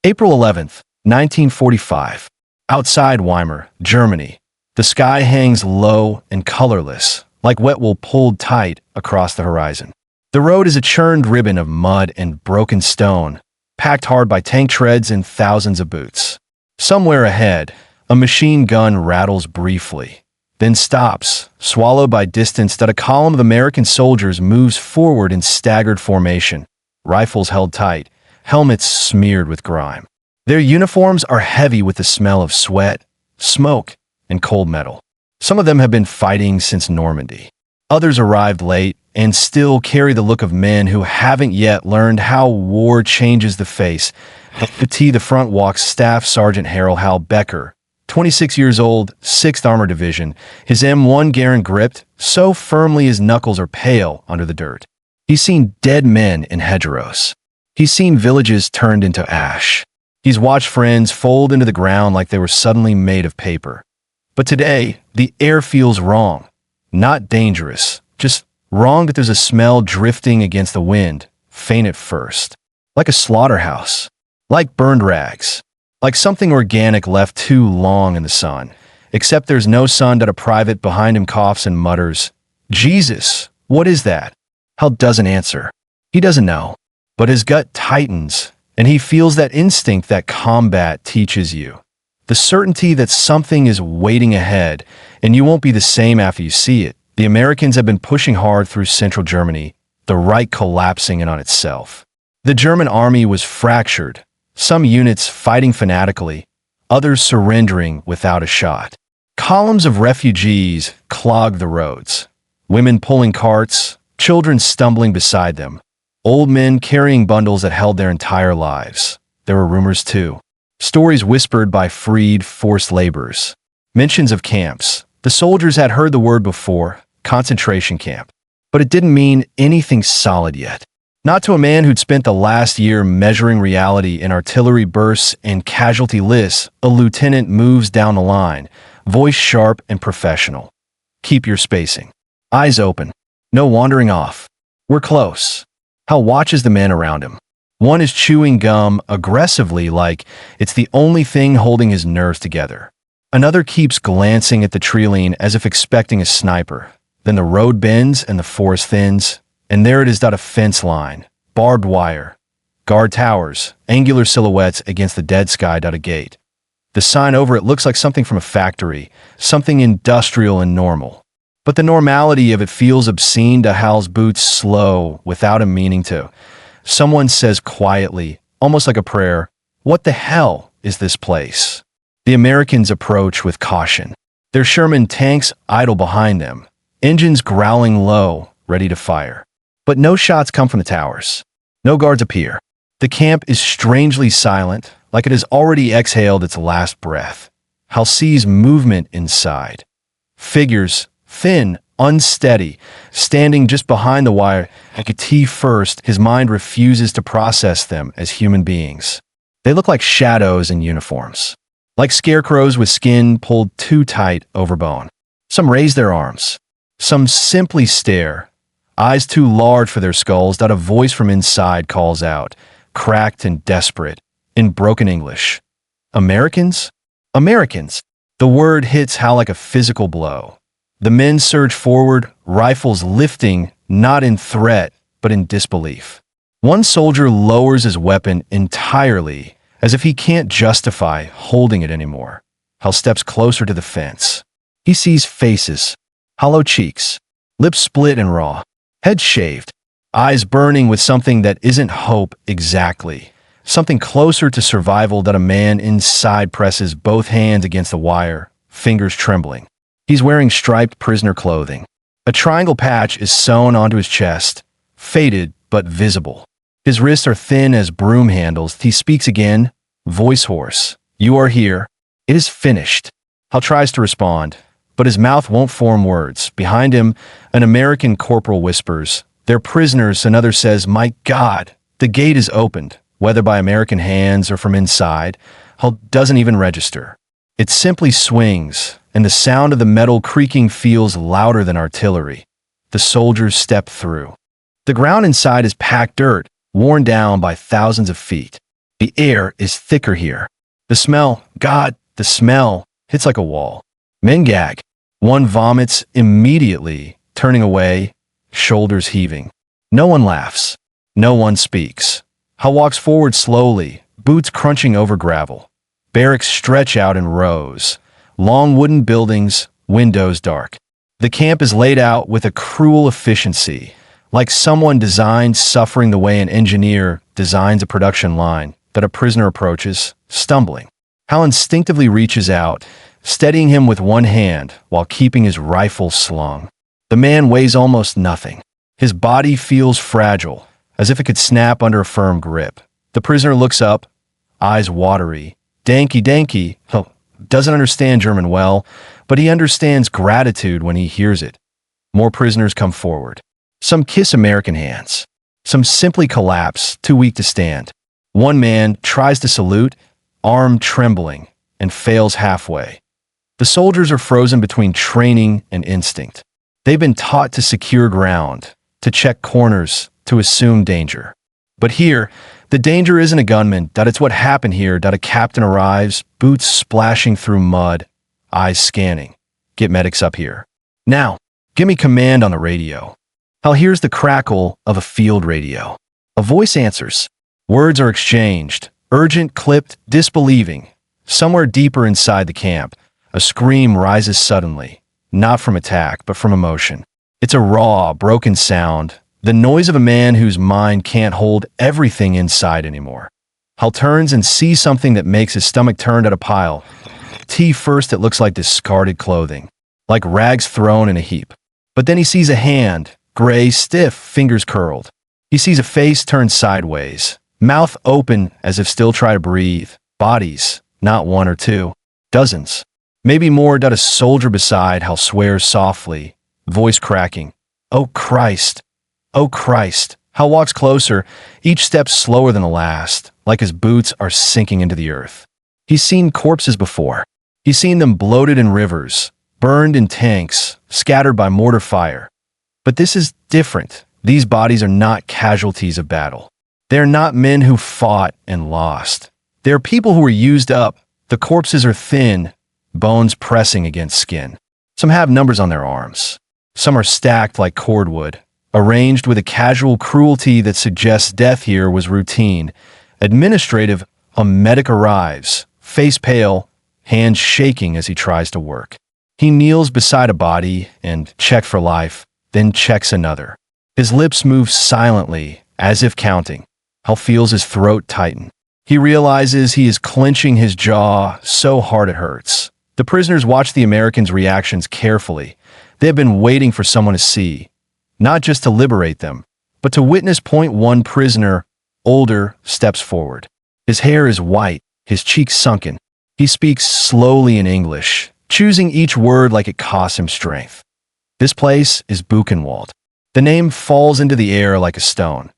April 11th, 1945. Outside Weimar, Germany. The sky hangs low and colorless, like wet wool pulled tight across the horizon. The road is a churned ribbon of mud and broken stone, packed hard by tank treads and thousands of boots. Somewhere ahead, a machine gun rattles briefly, then stops, swallowed by distance that a column of American soldiers moves forward in staggered formation, rifles held tight, helmets smeared with grime. Their uniforms are heavy with the smell of sweat, smoke, and cold metal. Some of them have been fighting since Normandy. Others arrived late and still carry the look of men who haven't yet learned how war changes the face. At the front walks Staff Sergeant Harold Hal Becker, 26 years old, 6th Armored Division, his M1 Garand gripped so firmly his knuckles are pale under the dirt. He's seen dead men in hedgerows. He's seen villages turned into ash. He's watched friends fold into the ground like they were suddenly made of paper. But today, the air feels wrong. Not dangerous, just wrong that there's a smell drifting against the wind, faint at first. Like a slaughterhouse. Like burned rags. Like something organic left too long in the sun. Except there's no sun that a private behind him coughs and mutters, "Jesus, what is that?" Hal doesn't answer. He doesn't know. But his gut tightens, and he feels that instinct that combat teaches you. The certainty that something is waiting ahead, and you won't be the same after you see it. The Americans have been pushing hard through central Germany, the Reich collapsing in on itself. The German army was fractured, some units fighting fanatically, others surrendering without a shot. Columns of refugees clogged the roads, women pulling carts, children stumbling beside them, old men carrying bundles that held their entire lives. There were rumors too. Stories whispered by freed, forced laborers. Mentions of camps. The soldiers had heard the word before, concentration camp. But it didn't mean anything solid yet. Not to a man who'd spent the last year measuring reality in artillery bursts and casualty lists. A lieutenant moves down the line, voice sharp and professional. Keep your spacing. Eyes open. No wandering off. We're close. Hal watches the men around him. One is chewing gum aggressively like it's the only thing holding his nerves together. Another keeps glancing at the tree line as if expecting a sniper. Then the road bends and the forest thins, and there it is, a fence line, barbed wire, guard towers, angular silhouettes against the dead sky, a gate. The sign over it looks like something from a factory, something industrial and normal. But the normality of it feels obscene to Hal's boots, slow, without him meaning to. Someone says quietly, almost like a prayer, "What the hell is this place?" The Americans approach with caution. Their Sherman tanks idle behind them, engines growling low, ready to fire. But no shots come from the towers. No guards appear. The camp is strangely silent, like it has already exhaled its last breath. Hal sees movement inside. Figures, thin, unsteady, standing just behind the wire. Like a T first, his mind refuses to process them as human beings. They look like shadows in uniforms. Like scarecrows with skin pulled too tight over bone. Some raise their arms. Some simply stare, eyes too large for their skulls. A voice from inside calls out, cracked and desperate, in broken English. Americans? Americans! The word hits Hal like a physical blow. The men surge forward, rifles lifting, not in threat, but in disbelief. One soldier lowers his weapon entirely, as if he can't justify holding it anymore. Hal steps closer to the fence. He sees faces, hollow cheeks, lips split and raw, head shaved, eyes burning with something that isn't hope exactly, something closer to survival. That a man inside presses both hands against the wire, fingers trembling. He's wearing striped prisoner clothing. A triangle patch is sewn onto his chest, faded but visible. His wrists are thin as broom handles. He speaks again, voice hoarse. "You are here. It is finished." Hal tries to respond, but his mouth won't form words. Behind him, an American corporal whispers, "They're prisoners." Another says, "My God." The gate is opened, whether by American hands or from inside. Hal doesn't even register. It simply swings, and the sound of the metal creaking feels louder than artillery. The soldiers step through. The ground inside is packed dirt, worn down by thousands of feet. The air is thicker here. The smell, God, the smell hits like a wall. Men gag. One vomits immediately, turning away, shoulders heaving. No one laughs. No one speaks. Hal walks forward slowly, boots crunching over gravel. Barracks stretch out in rows. Long wooden buildings, windows dark. The camp is laid out with a cruel efficiency, like someone designed suffering the way an engineer designs a production line that a prisoner approaches, stumbling. Hal instinctively reaches out, steadying him with one hand while keeping his rifle slung. The man weighs almost nothing. His body feels fragile, as if it could snap under a firm grip. The prisoner looks up, eyes watery. Danky. Doesn't understand German well, but he understands gratitude when he hears it. More prisoners come forward. Some kiss American hands. Some simply collapse, too weak to stand. One man tries to salute, arm trembling, and fails halfway. The soldiers are frozen between training and instinct. They've been taught to secure ground, to check corners, to assume danger. But here, the danger isn't a gunman, it's what happened here, a captain arrives, boots splashing through mud, eyes scanning. Get medics up here. Now, give me command on the radio. Hal hears the crackle of a field radio. A voice answers. Words are exchanged, urgent, clipped, disbelieving. Somewhere deeper inside the camp, a scream rises suddenly, not from attack, but from emotion. It's a raw, broken sound, the noise of a man whose mind can't hold everything inside anymore. Hal turns and sees something that makes his stomach turn at a pile. First, it looks like discarded clothing, like rags thrown in a heap. But then he sees a hand, gray, stiff, fingers curled. He sees a face turned sideways, mouth open as if still try to breathe. Bodies, not one or two, dozens. Maybe more. A soldier beside Hal swears softly, voice cracking. Oh Christ! Oh Christ! Hal walks closer, each step slower than the last, like his boots are sinking into the earth. He's seen corpses before. He's seen them bloated in rivers, burned in tanks, scattered by mortar fire. But this is different. These bodies are not casualties of battle. They are not men who fought and lost. They are people who were used up. The corpses are thin, bones pressing against skin. Some have numbers on their arms. Some are stacked like cordwood, arranged with a casual cruelty that suggests death here was routine. Administrative, a medic arrives, face pale, hands shaking as he tries to work. He kneels beside a body and checks for life, then checks another. His lips move silently, as if counting. Hal feels his throat tighten. He realizes he is clenching his jaw so hard it hurts. The prisoners watch the Americans' reactions carefully. They have been waiting for someone to see, not just to liberate them, but to witness. One prisoner, older, steps forward. His hair is white, his cheeks sunken. He speaks slowly in English, choosing each word like it costs him strength. This place is Buchenwald. The name falls into the air like a stone.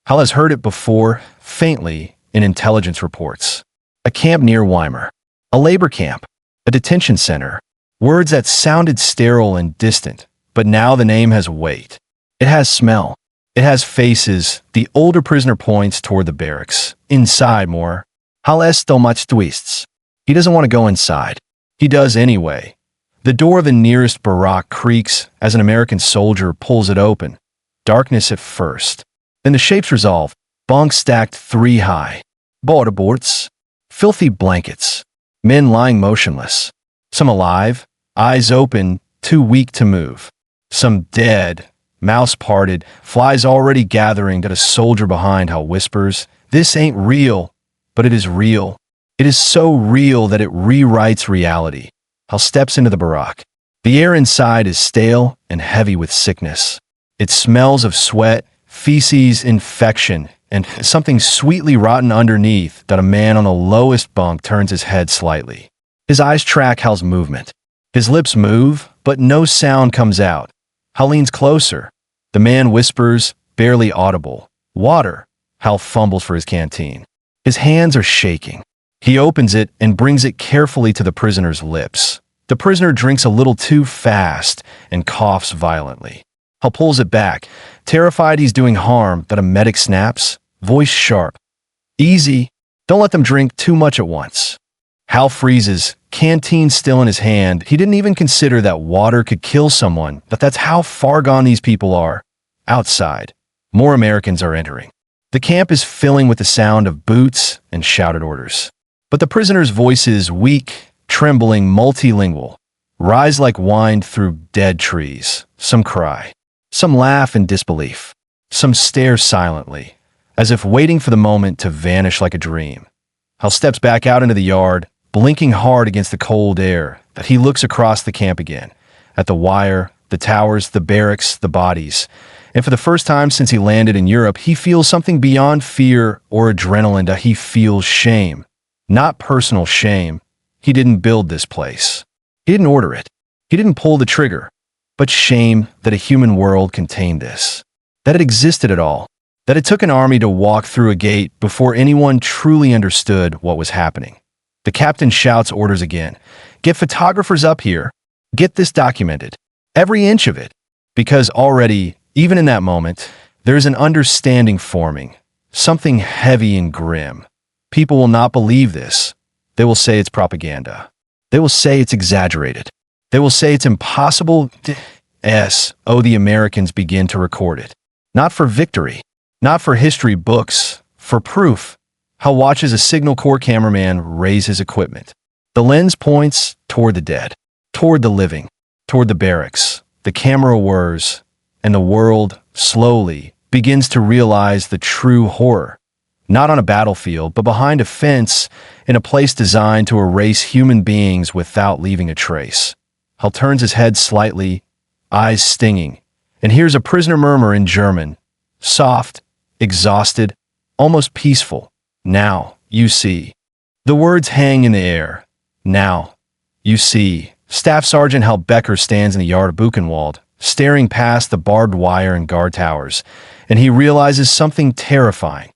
Hal has heard it before, faintly, in intelligence reports. A camp near Weimar. A labor camp. A detention center. Words that sounded sterile and distant, but now the name has weight. It has smell. It has faces. The older prisoner points toward the barracks. Inside more. Hal so much twists. He doesn't want to go inside. He does anyway. The door of the nearest barack creaks as an American soldier pulls it open. Darkness at first. Then the shapes resolve. Bunks stacked 3 high. Borderboards. Filthy blankets. Men lying motionless. Some alive, eyes open, too weak to move. Some dead, mouths parted, flies already gathering. A soldier behind Hal whispers, "This ain't real," but it is real. It is so real that it rewrites reality. Hal steps into the barack. The air inside is stale and heavy with sickness. It smells of sweat, feces, infection, and something sweetly rotten underneath. A man on the lowest bunk turns his head slightly. His eyes track Hal's movement. His lips move, but no sound comes out. Hal leans closer. The man whispers, barely audible, "Water." Hal fumbles for his canteen. His hands are shaking. He opens it and brings it carefully to the prisoner's lips. The prisoner drinks a little too fast and coughs violently. Hal pulls it back, terrified he's doing harm. A medic snaps, voice sharp. "Easy." Don't let them drink too much at once. Hal freezes, canteen still in his hand. He didn't even consider that water could kill someone, but that's how far gone these people are. Outside, more Americans are entering. The camp is filling with the sound of boots and shouted orders. But the prisoners' voices, weak, trembling, multilingual, rise like wind through dead trees. Some cry. Some laugh in disbelief. Some stare silently, as if waiting for the moment to vanish like a dream. Hal steps back out into the yard, blinking hard against the cold air, that he looks across the camp again, at the wire, the towers, the barracks, the bodies. And for the first time since he landed in Europe, he feels something beyond fear or adrenaline. That he feels shame. Not personal shame. He didn't build this place. He didn't order it. He didn't pull the trigger. But shame that a human world contained this. That it existed at all. That it took an army to walk through a gate before anyone truly understood what was happening. The captain shouts orders again. Get photographers up here. Get this documented. Every inch of it. Because already, even in that moment, there's an understanding forming. Something heavy and grim. People will not believe this. They will say it's propaganda. They will say it's exaggerated. They will say it's impossible. The Americans begin to record it. Not for victory. Not for history books. For proof. Hal watches a Signal Corps cameraman raise his equipment. The lens points toward the dead. Toward the living. Toward the barracks. The camera whirs. And the world, slowly, begins to realize the true horror. Not on a battlefield, but behind a fence, in a place designed to erase human beings without leaving a trace. Hal turns his head slightly, eyes stinging, and hears a prisoner murmur in German. Soft, exhausted, almost peaceful. Now, you see. The words hang in the air. Now, you see. Staff Sergeant Hal Becker stands in the yard of Buchenwald, staring past the barbed wire and guard towers, and he realizes something terrifying.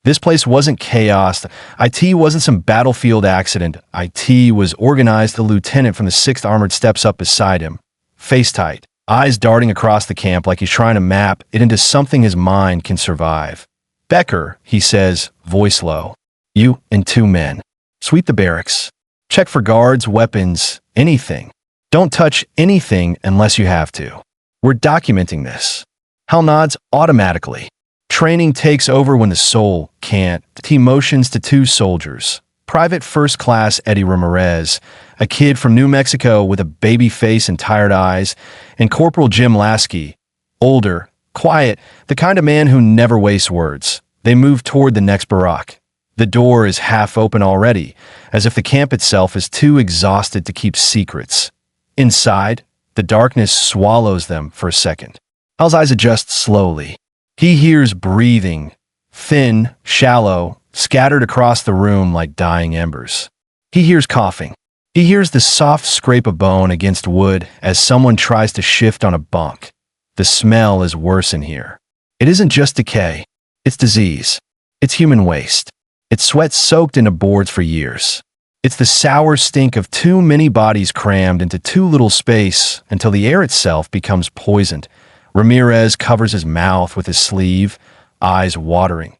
This place wasn't chaos. IT wasn't some battlefield accident. IT was organized. The lieutenant from the 6th Armored steps up beside him, face tight, eyes darting across the camp like he's trying to map it into something his mind can survive. Becker, he says, voice low. You and 2 men. Sweep the barracks. Check for guards, weapons, anything. Don't touch anything unless you have to. We're documenting this. Hal nods automatically. Training takes over when the soul can't. He motions to 2 soldiers. Private First Class Eddie Ramirez, a kid from New Mexico with a baby face and tired eyes, and Corporal Jim Lasky, older, quiet, the kind of man who never wastes words. They move toward the next barack. The door is half open already, as if the camp itself is too exhausted to keep secrets. Inside, the darkness swallows them for a second. Hal's eyes adjust slowly. He hears breathing, thin, shallow, scattered across the room like dying embers. He hears coughing. He hears the soft scrape of bone against wood as someone tries to shift on a bunk. The smell is worse in here. It isn't just decay. It's disease. It's human waste. It's sweat soaked into boards for years. It's the sour stink of too many bodies crammed into too little space until the air itself becomes poisoned. Ramirez covers his mouth with his sleeve, eyes watering.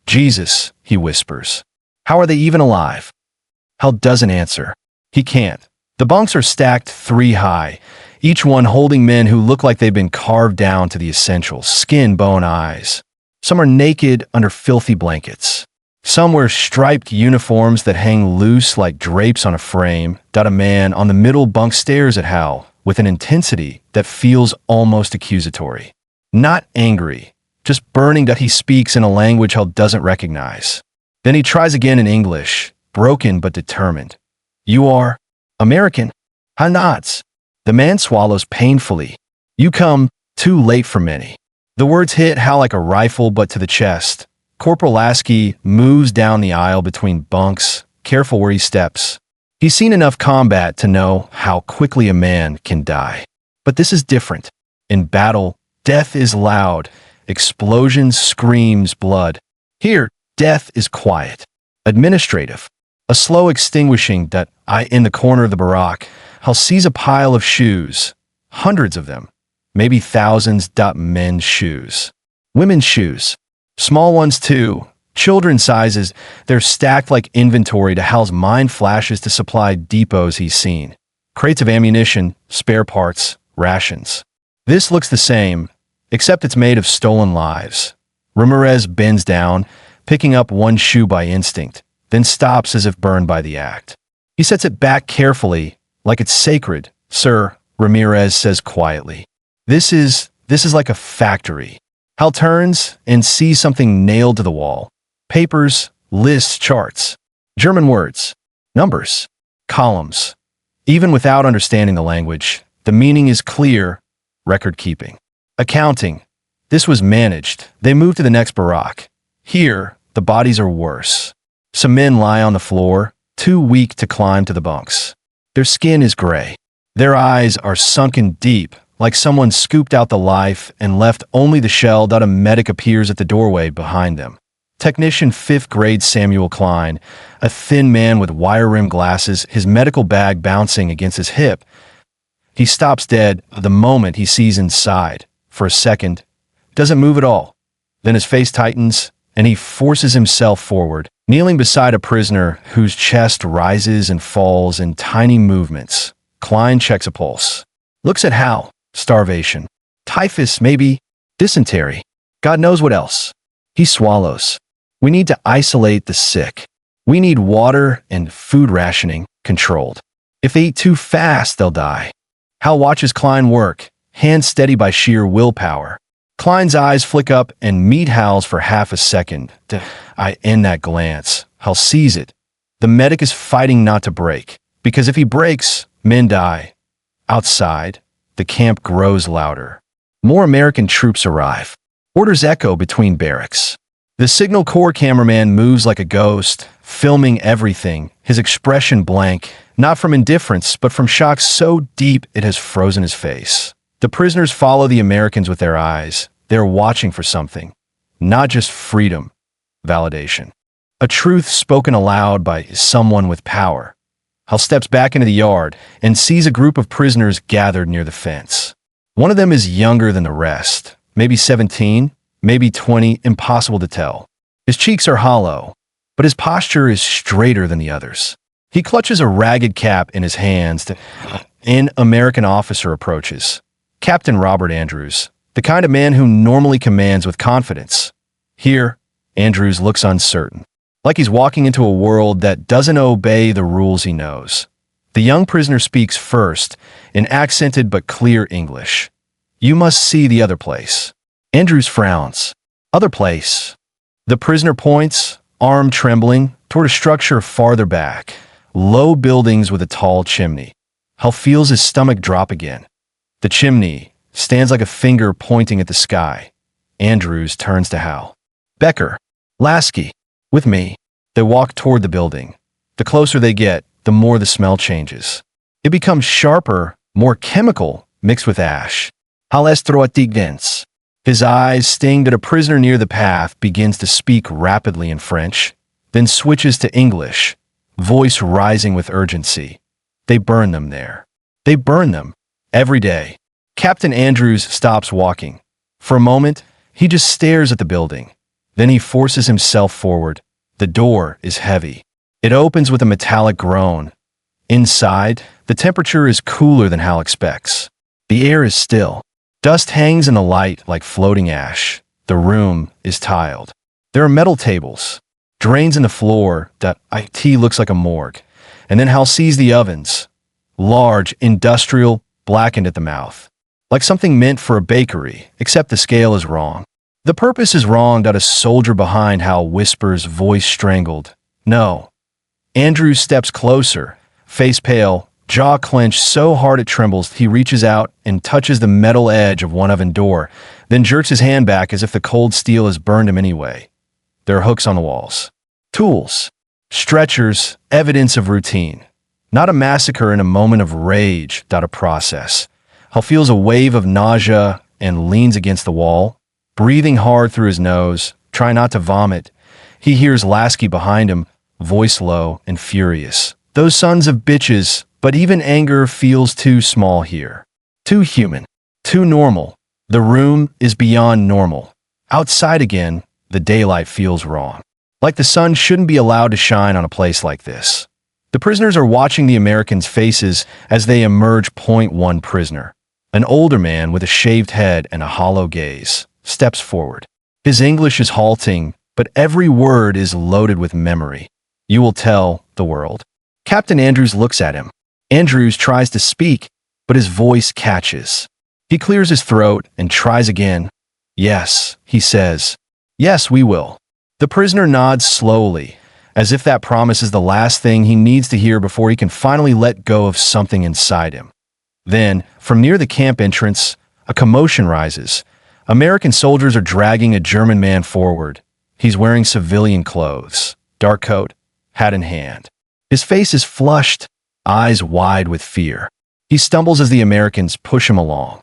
Jesus, he whispers. How are they even alive? Hal doesn't answer. He can't. The bunks are stacked 3 high, each one holding men who look like they've been carved down to the essentials, skin, bone, eyes. Some are naked under filthy blankets. Some wear striped uniforms that hang loose like drapes on a frame. A man on the middle bunk stares at Hal with an intensity that feels almost accusatory. Not angry, just burning. He speaks in a language Hal doesn't recognize. Then he tries again in English, broken but determined. You are American? Hal nods. The man swallows painfully. You come too late for many. The words hit Hal like a rifle, but to the chest. Corporal Lasky moves down the aisle between bunks, careful where he steps. He's seen enough combat to know how quickly a man can die. But this is different. In battle, death is loud. Explosions, screams, blood. Here, death is quiet. Administrative. A slow extinguishing. In the corner of the barack, Hal sees a pile of shoes. Hundreds of them. Maybe thousands. Men's shoes. Women's shoes. Small ones too. Children sizes, they're stacked like inventory to house mind flashes to supply depots he's seen. Crates of ammunition, spare parts, rations. This looks the same, except it's made of stolen lives. Ramirez bends down, picking up one shoe by instinct, then stops as if burned by the act. He sets it back carefully, like it's sacred. Sir, Ramirez says quietly. This is like a factory. Hal turns and sees something nailed to the wall. Papers, lists, charts. German words, numbers, columns. Even without understanding the language, the meaning is clear. Record keeping. Accounting. This was managed. They moved to the next barrack. Here, the bodies are worse. Some men lie on the floor, too weak to climb to the bunks. Their skin is gray. Their eyes are sunken deep, like someone scooped out the life and left only the shell. A medic appears at the doorway behind them. Technician 5th grade Samuel Klein, a thin man with wire-rimmed glasses, his medical bag bouncing against his hip. He stops dead the moment he sees inside. For a second, doesn't move at all. Then his face tightens, and he forces himself forward, kneeling beside a prisoner whose chest rises and falls in tiny movements. Klein checks a pulse. Looks at Hal. Starvation. Typhus, maybe. Dysentery. God knows what else. He swallows. We need to isolate the sick. We need water and food rationing controlled. If they eat too fast, they'll die. Hal watches Klein work, hands steady by sheer willpower. Klein's eyes flick up and meet Hal's for half a second. I end that glance. Hal sees it. The medic is fighting not to break, because if he breaks, men die. Outside, the camp grows louder. More American troops arrive. Orders echo between barracks. The Signal Corps cameraman moves like a ghost, filming everything, his expression blank, not from indifference, but from shock so deep it has frozen his face. The prisoners follow the Americans with their eyes. They're watching for something. Not just freedom, validation. A truth spoken aloud by someone with power. Hal steps back into the yard and sees a group of prisoners gathered near the fence. One of them is younger than the rest, maybe 17, maybe 20, impossible to tell. His cheeks are hollow, but his posture is straighter than the others. He clutches a ragged cap in his hands. An American officer approaches. Captain Robert Andrews, the kind of man who normally commands with confidence. Here, Andrews looks uncertain, like he's walking into a world that doesn't obey the rules he knows. The young prisoner speaks first, in accented but clear English. You must see the other place. Andrews frowns. Other place. The prisoner points, arm trembling, toward a structure farther back. Low buildings with a tall chimney. Hal feels his stomach drop again. The chimney stands like a finger pointing at the sky. Andrews turns to Hal. Becker. Lasky. With me. They walk toward the building. The closer they get, the more the smell changes. It becomes sharper, more chemical, mixed with ash. Hal estroatigdens. His eyes sting that a prisoner near the path begins to speak rapidly in French, then switches to English, voice rising with urgency. They burn them there. They burn them. Every day. Captain Andrews stops walking. For a moment, he just stares at the building. Then he forces himself forward. The door is heavy. It opens with a metallic groan. Inside, the temperature is cooler than Hal expects. The air is still. Dust hangs in the light like floating ash. The room is tiled. There are metal tables, drains in the floor. It looks like a morgue. And then Hal sees the ovens. Large, industrial, blackened at the mouth. Like something meant for a bakery, except the scale is wrong. The purpose is wrong. A soldier behind Hal whispers, voice strangled. No. Andrew steps closer, face pale, jaw clenched so hard it trembles. He reaches out and touches the metal edge of one oven door, then jerks his hand back as if the cold steel has burned him anyway. There are hooks on the walls. Tools. Stretchers, evidence of routine. Not a massacre in a moment of rage. A process. Hal feels a wave of nausea and leans against the wall, breathing hard through his nose, trying not to vomit. He hears Lasky behind him, voice low and furious. Those sons of bitches, but even anger feels too small here. Too human. Too normal. The room is beyond normal. Outside again, the daylight feels wrong. Like the sun shouldn't be allowed to shine on a place like this. The prisoners are watching the Americans' faces as they emerge. Point one prisoner, an older man with a shaved head and a hollow gaze, steps forward. His English is halting, but every word is loaded with memory. You will tell the world. Captain Andrews looks at him. Andrews tries to speak, but his voice catches. He clears his throat and tries again. Yes, he says. Yes, we will. The prisoner nods slowly, as if that promise is the last thing he needs to hear before he can finally let go of something inside him. Then, from near the camp entrance, a commotion rises. American soldiers are dragging a German man forward. He's wearing civilian clothes, dark coat, hat in hand. His face is flushed, eyes wide with fear. He stumbles as the Americans push him along.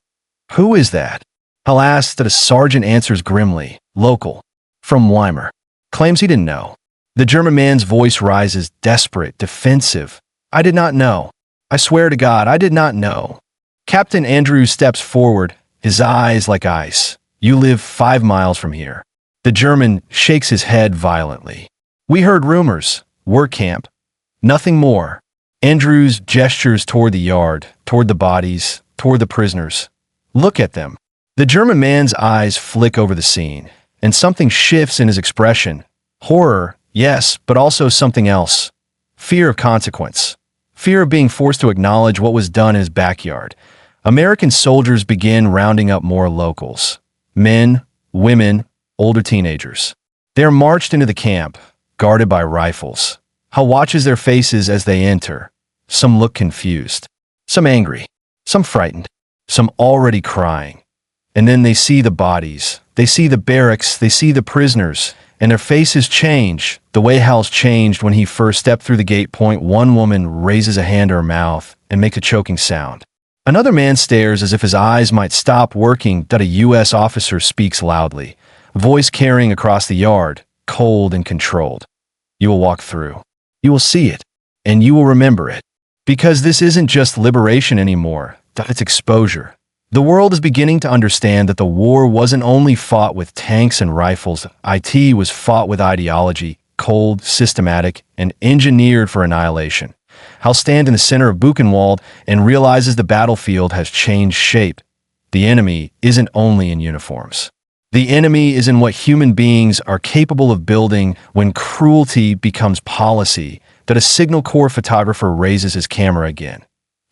Who is that? He'll ask that a sergeant answers grimly. Local. From Weimar. Claims he didn't know. The German man's voice rises, desperate, defensive. I did not know. I swear to God, I did not know. Captain Andrews steps forward, his eyes like ice. You live 5 miles from here. The German shakes his head violently. We heard rumors. Work camp. Nothing more. Andrews gestures toward the yard, toward the bodies, toward the prisoners. Look at them. The German man's eyes flick over the scene, and something shifts in his expression. Horror, yes, but also something else. Fear of consequence. Fear of being forced to acknowledge what was done in his backyard. American soldiers begin rounding up more locals. Men, women, older teenagers. They are marched into the camp, guarded by rifles. Hal watches their faces as they enter. Some look confused, some angry, some frightened, some already crying. And then they see the bodies. They see the barracks. They see the prisoners. And their faces change, the way Hal's changed when he first stepped through the gate. Point one woman raises a hand to her mouth and makes a choking sound. Another man stares as if his eyes might stop working. A U.S. officer speaks loudly, voice carrying across the yard, cold and controlled. You will walk through. You will see it, and you will remember it. Because this isn't just liberation anymore, it's exposure. The world is beginning to understand that the war wasn't only fought with tanks and rifles. It was fought with ideology, cold, systematic, and engineered for annihilation. Hal stands in the center of Buchenwald and realizes the battlefield has changed shape. The enemy isn't only in uniforms. The enemy is in what human beings are capable of building when cruelty becomes policy. A Signal Corps photographer raises his camera again.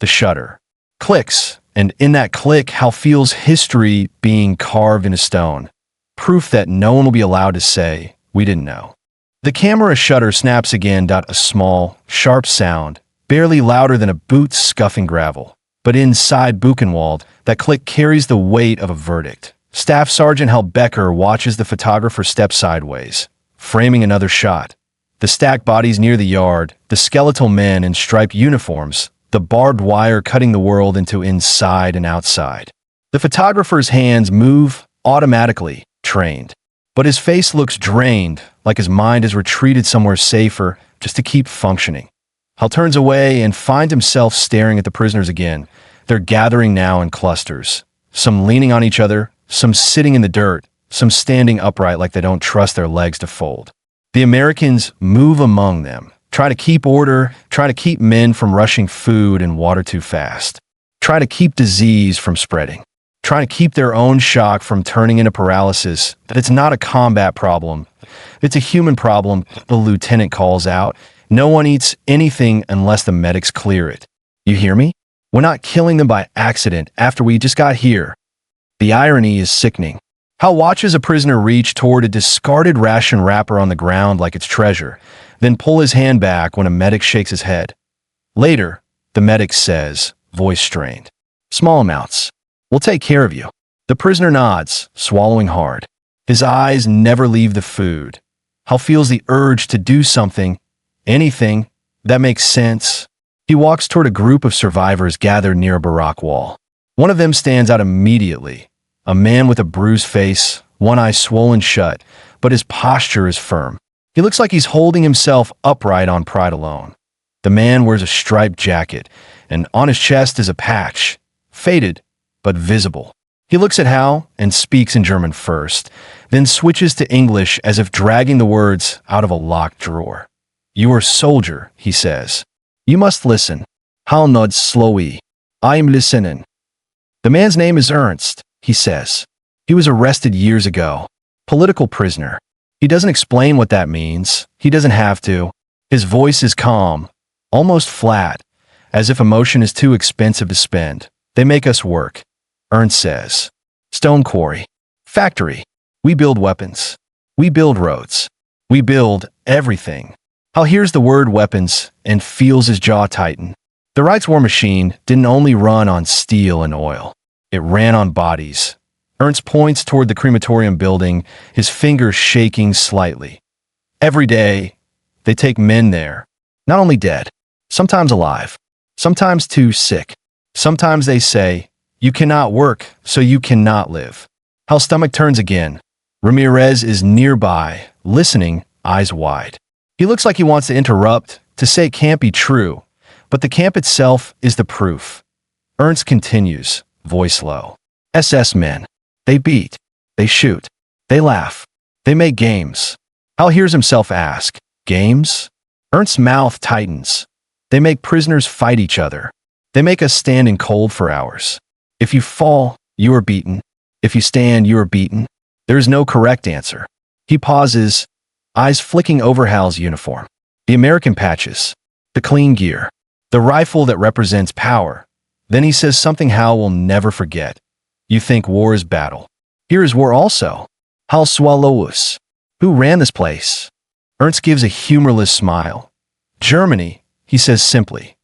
The shutter clicks, and in that click, Hal feels history being carved into stone. Proof that no one will be allowed to say, we didn't know. The camera shutter snaps again. A small, sharp sound, barely louder than a boot scuffing gravel. But inside Buchenwald, that click carries the weight of a verdict. Staff Sergeant Hal Becker watches the photographer step sideways, framing another shot. The stacked bodies near the yard, the skeletal men in striped uniforms, the barbed wire cutting the world into inside and outside. The photographer's hands move automatically, trained. But his face looks drained, like his mind has retreated somewhere safer just to keep functioning. Hal turns away and finds himself staring at the prisoners again. They're gathering now in clusters, some leaning on each other, some sitting in the dirt, some standing upright like they don't trust their legs to fold. The Americans move among them, try to keep order, try to keep men from rushing food and water too fast, try to keep disease from spreading, try to keep their own shock from turning into paralysis. That it's not a combat problem, it's a human problem, the lieutenant calls out. No one eats anything unless the medics clear it. You hear me? We're not killing them by accident after we just got here. The irony is sickening. Hal watches a prisoner reach toward a discarded ration wrapper on the ground like it's treasure, then pull his hand back when a medic shakes his head. Later, the medic says, voice strained, small amounts. We'll take care of you. The prisoner nods, swallowing hard. His eyes never leave the food. Hal feels the urge to do something, anything, that makes sense. He walks toward a group of survivors gathered near a barrack wall. One of them stands out immediately. A man with a bruised face, one eye swollen shut, but his posture is firm. He looks like he's holding himself upright on pride alone. The man wears a striped jacket, and on his chest is a patch, faded but visible. He looks at Hal and speaks in German first, then switches to English as if dragging the words out of a locked drawer. You are a soldier, he says. You must listen. Hal nods slowly. I'm listening. The man's name is Ernst, he says. He was arrested years ago. Political prisoner. He doesn't explain what that means. He doesn't have to. His voice is calm, almost flat, as if emotion is too expensive to spend. They make us work, Ernst says. Stone quarry. Factory. We build weapons. We build roads. We build everything. Hal hears the word weapons and feels his jaw tighten. The Reich's war machine didn't only run on steel and oil. It ran on bodies. Ernst points toward the crematorium building, his fingers shaking slightly. Every day, they take men there. Not only dead, sometimes alive, sometimes too sick. Sometimes they say, you cannot work, so you cannot live. Hal's stomach turns again. Ramirez is nearby, listening, eyes wide. He looks like he wants to interrupt, to say it can't be true, but the camp itself is the proof. Ernst continues, voice low. SS men. They beat. They shoot. They laugh. They make games. Hal hears himself ask, games? Ernst's mouth tightens. They make prisoners fight each other. They make us stand in cold for hours. If you fall, you are beaten. If you stand, you are beaten. There is no correct answer. He pauses, eyes flicking over Hal's uniform. The American patches. The clean gear. The rifle that represents power. Then he says something Hal will never forget. You think war is battle. Here is war also. Hal swallows. Who ran this place? Ernst gives a humorless smile. Germany, he says simply.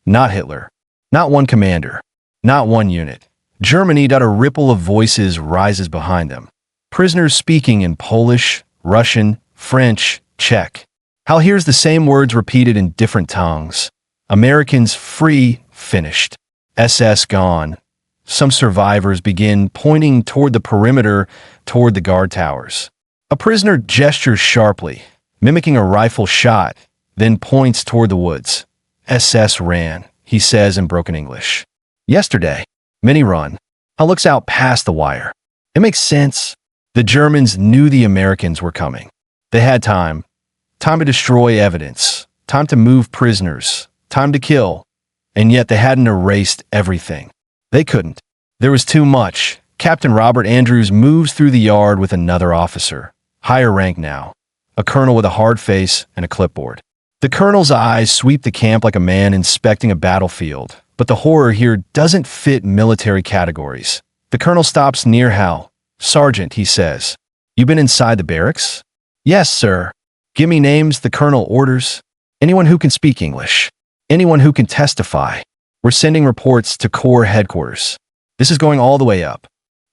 Not Hitler. Not one commander. Not one unit. Germany. A ripple of voices rises behind them. Prisoners speaking in Polish, Russian, French, Czech. Hal hears the same words repeated in different tongues. Americans free, finished. SS gone. Some survivors begin pointing toward the perimeter, toward the guard towers. A prisoner gestures sharply, mimicking a rifle shot, then points toward the woods. SS ran, he says in broken English. Yesterday, many run. Hal looks out past the wire. It makes sense. The Germans knew the Americans were coming. They had time. Time to destroy evidence. Time to move prisoners. Time to kill. And yet they hadn't erased everything. They couldn't. There was too much. Captain Robert Andrews moves through the yard with another officer. Higher rank now. A colonel with a hard face and a clipboard. The colonel's eyes sweep the camp like a man inspecting a battlefield. But the horror here doesn't fit military categories. The colonel stops near Hal. Sergeant, he says. You been inside the barracks? Yes, sir. Give me names, the colonel orders. Anyone who can speak English. Anyone who can testify. We're sending reports to Corps headquarters. This is going all the way up.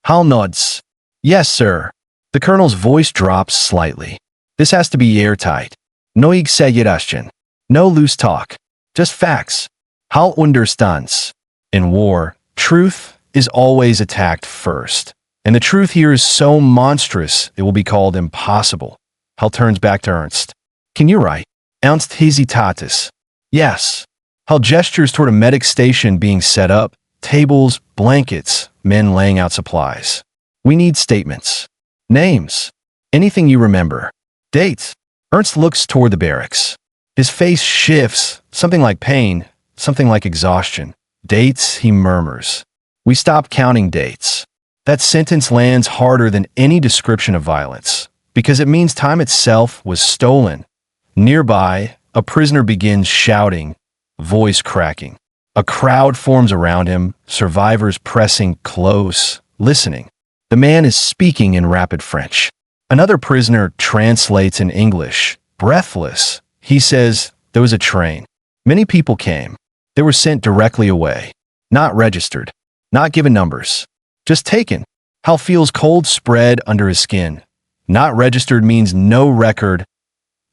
Hal nods. Yes, sir. The colonel's voice drops slightly. This has to be airtight. No exaggeration. No loose talk. Just facts. Hal understands. In war, truth is always attacked first. And the truth here is so monstrous it will be called impossible. Hal turns back to Ernst. Can you write? Ernst hesitatis. Yes. Hal gestures toward a medic station being set up, tables, blankets, men laying out supplies. We need statements. Names. Anything you remember. Dates. Ernst looks toward the barracks. His face shifts, something like pain, something like exhaustion. Dates, he murmurs. We stopped counting dates. That sentence lands harder than any description of violence, because it means time itself was stolen. Nearby, a prisoner begins shouting, voice cracking. A crowd forms around him, survivors pressing close, listening. The man is speaking in rapid French. Another prisoner translates in English, breathless. He says, there was a train. Many people came. They were sent directly away. Not registered. Not given numbers. Just taken. Hal feels cold spread under his skin. Not registered means no record.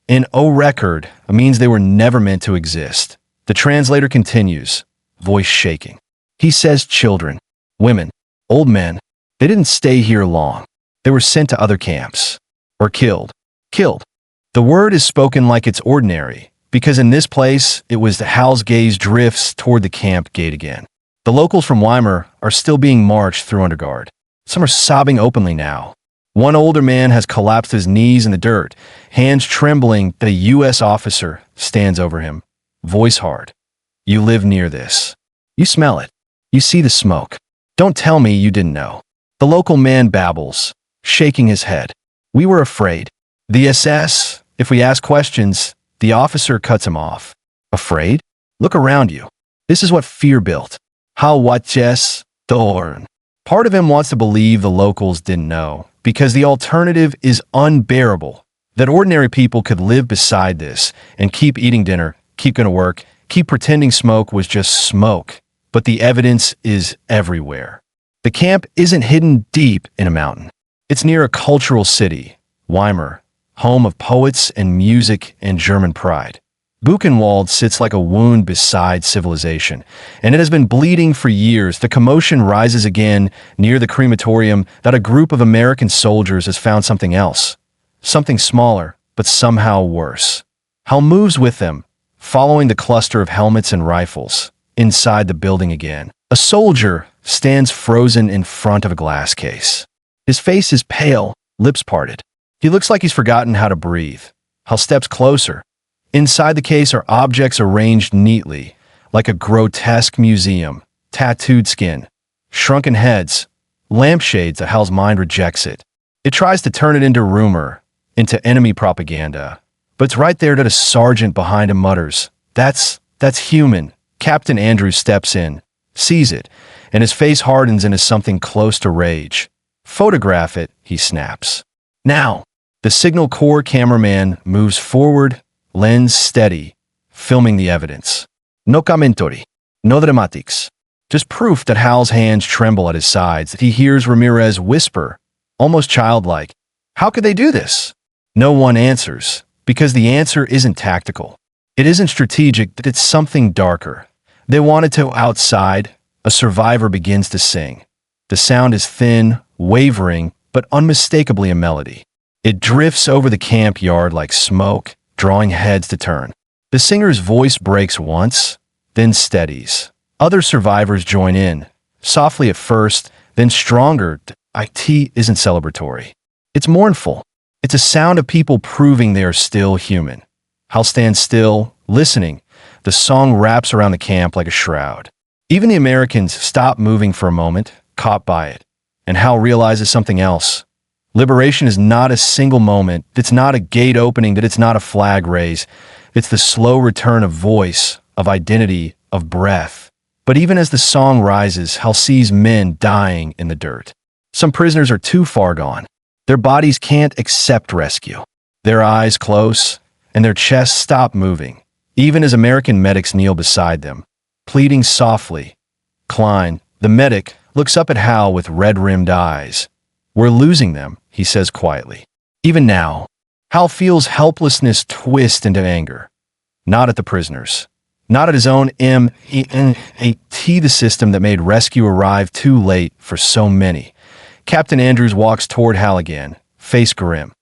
And O record means they were never meant to exist. The translator continues, voice shaking. He says children, women, old men. They didn't stay here long. They were sent to other camps. Or killed. Killed. The word is spoken like it's ordinary, because in this place, it was Hal's gaze drifts toward the camp gate again. The locals from Weimar are still being marched through under guard. Some are sobbing openly now. One older man has collapsed his knees in the dirt, hands trembling. A U.S. officer stands over him, voice hard. You live near this. You smell it. You see the smoke. Don't tell me you didn't know. The local man babbles, shaking his head. We were afraid. The SS, if we ask questions, the officer cuts him off. Afraid? Look around you. This is what fear built. How watches torn. Part of him wants to believe the locals didn't know, because the alternative is unbearable. That ordinary people could live beside this and keep eating dinner, keep going to work, keep pretending smoke was just smoke. But the evidence is everywhere. The camp isn't hidden deep in a mountain. It's near a cultural city, Weimar, home of poets and music and German pride. Buchenwald sits like a wound beside civilization, and it has been bleeding for years. The commotion rises again near the crematorium that a group of American soldiers has found something else. Something smaller, but somehow worse. Hal moves with them, following the cluster of helmets and rifles, inside the building again. A soldier stands frozen in front of a glass case. His face is pale, lips parted. He looks like he's forgotten how to breathe. Hal steps closer. Inside the case are objects arranged neatly, like a grotesque museum. Tattooed skin, shrunken heads, lampshades that Hal's mind rejects it. It tries to turn it into rumor, into enemy propaganda. But it's right there that a sergeant behind him mutters, That's human. Captain Andrews steps in, sees it, and his face hardens into something close to rage. Photograph it, he snaps. Now, the Signal Corps cameraman moves forward, lens steady, filming the evidence. No commentori, no dramatics. Just proof that Hal's hands tremble at his sides, that he hears Ramirez whisper, almost childlike, How could they do this? No one answers, because the answer isn't tactical. It isn't strategic, that it's something darker. They wanted to outside. A survivor begins to sing. The sound is thin, wavering, but unmistakably a melody. It drifts over the camp yard like smoke, drawing heads to turn. The singer's voice breaks once, then steadies. Other survivors join in, softly at first, then stronger. It isn't celebratory. It's mournful. It's a sound of people proving they are still human. Hal stands still, listening. The song wraps around the camp like a shroud. Even the Americans stop moving for a moment, caught by it. And Hal realizes something else. Liberation is not a single moment. It's not a gate opening, that it's not a flag raise. It's the slow return of voice, of identity, of breath. But even as the song rises, Hal sees men dying in the dirt. Some prisoners are too far gone. Their bodies can't accept rescue. Their eyes close, and their chests stop moving, even as American medics kneel beside them, pleading softly. Klein, the medic, looks up at Hal with red-rimmed eyes. We're losing them, he says quietly. Even now, Hal feels helplessness twist into anger. Not at the prisoners. Not at his own the system that made rescue arrive too late for so many. Captain Andrews walks toward Hal again, face grim.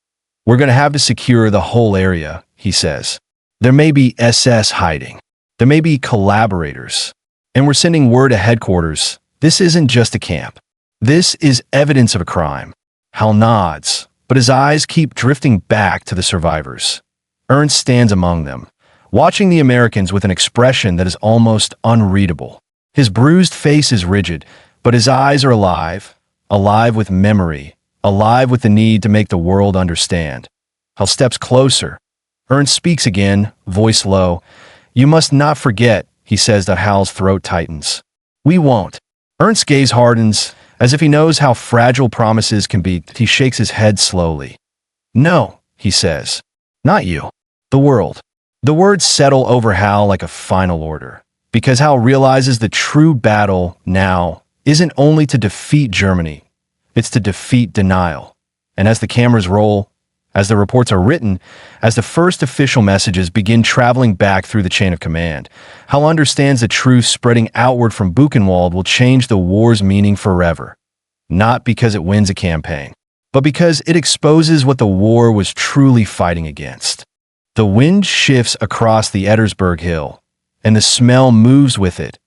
We're going to have to secure the whole area, he says. There may be SS hiding. There may be collaborators. And we're sending word to headquarters. This isn't just a camp. This is evidence of a crime. Hal nods, but his eyes keep drifting back to the survivors. Ernst stands among them, watching the Americans with an expression that is almost unreadable. His bruised face is rigid, but his eyes are alive, alive with memory, alive with the need to make the world understand. Hal steps closer. Ernst speaks again, voice low. You must not forget, he says that Hal's throat tightens. We won't. Ernst's gaze hardens, as if he knows how fragile promises can be. He shakes his head slowly. No, he says. Not you. The world. The words settle over Hal like a final order, because Hal realizes the true battle now isn't only to defeat Germany, it's to defeat denial. And as the cameras roll, as the reports are written, as the first official messages begin traveling back through the chain of command, Hal understands the truth spreading outward from Buchenwald will change the war's meaning forever. Not because it wins a campaign, but because it exposes what the war was truly fighting against. The wind shifts across the Ettersberg Hill, and the smell moves with it.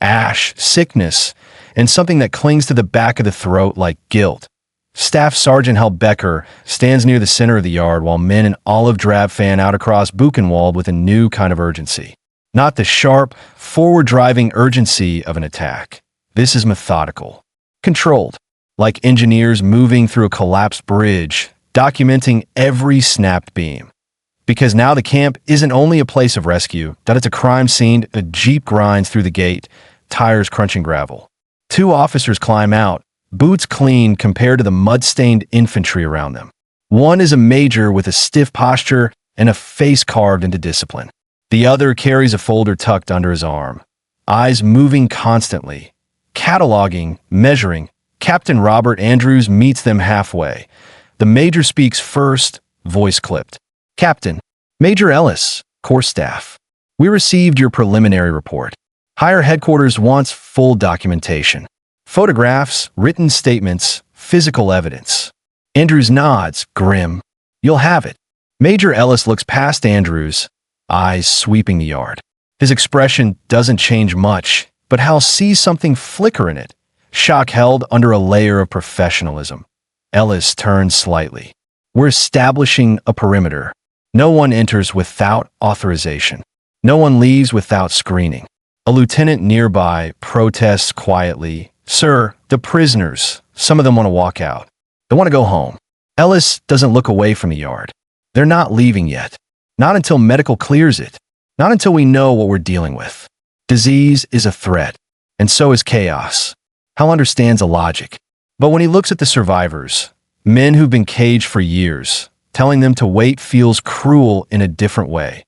ash, sickness, and something that clings to the back of the throat like guilt. Staff Sergeant Hal Becker stands near the center of the yard while men in olive drab fan out across Buchenwald with a new kind of urgency. Not the sharp, forward-driving urgency of an attack. This is methodical, controlled, like engineers moving through a collapsed bridge, documenting every snapped beam. Because now the camp isn't only a place of rescue, that it's a crime scene. A jeep grinds through the gate, tires crunching gravel. Two officers climb out, boots clean compared to the mud-stained infantry around them. One is a major with a stiff posture and a face carved into discipline. The other carries a folder tucked under his arm, eyes moving constantly, cataloging, measuring. Captain Robert Andrews meets them halfway. The major speaks first, voice clipped. Captain, Major Ellis, Corps Staff. We received your preliminary report. Higher headquarters wants full documentation. Photographs, written statements, physical evidence. Andrews nods, grim. You'll have it. Major Ellis looks past Andrews, eyes sweeping the yard. His expression doesn't change much, but Hal sees something flicker in it, shock held under a layer of professionalism. Ellis turns slightly. We're establishing a perimeter. No one enters without authorization. No one leaves without screening. A lieutenant nearby protests quietly. Sir, the prisoners, some of them want to walk out. They want to go home. Ellis doesn't look away from the yard. They're not leaving yet. Not until medical clears it. Not until we know what we're dealing with. Disease is a threat, and so is chaos. Hal understands the logic. But when he looks at the survivors, men who've been caged for years, telling them to wait feels cruel in a different way.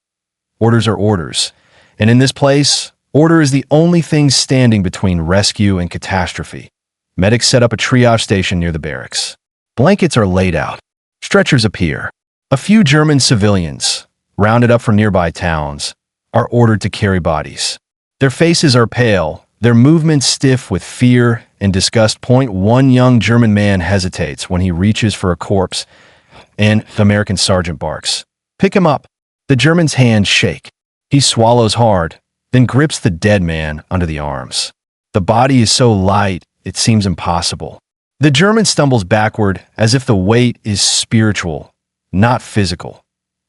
Orders are orders, and in this place, order is the only thing standing between rescue and catastrophe. Medics set up a triage station near the barracks. Blankets are laid out. Stretchers appear. A few German civilians, rounded up from nearby towns, are ordered to carry bodies. Their faces are pale, their movements stiff with fear and disgust. One young German man hesitates when he reaches for a corpse, and the American sergeant barks. Pick him up. The German's hands shake. He swallows hard, then grips the dead man under the arms. The body is so light, it seems impossible. The German stumbles backward as if the weight is spiritual, not physical.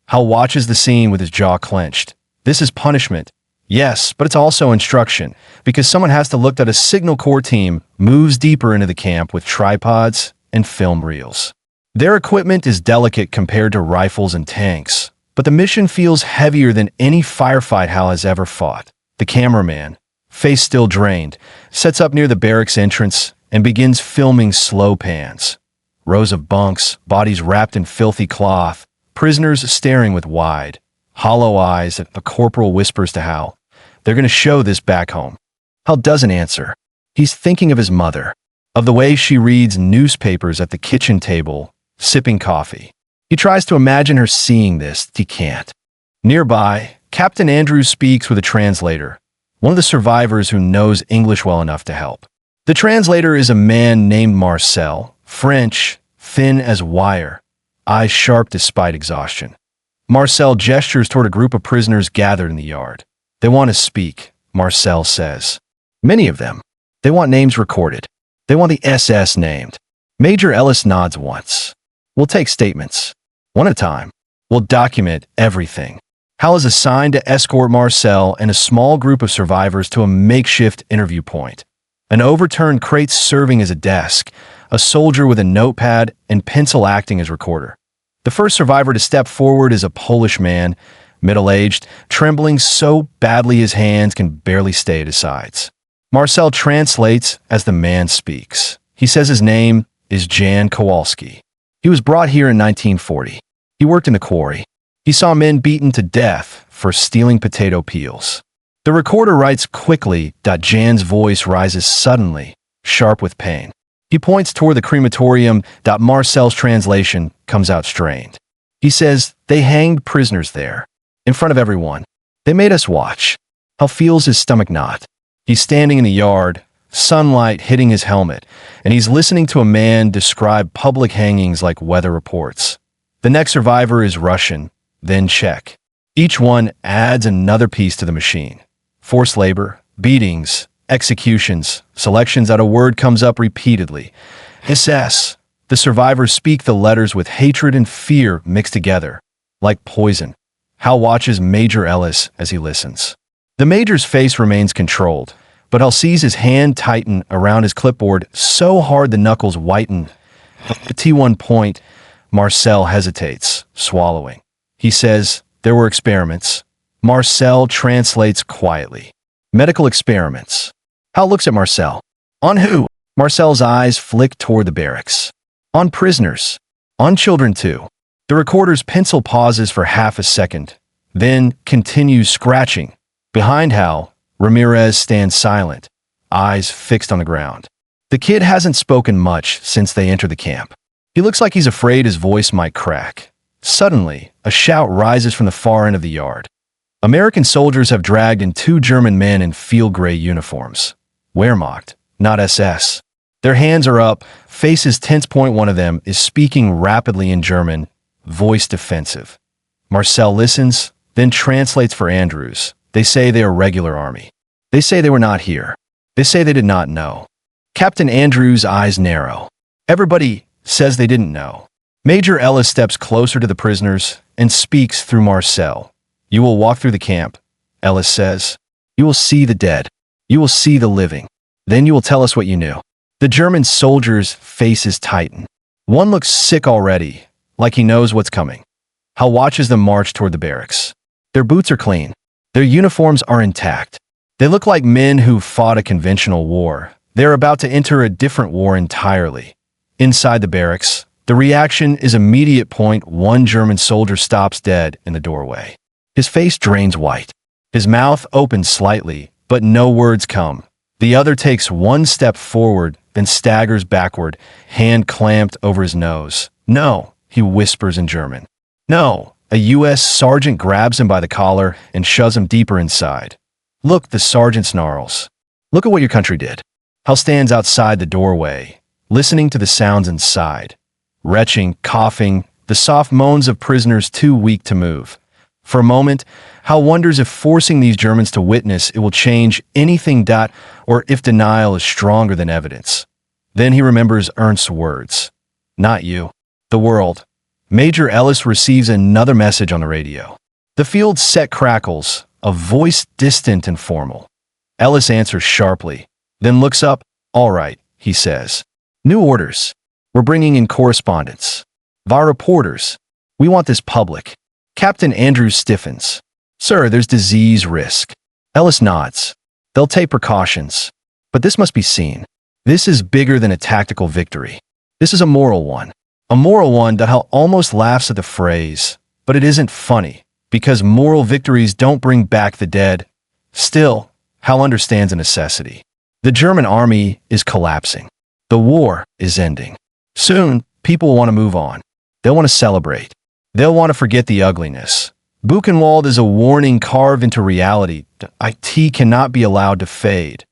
Hal watches the scene with his jaw clenched. This is punishment. Yes, but it's also instruction, because someone has to look that a Signal Corps team moves deeper into the camp with tripods and film reels. Their equipment is delicate compared to rifles and tanks, but the mission feels heavier than any firefight Hal has ever fought. The cameraman, face still drained, sets up near the barracks entrance and begins filming slow pans. Rows of bunks, bodies wrapped in filthy cloth, prisoners staring with wide, hollow eyes. A corporal whispers to Hal, "They're going to show this back home." Hal doesn't answer. He's thinking of his mother, of the way she reads newspapers at the kitchen table, sipping coffee. He tries to imagine her seeing this. He can't. Nearby, Captain Andrews speaks with a translator, one of the survivors who knows English well enough to help. The translator is a man named Marcel, French, thin as wire, eyes sharp despite exhaustion. Marcel gestures toward a group of prisoners gathered in the yard. They want to speak, Marcel says. Many of them. They want names recorded. They want the SS named. Major Ellis nods once. We'll take statements, one at a time. We'll document everything. Hal is assigned to escort Marcel and a small group of survivors to a makeshift interview point. An overturned crate serving as a desk, a soldier with a notepad and pencil acting as recorder. The first survivor to step forward is a Polish man, middle-aged, trembling so badly his hands can barely stay at his sides. Marcel translates as the man speaks. He says his name is Jan Kowalski. He was brought here in 1940. He worked in the quarry. He saw men beaten to death for stealing potato peels. The recorder writes quickly. Jan's voice rises suddenly, sharp with pain. He points toward the crematorium. Marcel's translation comes out strained. He says, "They hanged prisoners there, in front of everyone. They made us watch." Hal feels his stomach knot. He's standing in the yard, sunlight hitting his helmet, and he's listening to a man describe public hangings like weather reports. The next survivor is Russian, then Czech. Each one adds another piece to the machine. Forced labor, beatings, executions, selections out a word comes up repeatedly. SS. The survivors speak the letters with hatred and fear mixed together, like poison. Hal watches Major Ellis as he listens. The Major's face remains controlled, but Hal sees his hand tighten around his clipboard so hard the knuckles whiten. At the T1 point, Marcel hesitates, swallowing. He says, "There were experiments." Marcel translates quietly. "Medical experiments." Hal looks at Marcel. "On who?" Marcel's eyes flick toward the barracks. "On prisoners. On children too." The recorder's pencil pauses for half a second, then continues scratching. Behind Hal, Ramirez stands silent, eyes fixed on the ground. The kid hasn't spoken much since they entered the camp. He looks like he's afraid his voice might crack. Suddenly, a shout rises from the far end of the yard. American soldiers have dragged in 2 German men in field gray uniforms. Wehrmacht, not SS. Their hands are up, faces tense. One of them is speaking rapidly in German, voice defensive. Marcel listens, then translates for Andrews. They say they are regular army. They say they were not here. They say they did not know. Captain Andrews' eyes narrow. Everybody says they didn't know. Major Ellis steps closer to the prisoners and speaks through Marcel. "You will walk through the camp," Ellis says. "You will see the dead. You will see the living. Then you will tell us what you knew." The German soldiers' faces tighten. One looks sick already, like he knows what's coming. Hal watches them march toward the barracks. Their boots are clean. Their uniforms are intact. They look like men who fought a conventional war. They're about to enter a different war entirely. Inside the barracks, the reaction is immediate. One German soldier stops dead in the doorway. His face drains white. His mouth opens slightly, but no words come. The other takes one step forward, then staggers backward, hand clamped over his nose. "No," he whispers in German. "No." A U.S. sergeant grabs him by the collar and shoves him deeper inside. "Look," the sergeant snarls. "Look at what your country did." Hal stands outside the doorway, listening to the sounds inside. Retching, coughing, the soft moans of prisoners too weak to move. For a moment, Hal wonders if forcing these Germans to witness it will change anything. Or if denial is stronger than evidence. Then he remembers Ernst's words. "Not you. The world." Major Ellis receives another message on the radio. The field set crackles, a voice distant and formal. Ellis answers sharply, then looks up. "All right," he says. "New orders. We're bringing in correspondents. Via reporters. We want this public." Captain Andrews stiffens. "Sir, there's disease risk." Ellis nods. "They'll take precautions. But this must be seen. This is bigger than a tactical victory. This is a moral one. A moral one." Hal almost laughs at the phrase, but it isn't funny, because moral victories don't bring back the dead. Still, Hal understands the necessity. The German army is collapsing. The war is ending. Soon, people want to move on. They'll want to celebrate. They'll want to forget the ugliness. Buchenwald is a warning carved into reality. IT cannot be allowed to fade.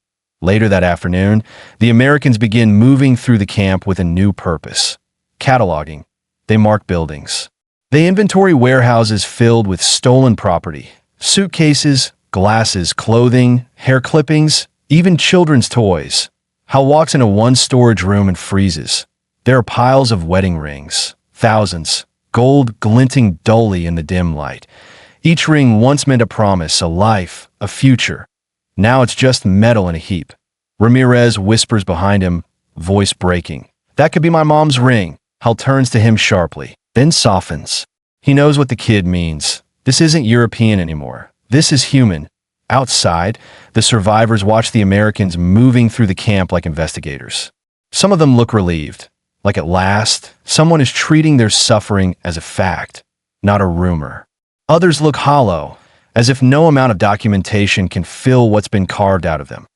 Later that afternoon, the Americans begin moving through the camp with a new purpose. Cataloging. They mark buildings. They inventory warehouses filled with stolen property. Suitcases, glasses, clothing, hair clippings, even children's toys. Hal walks into one storage room and freezes. There are piles of wedding rings. Thousands. Gold glinting dully in the dim light. Each ring once meant a promise, a life, a future. Now it's just metal in a heap. Ramirez whispers behind him, voice breaking. "That could be my mom's ring." Hal turns to him sharply, then softens. He knows what the kid means. This isn't European anymore. This is human. Outside, the survivors watch the Americans moving through the camp like investigators. Some of them look relieved, like at last, someone is treating their suffering as a fact, not a rumor. Others look hollow, as if no amount of documentation can fill what's been carved out of them.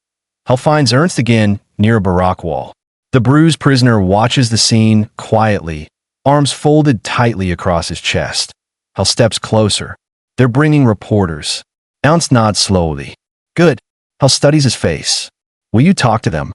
Hal finds Ernst again near a barrack wall. The bruised prisoner watches the scene quietly, arms folded tightly across his chest. Hal steps closer. They're bringing reporters. Ernst nods slowly. "Good." Hal studies his face. "Will you talk to them?"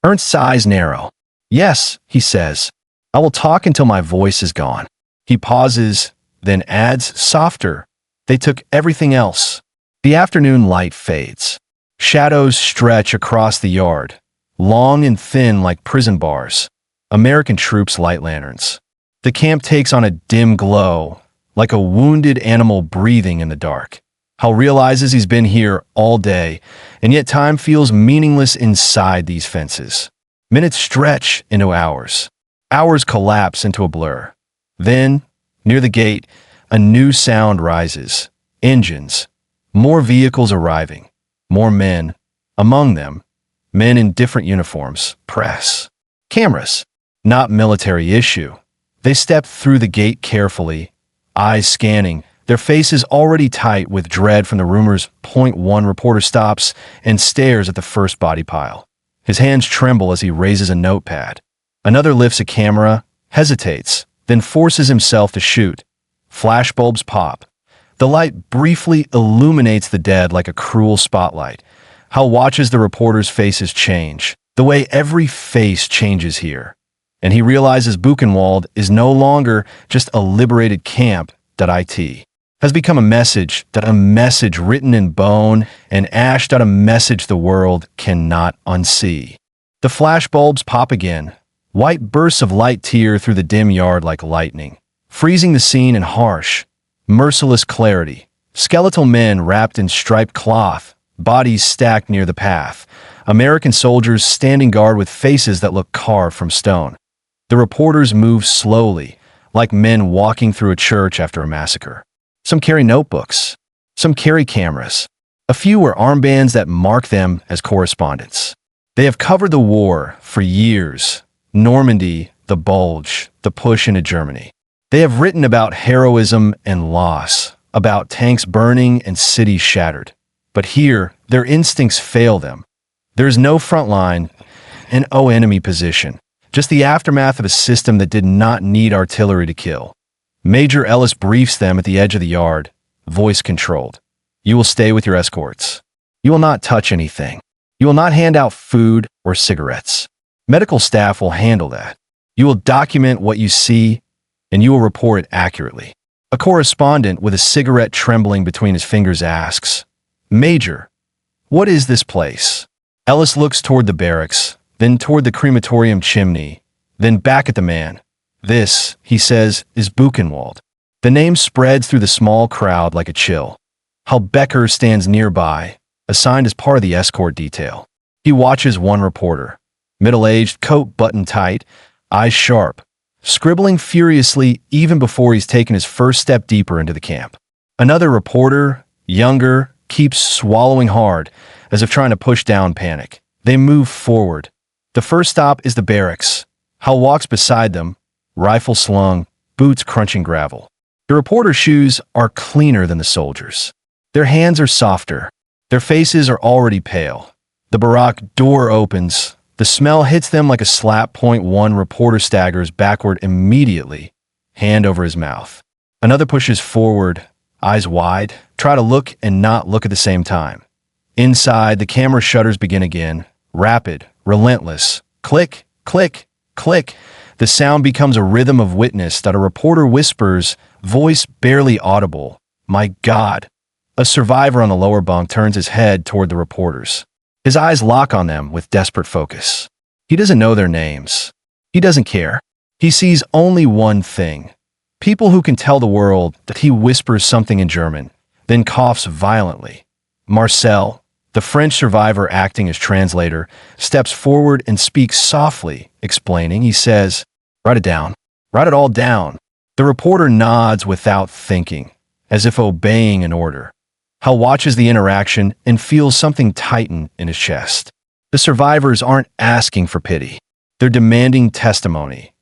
Ernst's eyes narrow. "Yes," he says. "I will talk until my voice is gone." He pauses, then adds, softer, "They took everything else." The afternoon light fades. Shadows stretch across the yard, long and thin like prison bars. American troops light lanterns. The camp takes on a dim glow, like a wounded animal breathing in the dark. Hal realizes he's been here all day, and yet time feels meaningless inside these fences. Minutes stretch into hours. Hours collapse into a blur. Then, near the gate, a new sound rises. Engines. More vehicles arriving. More men. Among them, men in different uniforms. Press. Cameras. Not military issue. They step through the gate carefully, eyes scanning, their faces already tight with dread from the rumors. One reporter stops and stares at the first body pile. His hands tremble as he raises a notepad. Another lifts a camera, hesitates, then forces himself to shoot. Flashbulbs pop. The light briefly illuminates the dead like a cruel spotlight. Hal watches the reporters' faces change, the way every face changes here. And he realizes Buchenwald is no longer just a liberated camp. It has become a message written in bone and ash. A message the world cannot unsee. The flashbulbs pop again. White bursts of light tear through the dim yard like lightning, freezing the scene in harsh, merciless clarity. Skeletal men wrapped in striped cloth, bodies stacked near the path. American soldiers standing guard with faces that look carved from stone. The reporters move slowly, like men walking through a church after a massacre. Some carry notebooks. Some carry cameras. A few wear armbands that mark them as correspondents. They have covered the war for years. Normandy, the Bulge, the push into Germany. They have written about heroism and loss, about tanks burning and cities shattered. But here, their instincts fail them. There is no front line and no enemy position. Just the aftermath of a system that did not need artillery to kill. Major Ellis briefs them at the edge of the yard, voice controlled. You will stay with your escorts. You will not touch anything. You will not hand out food or cigarettes. Medical staff will handle that. You will document what you see, and you will report it accurately. A correspondent with a cigarette trembling between his fingers asks, Major, what is this place? Ellis looks toward the barracks, then toward the crematorium chimney, then back at the man. This, he says, is Buchenwald. The name spreads through the small crowd like a chill. Hal Becker stands nearby, assigned as part of the escort detail. He watches one reporter, middle-aged, coat buttoned tight, eyes sharp, scribbling furiously even before he's taken his first step deeper into the camp. Another reporter, younger, keeps swallowing hard, as if trying to push down panic. They move forward. The first stop is the barracks. Hal walks beside them, rifle slung, boots crunching gravel. The reporter's shoes are cleaner than the soldiers. Their hands are softer. Their faces are already pale. The barrack door opens. The smell hits them like a slap. One reporter staggers backward immediately, hand over his mouth. Another pushes forward, eyes wide, try to look and not look at the same time. Inside, the camera shutters begin again, rapid, relentless. Click, click, click. The sound becomes a rhythm of witness that a reporter whispers, voice barely audible. My God. A survivor on the lower bunk turns his head toward the reporters. His eyes lock on them with desperate focus. He doesn't know their names. He doesn't care. He sees only one thing. People who can tell the world that he whispers something in German, then coughs violently. Marcel, the French survivor acting as translator, steps forward and speaks softly, explaining. He says, Write it down. Write it all down. The reporter nods without thinking, as if obeying an order. Hal watches the interaction and feels something tighten in his chest. The survivors aren't asking for pity. They're demanding testimony.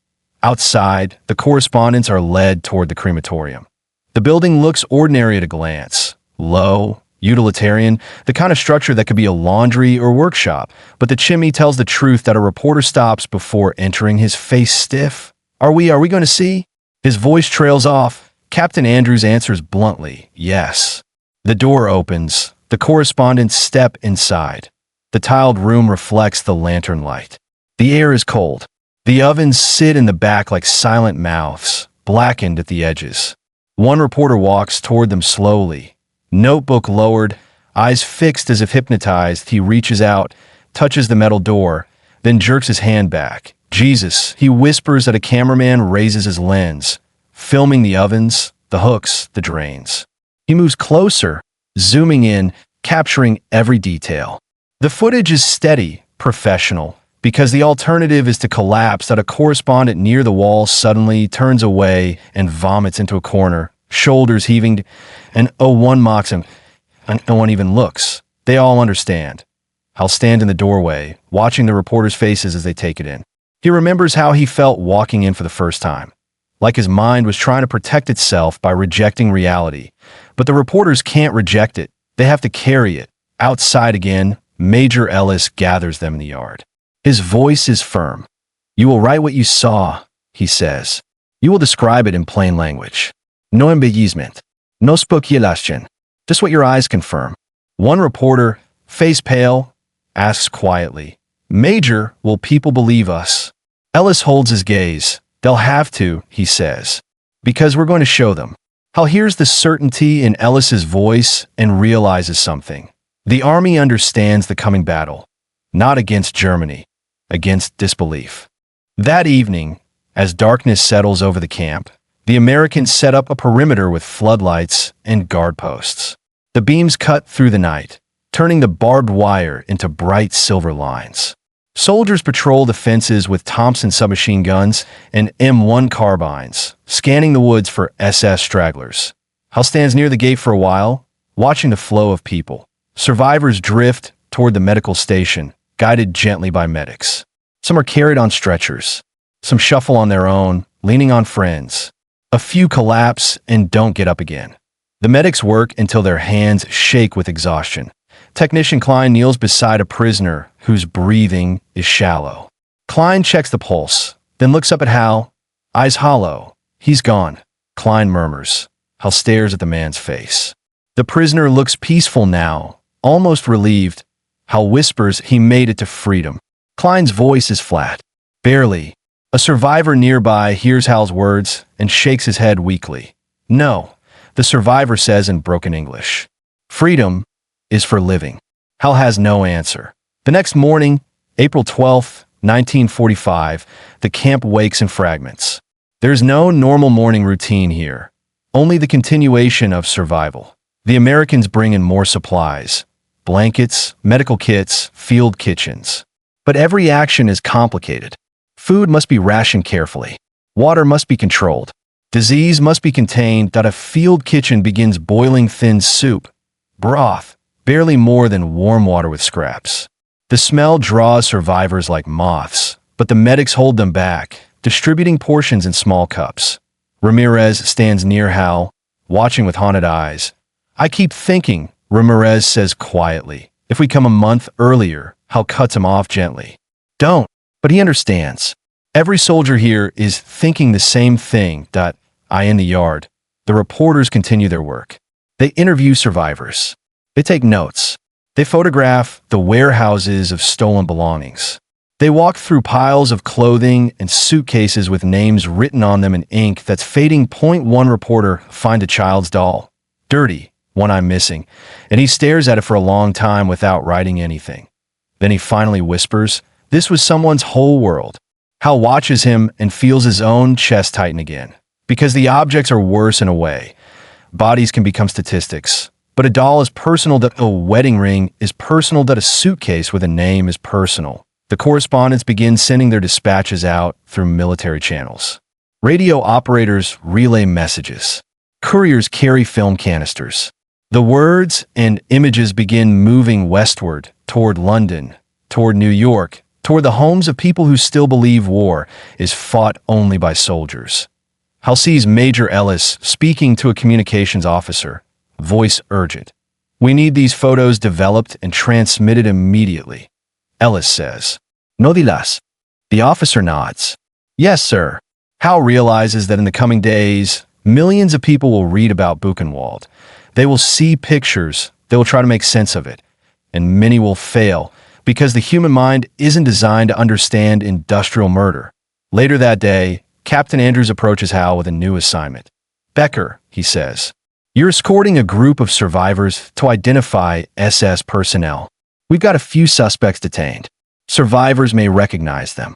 Outside, the correspondents are led toward the crematorium. The building looks ordinary at a glance. Low, utilitarian, the kind of structure that could be a laundry or workshop, but the chimney tells the truth that a reporter stops before entering, his face stiff. Are we going to see? His voice trails off. Captain Andrews answers bluntly, yes. The door opens. The correspondents step inside. The tiled room reflects the lantern light. The air is cold. The ovens sit in the back like silent mouths, blackened at the edges. One reporter walks toward them slowly, notebook lowered, Eyes fixed as if hypnotized, he reaches out, touches the metal door, then jerks his hand back. Jesus, he whispers as a cameraman raises his lens, filming the ovens, the hooks, the drains. He moves closer, zooming in, capturing every detail. The footage is steady, professional, because the alternative is to collapse that a correspondent near the wall suddenly turns away and vomits into a corner, shoulders heaving, and one mocks him, and no one even looks. They all understand. I'll stand in the doorway, watching the reporters' faces as they take it in. He remembers how he felt walking in for the first time, like his mind was trying to protect itself by rejecting reality. But the reporters can't reject it. They have to carry it. Outside again, Major Ellis gathers them in the yard. His voice is firm. You will write what you saw, he says. You will describe it in plain language. No embellishment. No speculation. Just what your eyes confirm. One reporter, face pale, asks quietly, Major, will people believe us? Ellis holds his gaze. They'll have to, he says, because we're going to show them. Hal hears the certainty in Ellis's voice and realizes something. The army understands the coming battle, not against Germany, against disbelief. That evening, as darkness settles over the camp, the Americans set up a perimeter with floodlights and guard posts. The beams cut through the night, turning the barbed wire into bright silver lines. Soldiers patrol the fences with Thompson submachine guns and M1 carbines, scanning the woods for SS stragglers. Hal stands near the gate for a while, watching the flow of people. Survivors drift toward the medical station, guided gently by medics. Some are carried on stretchers. Some shuffle on their own, leaning on friends. A few collapse and don't get up again. The medics work until their hands shake with exhaustion. Technician Klein kneels beside a prisoner whose breathing is shallow. Klein checks the pulse, then looks up at Hal, eyes hollow. He's gone, Klein murmurs. Hal stares at the man's face. The prisoner looks peaceful now, almost relieved. Hal whispers he made it to freedom. Klein's voice is flat. Barely. A survivor nearby hears Hal's words and shakes his head weakly. No, the survivor says in broken English. Freedom is for living. Hal has no answer. The next morning, April 12th, 1945, the camp wakes in fragments. There's no normal morning routine here, only the continuation of survival. The Americans bring in more supplies, blankets, medical kits, field kitchens. But every action is complicated. Food must be rationed carefully. Water must be controlled. Disease must be contained. A field kitchen begins boiling thin soup, broth, barely more than warm water with scraps. The smell draws survivors like moths, but the medics hold them back, distributing portions in small cups. Ramirez stands near Hal, watching with haunted eyes. I keep thinking, Ramirez says quietly. If we come a month earlier, Hal cuts him off gently. Don't. But he understands. Every soldier here is thinking the same thing. I in the yard. The reporters continue their work. They interview survivors. They take notes. They photograph the warehouses of stolen belongings. They walk through piles of clothing and suitcases with names written on them in ink that's fading. One reporter finds a child's doll. Dirty, one I'm missing, and he stares at it for a long time without writing anything. Then he finally whispers, this was someone's whole world. Hal watches him and feels his own chest tighten again. Because the objects are worse in a way. Bodies can become statistics. But a doll is personal. A wedding ring is personal. A suitcase with a name is personal. The correspondents begin sending their dispatches out through military channels. Radio operators relay messages. Couriers carry film canisters. The words and images begin moving westward, toward London, toward New York, toward the homes of people who still believe war is fought only by soldiers. Hal sees Major Ellis speaking to a communications officer, voice urgent. We need these photos developed and transmitted immediately. Ellis says, No dilas. The officer nods. Yes, sir. Hal realizes that in the coming days, millions of people will read about Buchenwald. They will see pictures, they will try to make sense of it, and many will fail because the human mind isn't designed to understand industrial murder. Later that day, Captain Andrews approaches Hal with a new assignment. Becker, he says, You're escorting a group of survivors to identify SS personnel. We've got a few suspects detained. Survivors may recognize them.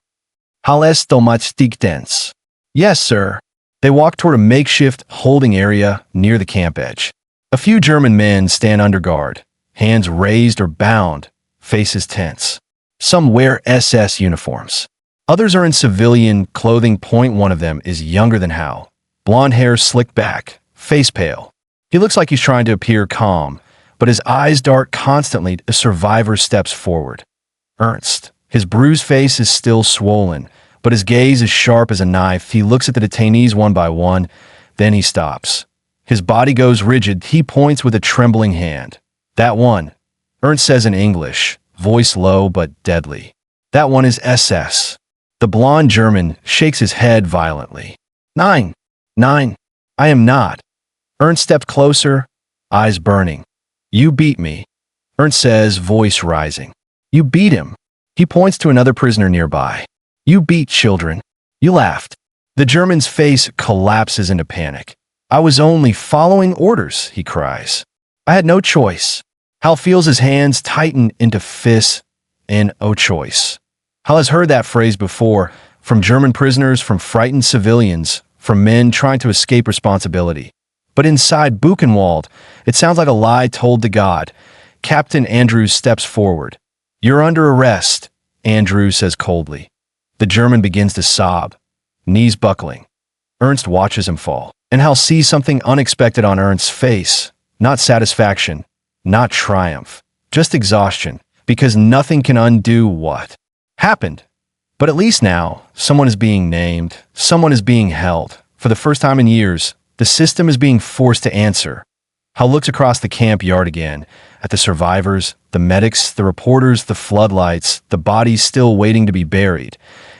Alles Domatiktens. Yes, sir. They walk toward a makeshift holding area near the camp edge. A few German men stand under guard, hands raised or bound, faces tense. Some wear SS uniforms. Others are in civilian clothing. One of them is younger than Hal. Blonde hair slicked back, face pale. He looks like he's trying to appear calm, but his eyes dart constantly as survivor steps forward. Ernst. His bruised face is still swollen, but his gaze is sharp as a knife. He looks at the detainees one by one, then he stops. His body goes rigid. He points with a trembling hand. That one, Ernst says in English, voice low but deadly. That one is SS. The blonde German shakes his head violently. Nine. I am not. Ernst stepped closer, eyes burning. You beat me, Ernst says, voice rising. You beat him. He points to another prisoner nearby. You beat children. You laughed. The German's face collapses into panic. I was only following orders, he cries. I had no choice. Hal feels his hands tighten into fists in no choice. Hal has heard that phrase before, from German prisoners, from frightened civilians, from men trying to escape responsibility. But inside Buchenwald, it sounds like a lie told to God. Captain Andrews steps forward. You're under arrest, Andrews says coldly. The German begins to sob, knees buckling. Ernst watches him fall, and Hal sees something unexpected on Ernst's face. Not satisfaction, not triumph, just exhaustion, because nothing can undo what happened. But at least now, someone is being named, someone is being held. For the first time in years, the system is being forced to answer. Hal looks across the camp yard again, at the survivors, the medics, the reporters, the floodlights, the bodies still waiting to be buried.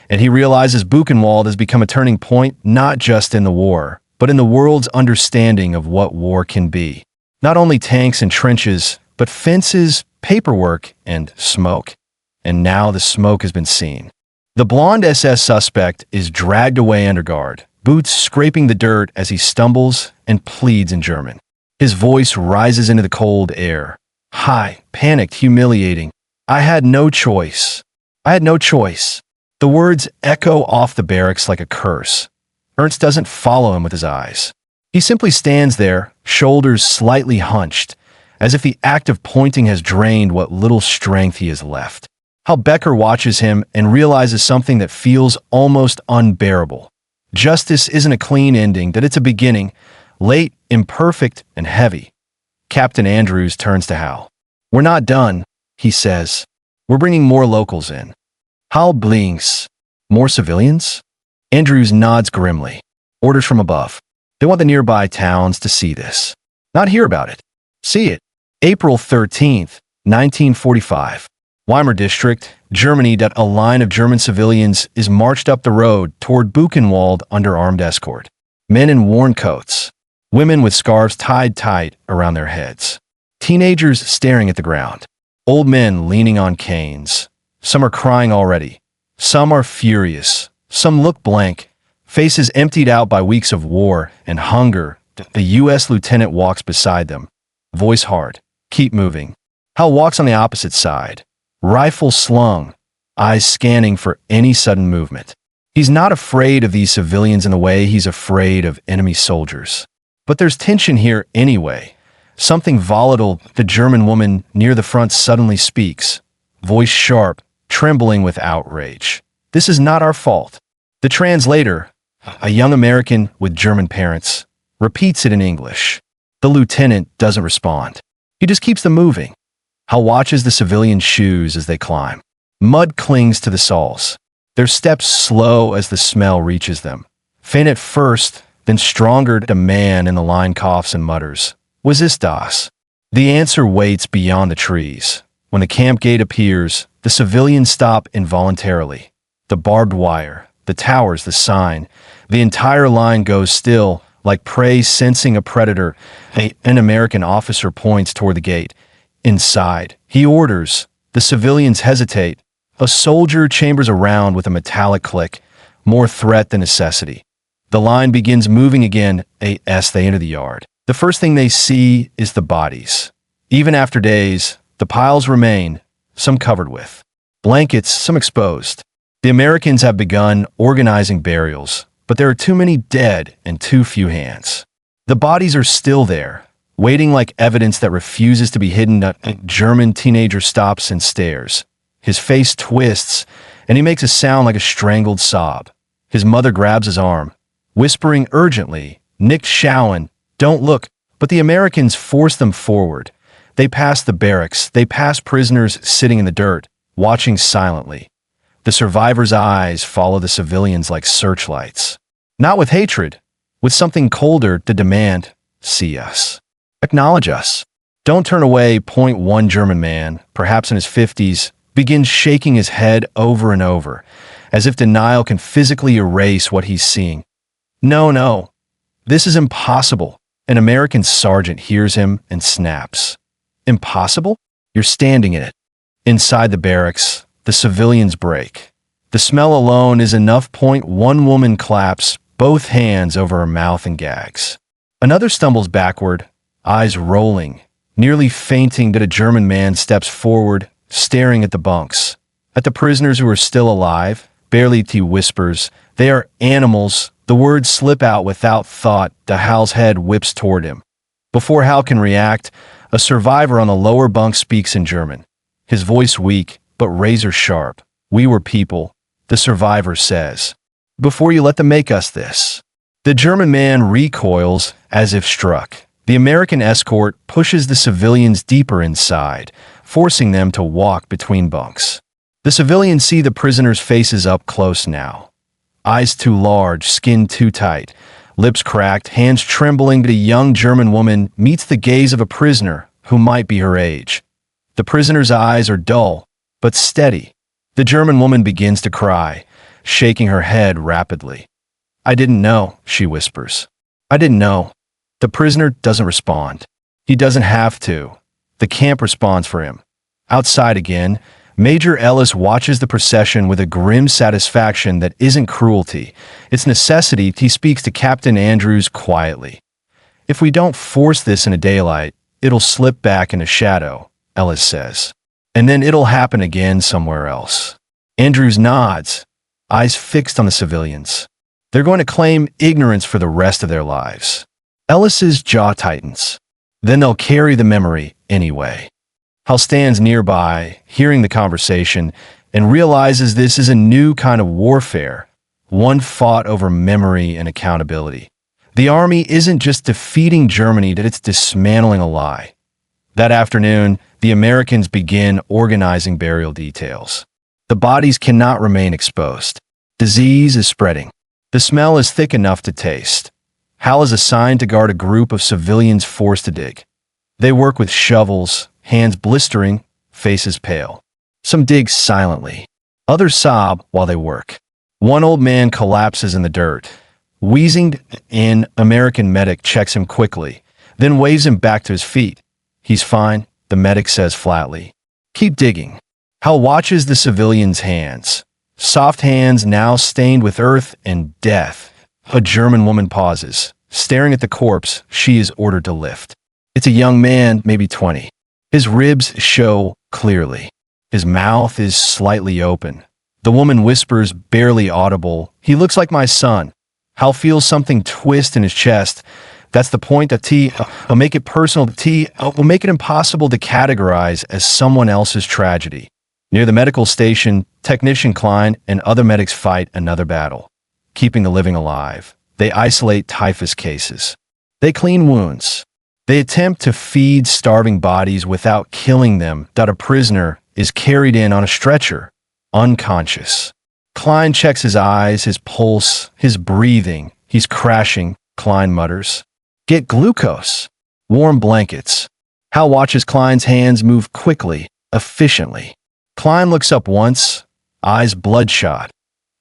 And he realizes Buchenwald has become a turning point not just in the war, but in the world's understanding of what war can be. Not only tanks and trenches, but fences, paperwork, and smoke. And now the smoke has been seen. The blonde SS suspect is dragged away under guard, boots scraping the dirt as he stumbles and pleads in German. His voice rises into the cold air. High, panicked, humiliating. I had no choice. I had no choice. The words echo off the barracks like a curse. Ernst doesn't follow him with his eyes. He simply stands there, shoulders slightly hunched, as if the act of pointing has drained what little strength he has left. Hal Becker watches him and realizes something that feels almost unbearable. Justice isn't a clean ending, that it's a beginning, late, imperfect, and heavy. Captain Andrews turns to Hal. We're not done, he says. We're bringing more locals in. Hal blinks. More civilians? Andrews nods grimly. Orders from above. They want the nearby towns to see this. Not hear about it. See it. April 13th, 1945. Weimar District, Germany. A line of German civilians is marched up the road toward Buchenwald under armed escort. Men in worn coats. Women with scarves tied tight around their heads. Teenagers staring at the ground. Old men leaning on canes. Some are crying already. Some are furious. Some look blank, faces emptied out by weeks of war and hunger. The U.S. lieutenant walks beside them. Voice hard. Keep moving. Hal walks on the opposite side. Rifle slung, eyes scanning for any sudden movement. He's not afraid of these civilians in the way he's afraid of enemy soldiers. But there's tension here anyway. Something volatile. The German woman near the front suddenly speaks, voice sharp, trembling with outrage. This is not our fault. The translator, a young American with German parents, repeats it in English. The lieutenant doesn't respond. He just keeps them moving. Hal watches the civilian shoes as they climb. Mud clings to the soles. Their steps slow as the smell reaches them. Faint at first, then stronger. A man in the line coughs and mutters, "Was ist das?" The answer waits beyond the trees. When the camp gate appears, the civilians stop involuntarily. The barbed wire, the towers, the sign. The entire line goes still, like prey sensing a predator. An American officer points toward the gate. Inside, he orders. The civilians hesitate. A soldier chambers around with a metallic click, more threat than necessity. The line begins moving again as they enter the yard. The first thing they see is the bodies. Even after days, the piles remain, some covered with blankets, some exposed. The Americans have begun organizing burials, but there are too many dead and too few hands. The bodies are still there, waiting like evidence that refuses to be hidden. A German teenager stops and stares. His face twists, and he makes a sound like a strangled sob. His mother grabs his arm, whispering urgently, "Nick Schowen, don't look." But the Americans force them forward. They pass the barracks. They pass prisoners sitting in the dirt, watching silently. The survivors' eyes follow the civilians like searchlights. Not with hatred, with something colder to demand, "See us. Acknowledge us. Don't turn away." One German man, perhaps in his 50s, begins shaking his head over and over, as if denial can physically erase what he's seeing. "No, no. This is impossible." An American sergeant hears him and snaps. "Impossible? You're standing in it." Inside the barracks, the civilians break. The smell alone is enough. One woman claps, both hands over her mouth and gags. Another stumbles backward, eyes rolling, nearly fainting. That a German man steps forward, staring at the bunks, at the prisoners who are still alive. Barely he whispers, "They are animals." The words slip out without thought. Hal's head whips toward him. Before Hal can react, a survivor on the lower bunk speaks in German. His voice weak, but razor sharp. "We were people," the survivor says, "before you let them make us this." The German man recoils as if struck. The American escort pushes the civilians deeper inside, forcing them to walk between bunks. The civilians see the prisoners' faces up close now. Eyes too large, skin too tight, lips cracked, hands trembling. But a young German woman meets the gaze of a prisoner who might be her age. The prisoner's eyes are dull, but steady. The German woman begins to cry, shaking her head rapidly. "I didn't know," she whispers. "I didn't know." The prisoner doesn't respond. He doesn't have to. The camp responds for him. Outside again, Major Ellis watches the procession with a grim satisfaction that isn't cruelty. It's necessity. He speaks to Captain Andrews quietly. "If we don't force this into daylight, it'll slip back into shadow," Ellis says. "And then it'll happen again somewhere else." Andrews nods, eyes fixed on the civilians. They're going to claim ignorance for the rest of their lives. Ellis's jaw tightens. Then they'll carry the memory anyway. Hal stands nearby, hearing the conversation, and realizes this is a new kind of warfare, one fought over memory and accountability. The army isn't just defeating Germany, that it's dismantling a lie. That afternoon, the Americans begin organizing burial details. The bodies cannot remain exposed. Disease is spreading. The smell is thick enough to taste. Hal is assigned to guard a group of civilians forced to dig. They work with shovels, hands blistering, faces pale. Some dig silently. Others sob while they work. One old man collapses in the dirt. Wheezing, an American medic checks him quickly, then waves him back to his feet. "He's fine," the medic says flatly. "Keep digging." Hal watches the civilian's hands. Soft hands now stained with earth and death. A German woman pauses, staring at the corpse she is ordered to lift. It's a young man, maybe 20. His ribs show clearly. His mouth is slightly open. The woman whispers, barely audible, "He looks like my son." Hal feels something twist in his chest. That's the point that will make it personal. Will make it impossible to categorize as someone else's tragedy. Near the medical station, Technician Klein and other medics fight another battle, keeping the living alive. They isolate typhus cases. They clean wounds. They attempt to feed starving bodies without killing them. A prisoner is carried in on a stretcher, unconscious. Klein checks his eyes, his pulse, his breathing. He's crashing, Klein mutters. "Get glucose." Warm blankets. Hal watches Klein's hands move quickly, efficiently. Klein looks up once, eyes bloodshot.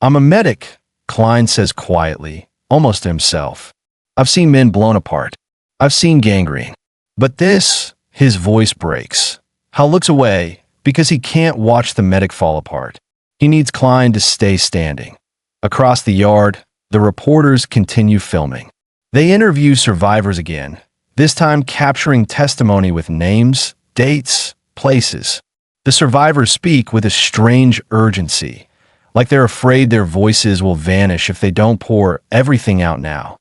"I'm a medic," Klein says quietly, almost to himself. "I've seen men blown apart. I've seen gangrene. But this," his voice breaks. Hal looks away because he can't watch the medic fall apart. He needs Klein to stay standing. Across the yard, the reporters continue filming. They interview survivors again, this time capturing testimony with names, dates, places. The survivors speak with a strange urgency, like they're afraid their voices will vanish if they don't pour everything out now.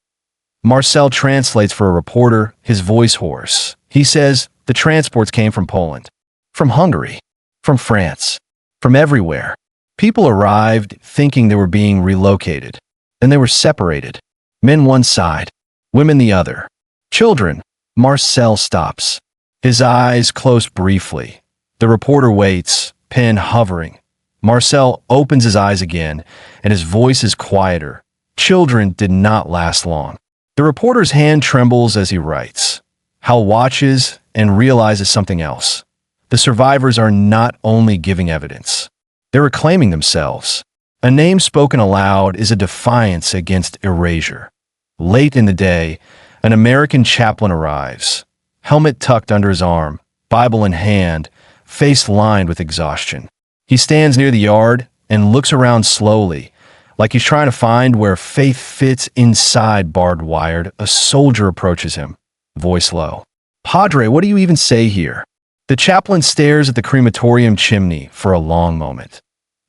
Marcel translates for a reporter, his voice hoarse. He says the transports came from Poland, from Hungary, from France, from everywhere. People arrived thinking they were being relocated. Then they were separated. Men one side, women the other. Children. Marcel stops. His eyes close briefly. The reporter waits, pen hovering. Marcel opens his eyes again, and his voice is quieter. Children did not last long. The reporter's hand trembles as he writes. Hal watches and realizes something else. The survivors are not only giving evidence. They're reclaiming themselves. A name spoken aloud is a defiance against erasure. Late in the day, an American chaplain arrives, helmet tucked under his arm, Bible in hand, face lined with exhaustion. He stands near the yard and looks around slowly, like he's trying to find where faith fits inside barbed wire. A soldier approaches him, voice low. "Padre, what do you even say here?" The chaplain stares at the crematorium chimney for a long moment.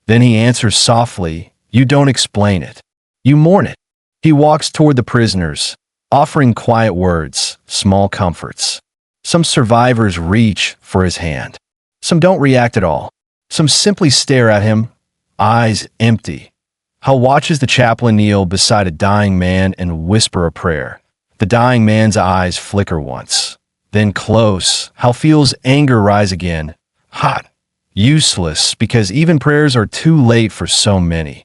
Then he answers softly, "You don't explain it. You mourn it." He walks toward the prisoners, offering quiet words, small comforts. Some survivors reach for his hand. Some don't react at all. Some simply stare at him, eyes empty. Hal watches the chaplain kneel beside a dying man and whisper a prayer. The dying man's eyes flicker once, then close. Hal feels anger rise again, hot, useless, because even prayers are too late for so many.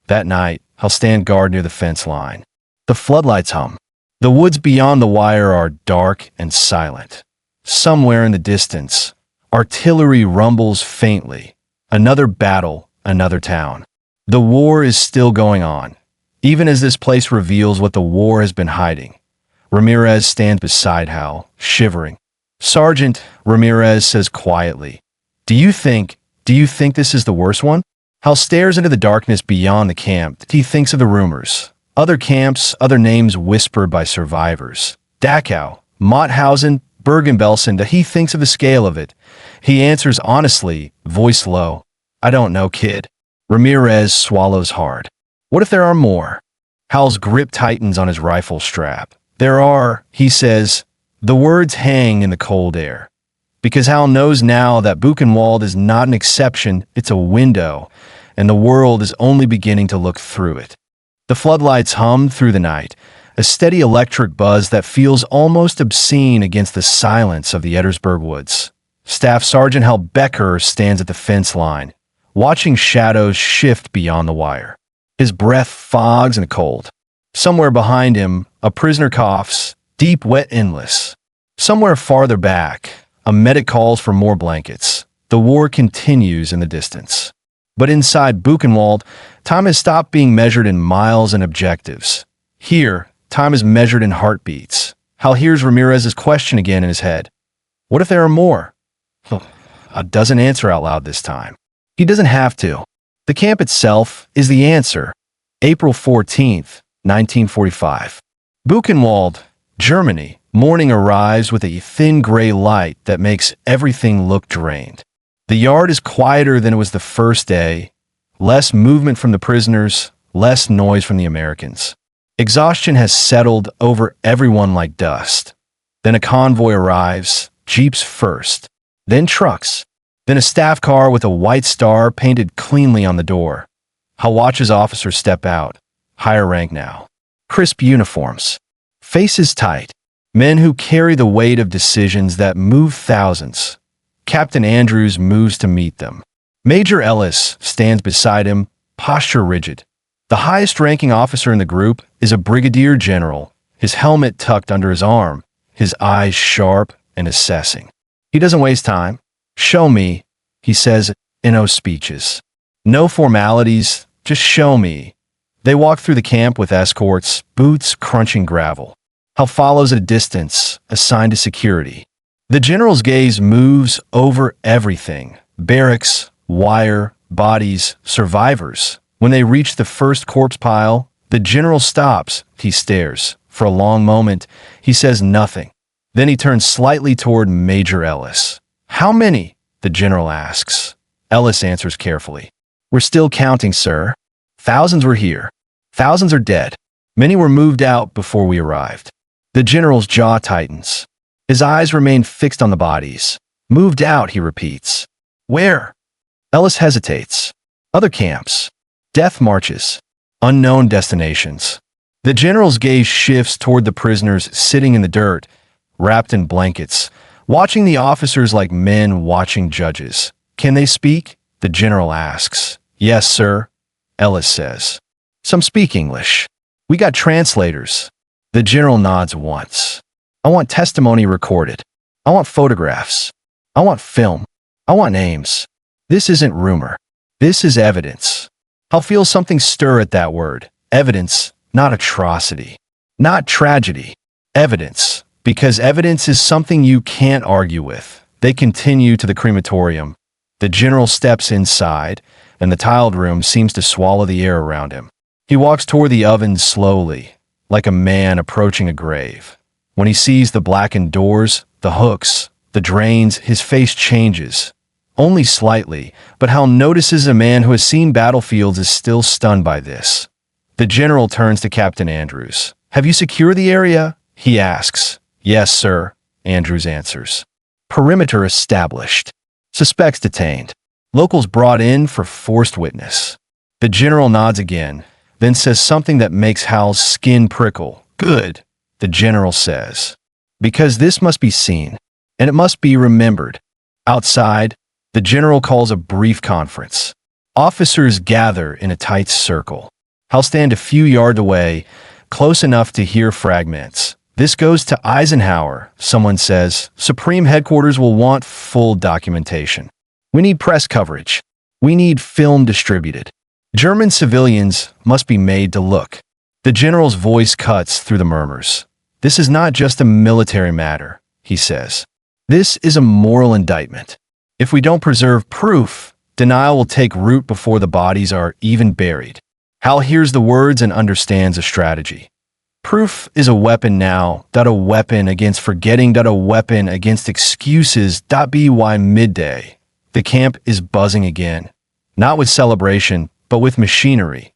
That night, Hal stand guard near the fence line. The floodlights hum. The woods beyond the wire are dark and silent. Somewhere in the distance, artillery rumbles faintly. Another battle, another town. The war is still going on, even as this place reveals what the war has been hiding. Ramirez stands beside Hal, shivering. "Sergeant," Ramirez says quietly, Do you think this is the worst one?" Hal stares into the darkness beyond the camp. He thinks of the rumors. Other camps, other names whispered by survivors. Dachau, Mauthausen, Bergen-Belsen. He thinks of the scale of it. He answers honestly, voice low. "I don't know, kid." Ramirez swallows hard. "What if there are more?" Hal's grip tightens on his rifle strap. "There are," he says. The words hang in the cold air. Because Hal knows now that Buchenwald is not an exception, it's a window, and the world is only beginning to look through it. The floodlights hum through the night, a steady electric buzz that feels almost obscene against the silence of the Ettersburg woods. Staff Sergeant Hal Becker stands at the fence line, watching shadows shift beyond the wire. His breath fogs in the cold. Somewhere behind him, a prisoner coughs, deep, wet, endless. Somewhere farther back, a medic calls for more blankets. The war continues in the distance. But inside Buchenwald, time has stopped being measured in miles and objectives. Here, time is measured in heartbeats. Hal hears Ramirez's question again in his head. What if there are more? Doesn't answer out loud this time. He doesn't have to. The camp itself is the answer. April 14th, 1945. Buchenwald, Germany. Morning arrives with a thin gray light that makes everything look drained. The yard is quieter than it was the first day. Less movement from the prisoners, less noise from the Americans. Exhaustion has settled over everyone like dust. Then a convoy arrives, jeeps first, then trucks, then a staff car with a white star painted cleanly on the door. Hal watches officers step out, higher rank now. Crisp uniforms, faces tight, men who carry the weight of decisions that move thousands. Captain Andrews moves to meet them. Major Ellis stands beside him, posture rigid. The highest-ranking officer in the group is a brigadier general, his helmet tucked under his arm, his eyes sharp and assessing. He doesn't waste time. "Show me," he says in no speeches. No formalities, just show me. They walk through the camp with escorts, boots crunching gravel. Hal follows at a distance, assigned to security. The general's gaze moves over everything. Barracks, wire, bodies, survivors. When they reach the first corpse pile, the general stops. He stares. For a long moment, he says nothing. Then he turns slightly toward Major Ellis. "How many?" the general asks. Ellis answers carefully. "We're still counting, sir. Thousands were here. Thousands are dead. Many were moved out before we arrived." The general's jaw tightens. His eyes remain fixed on the bodies. "Moved out," he repeats. "Where?" Ellis hesitates. "Other camps. Death marches. Unknown destinations." The general's gaze shifts toward the prisoners sitting in the dirt, wrapped in blankets, watching the officers like men watching judges. "Can they speak?" the general asks. "Yes, sir," Ellis says. "Some speak English. We got translators." The general nods once. "I want testimony recorded. I want photographs. I want film. I want names. This isn't rumor. This is evidence." I'll feel something stir at that word. Evidence, not atrocity. Not tragedy. Evidence. Because evidence is something you can't argue with. They continue to the crematorium. The general steps inside, and the tiled room seems to swallow the air around him. He walks toward the oven slowly, like a man approaching a grave. When he sees the blackened doors, the hooks, the drains, his face changes. Only slightly, but Hal notices a man who has seen battlefields is still stunned by this. The general turns to Captain Andrews. "Have you secured the area?" he asks. "Yes, sir," Andrews answers. "Perimeter established. Suspects detained. Locals brought in for forced witness." The general nods again, then says something that makes Hal's skin prickle. "Good," the general says. "Because this must be seen, and it must be remembered." Outside, the general calls a brief conference. Officers gather in a tight circle. Hal stands a few yards away, close enough to hear fragments. "This goes to Eisenhower," someone says. "Supreme Headquarters will want full documentation. We need press coverage. We need film distributed. German civilians must be made to look." The general's voice cuts through the murmurs. "This is not just a military matter," he says. "This is a moral indictment. If we don't preserve proof, denial will take root before the bodies are even buried." Hal hears the words and understands a strategy. Proof is a weapon now, a weapon against forgetting, a weapon against excuses. By midday, the camp is buzzing again, not with celebration, but with machinery.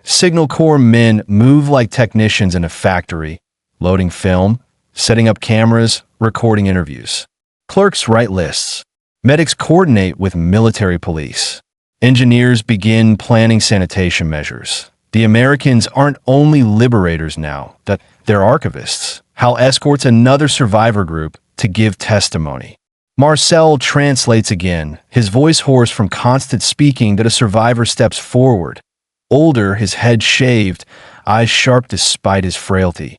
Signal Corps men move like technicians in a factory, loading film, setting up cameras, recording interviews. Clerks write lists. Medics coordinate with military police. Engineers begin planning sanitation measures. The Americans aren't only liberators now, they're archivists. Hal escorts another survivor group to give testimony. Marcel translates again, his voice hoarse from constant speaking. A survivor steps forward. Older, his head shaved, eyes sharp despite his frailty.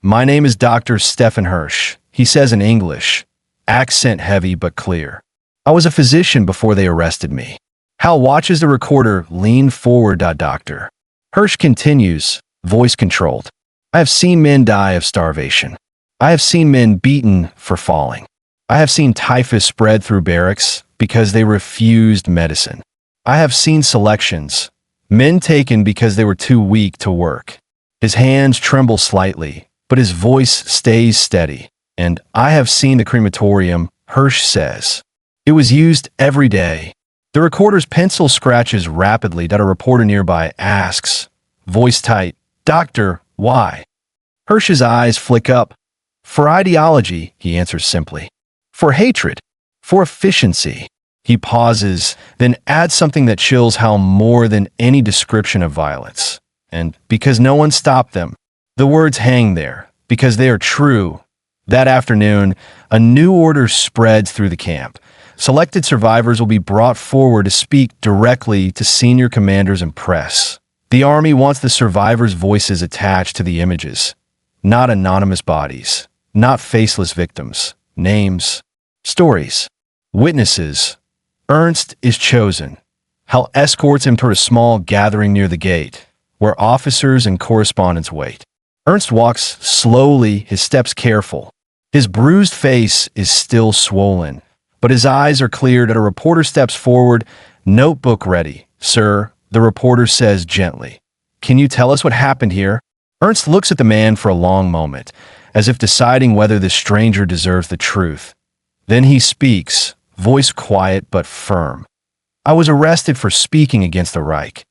"My name is Dr. Stefan Hirsch," he says in English, accent heavy but clear. "I was a physician before they arrested me." Hal watches the recorder lean forward. "Doctor." Hirsch continues, voice controlled. "I have seen men die of starvation. I have seen men beaten for falling. I have seen typhus spread through barracks because they refused medicine. I have seen selections, men taken because they were too weak to work." His hands tremble slightly, but his voice stays steady. "And I have seen the crematorium," Hirsch says. "It was used every day." The recorder's pencil scratches rapidly. A reporter nearby asks, voice tight, "Doctor, why?" Hirsch's eyes flick up. "For ideology," he answers simply. "For hatred. For efficiency." He pauses, then adds something that chills Hal more than any description of violence. "And because no one stopped them." The words hang there, because they are true. That afternoon, a new order spreads through the camp. Selected survivors will be brought forward to speak directly to senior commanders and press. The Army wants the survivors' voices attached to the images, not anonymous bodies, not faceless victims, names, stories, witnesses. Ernst is chosen. Hal escorts him toward a small gathering near the gate, where officers and correspondents wait. Ernst walks slowly, his steps careful. His bruised face is still swollen, but his eyes are cleared. A reporter steps forward, notebook ready. "Sir," the reporter says gently, "can you tell us what happened here?" Ernst looks at the man for a long moment, as if deciding whether the stranger deserves the truth. Then he speaks, voice quiet but firm. I was arrested for speaking against the Reich.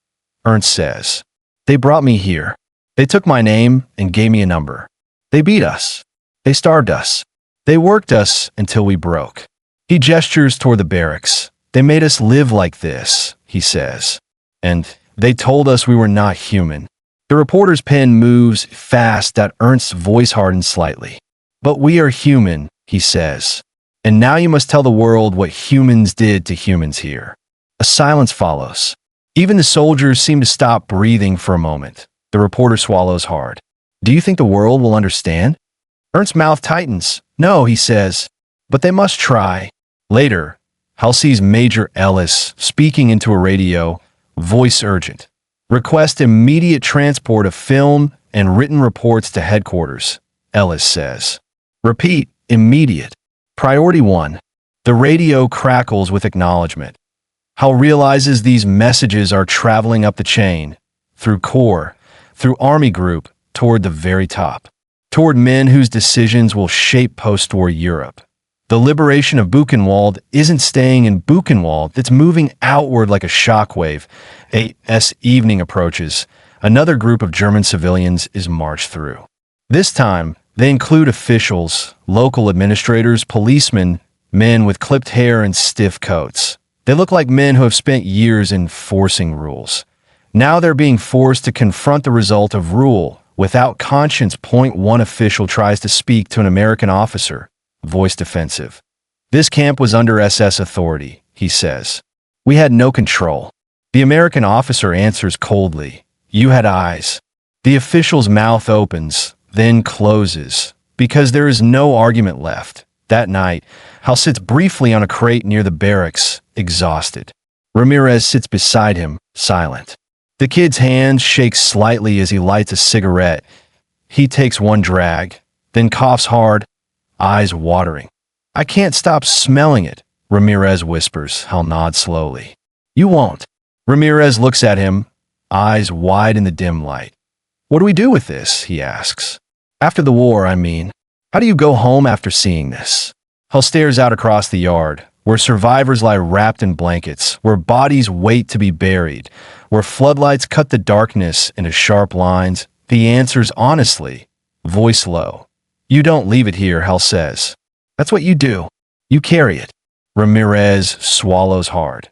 Ernst says. They brought me here. They took my name and gave me a number. They beat us. They starved us. They worked us until we broke. He gestures toward the barracks. They made us live like this, he says. And they told us we were not human. The reporter's pen moves fast that Ernst's voice hardens slightly. But we are human, he says. And now you must tell the world what humans did to humans here. A silence follows. Even the soldiers seem to stop breathing for a moment. The reporter swallows hard. Do you think the world will understand? Ernst's mouth tightens. No, he says. But they must try. Later, Hal sees Major Ellis speaking into a radio, voice urgent. Request immediate transport of film and written reports to headquarters, Ellis says. Repeat, immediate. Priority 1. The radio crackles with acknowledgement. Hal realizes these messages are traveling up the chain, through Corps, through Army Group, toward the very top, toward men whose decisions will shape post-war Europe. The liberation of Buchenwald isn't staying in Buchenwald, it's moving outward like a shockwave. As evening approaches, another group of German civilians is marched through. This time, they include officials, local administrators, policemen, men with clipped hair and stiff coats. They look like men who have spent years enforcing rules. Now they're being forced to confront the result of rule. Without conscience, one official tries to speak to an American officer, voice defensive. This camp was under SS authority, he says. We had no control. The American officer answers coldly. You had eyes. The official's mouth opens, then closes, because there is no argument left. That night, Hal sits briefly on a crate near the barracks, exhausted. Ramirez sits beside him, silent. The kid's hand shakes slightly as he lights a cigarette. He takes one drag, then coughs hard, eyes watering. I can't stop smelling it, Ramirez whispers. Hal nods slowly. You won't. Ramirez looks at him, eyes wide in the dim light. What do we do with this? He asks. After the war, I mean. How do you go home after seeing this? Hal stares out across the yard, where survivors lie wrapped in blankets, where bodies wait to be buried, where floodlights cut the darkness into sharp lines. He answers honestly, voice low. You don't leave it here, Hal says. That's what you do. You carry it. Ramirez swallows hard.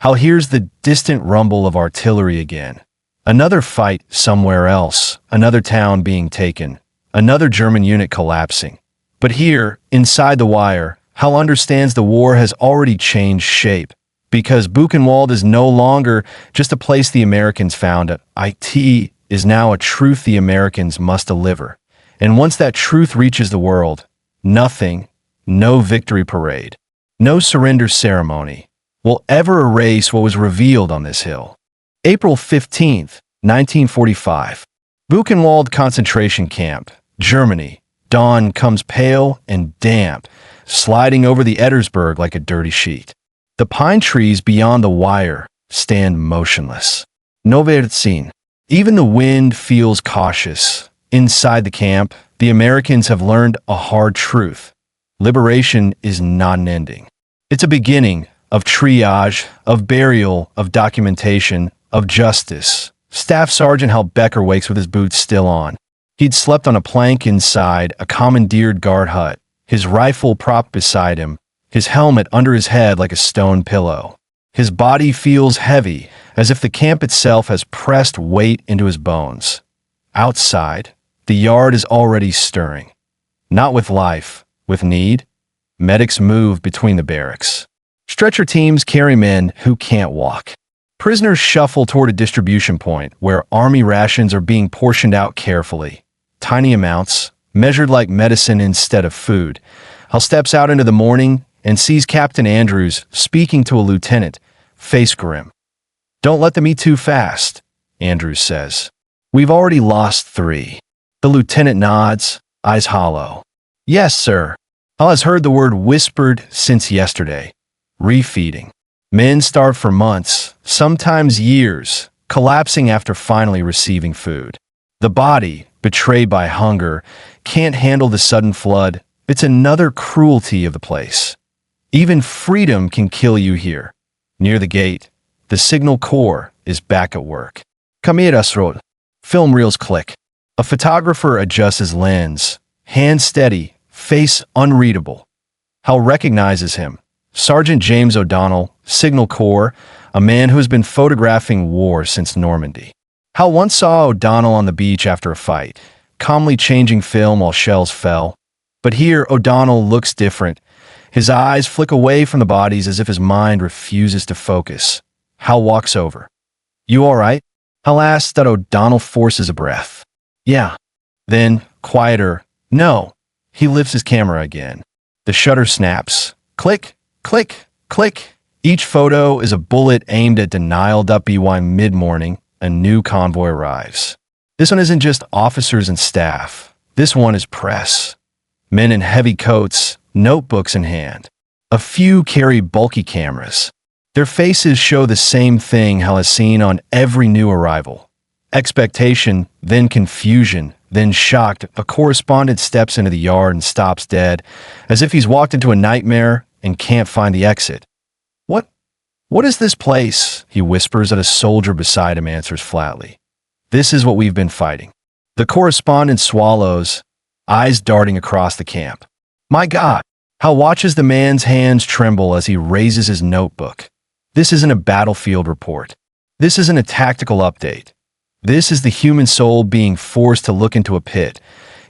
Hal hears the distant rumble of artillery again. Another fight somewhere else, another town being taken, another German unit collapsing. But here, inside the wire, Hal understands the war has already changed shape, because Buchenwald is no longer just a place the Americans found. It is now a truth the Americans must deliver. And once that truth reaches the world, nothing, no victory parade, no surrender ceremony, will ever erase what was revealed on this hill. April 15th, 1945. Buchenwald concentration camp, Germany. Dawn comes pale and damp, sliding over the Ettersberg like a dirty sheet. The pine trees beyond the wire stand motionless. No Vertzin. Even the wind feels cautious. Inside the camp, the Americans have learned a hard truth. Liberation is not an ending. It's a beginning of triage, of burial, of documentation, of justice. Staff Sergeant Hal Becker wakes with his boots still on. He'd slept on a plank inside a commandeered guard hut, his rifle propped beside him, his helmet under his head like a stone pillow. His body feels heavy, as if the camp itself has pressed weight into his bones. Outside, the yard is already stirring. Not with life, with need. Medics move between the barracks. Stretcher teams carry men who can't walk. Prisoners shuffle toward a distribution point where army rations are being portioned out carefully. Tiny amounts, measured like medicine instead of food. Hal steps out into the morning and sees Captain Andrews speaking to a lieutenant, face grim. Don't let them eat too fast, Andrews says. We've already lost 3. The lieutenant nods, eyes hollow. Yes, sir. Hal has heard the word whispered since yesterday. Refeeding. Men starve for months, sometimes years, collapsing after finally receiving food. The body, betrayed by hunger, can't handle the sudden flood. It's another cruelty of the place. Even freedom can kill you here. Near the gate, the Signal Corps is back at work. Cameras roll. Film reels click. A photographer adjusts his lens. Hand steady, face unreadable. Hal recognizes him. Sergeant James O'Donnell, Signal Corps, a man who has been photographing war since Normandy. Hal once saw O'Donnell on the beach after a fight, calmly changing film while shells fell. But here, O'Donnell looks different. His eyes flick away from the bodies as if his mind refuses to focus. Hal walks over. "You all right?" Hal asks that O'Donnell forces a breath. "Yeah." Then, quieter, "No." He lifts his camera again. The shutter snaps. Click, click, click. Each photo is a bullet aimed at denial. WWII mid-morning. A new convoy arrives. This one isn't just officers and staff. This one is press. Men in heavy coats, notebooks in hand. A few carry bulky cameras. Their faces show the same thing Hal has seen on every new arrival. Expectation, then confusion, then shocked. A correspondent steps into the yard and stops dead, as if he's walked into a nightmare and can't find the exit. What is this place?" he whispers as a soldier beside him answers flatly. "This is what we've been fighting." The correspondent swallows, eyes darting across the camp. "My God!" Hal watches the man's hands tremble as he raises his notebook. This isn't a battlefield report. This isn't a tactical update. This is the human soul being forced to look into a pit.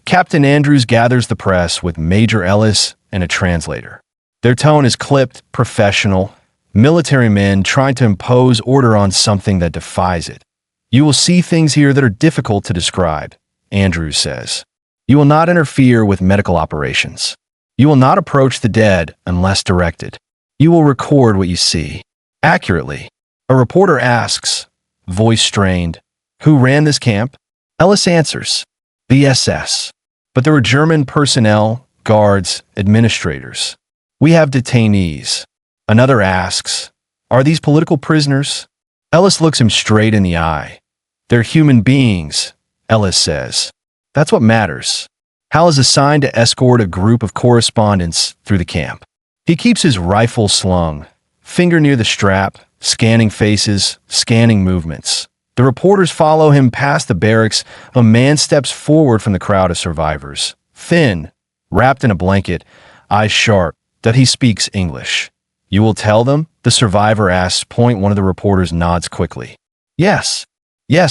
Captain Andrews gathers the press with Major Ellis and a translator. Their tone is clipped, professional. Military men trying to impose order on something that defies it. "You will see things here that are difficult to describe," Andrews says. "You will not interfere with medical operations. You will not approach the dead unless directed. You will record what you see. Accurately." A reporter asks, voice strained, "Who ran this camp?" Ellis answers, "The SS. But there were German personnel, guards, administrators. We have detainees." Another asks, "Are these political prisoners?" Ellis looks him straight in the eye. "They're human beings," Ellis says. "That's what matters." Hal is assigned to escort a group of correspondents through the camp. He keeps his rifle slung, finger near the strap, scanning faces, scanning movements. The reporters follow him past the barracks. A man steps forward from the crowd of survivors. Thin, wrapped in a blanket, eyes sharp, that he speaks English. "You will tell them?" the survivor asks. One of the reporters nods quickly. Yes,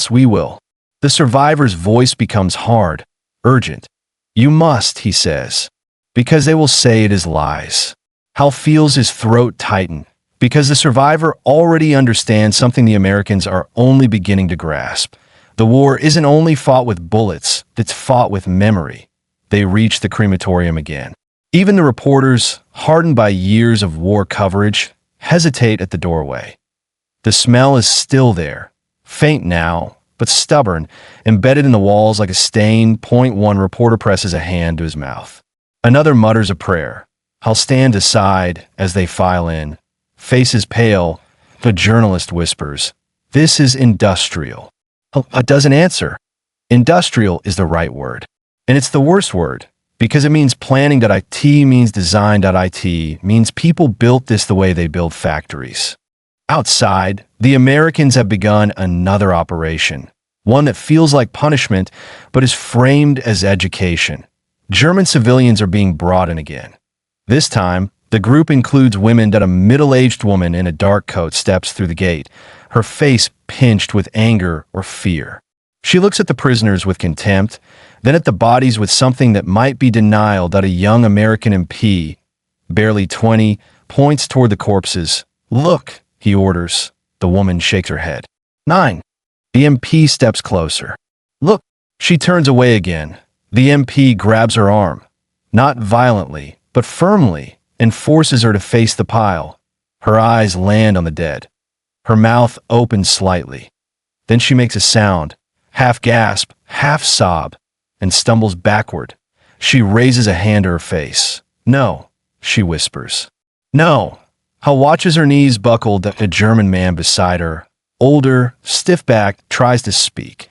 we will." The survivor's voice becomes hard, urgent. "You must," he says, "because they will say it is lies." Hal feels his throat tighten, because the survivor already understands something the Americans are only beginning to grasp. The war isn't only fought with bullets, it's fought with memory. They reach the crematorium again. Even the reporters, hardened by years of war coverage, hesitate at the doorway. The smell is still there, faint now, but stubborn, embedded in the walls like a stain. One reporter presses a hand to his mouth. Another mutters a prayer. Hal stands aside as they file in. Faces pale, the journalist whispers, "This is industrial." Hal doesn't answer. Industrial is the right word. And it's the worst word. Because it means planning.it, means design.it, means people built this the way they build factories. Outside, the Americans have begun another operation, one that feels like punishment, but is framed as education. German civilians are being brought in again. This time, the group includes women. That a middle-aged woman in a dark coat steps through the gate, her face pinched with anger or fear. She looks at the prisoners with contempt, then at the bodies with something that might be denial. That a young American MP, barely 20, points toward the corpses. "Look," he orders. The woman shakes her head. 9. The MP steps closer. "Look." She turns away again. The MP grabs her arm, not violently, but firmly, and forces her to face the pile. Her eyes land on the dead. Her mouth opens slightly. Then she makes a sound, half gasp, half sob, and stumbles backward. She raises a hand to her face. "No," she whispers. "No." Hal watches her knees buckled. A German man beside her, older, stiff-backed, tries to speak.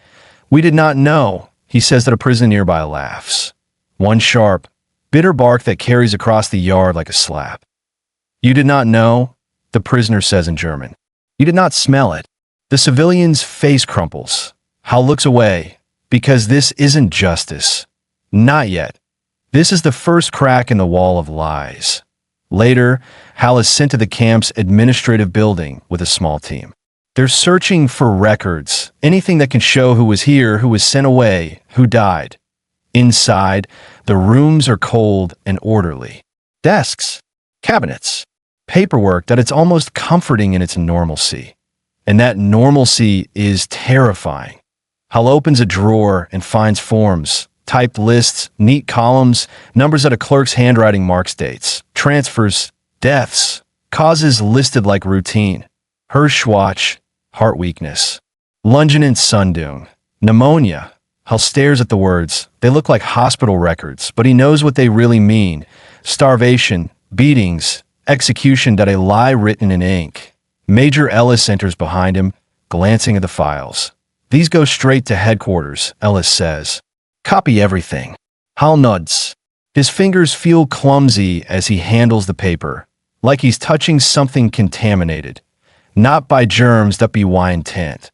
"We did not know," he says that a prisoner nearby laughs. One sharp, bitter bark that carries across the yard like a slap. You did not know, the prisoner says in German. You did not smell it. The civilian's face crumples. Hal looks away, because this isn't justice. Not yet. This is the first crack in the wall of lies. Later, Hal is sent to the camp's administrative building with a small team. They're searching for records, anything that can show who was here, who was sent away, who died. Inside, the rooms are cold and orderly. Desks, cabinets, paperwork that it's almost comforting in its normalcy. And that normalcy is terrifying. Hal opens a drawer and finds forms, typed lists, neat columns, numbers that a clerk's handwriting marks dates, transfers, deaths, causes listed like routine. Hirschwatch, heart weakness. Lungen Sundung, pneumonia. Hal stares at the words. They look like hospital records, but he knows what they really mean. Starvation, beatings, execution that a lie written in ink. Major Ellis enters behind him, glancing at the files. These go straight to headquarters, Ellis says. Copy everything. Hal nods. His fingers feel clumsy as he handles the paper, like he's touching something contaminated. Not by germs WWII intent.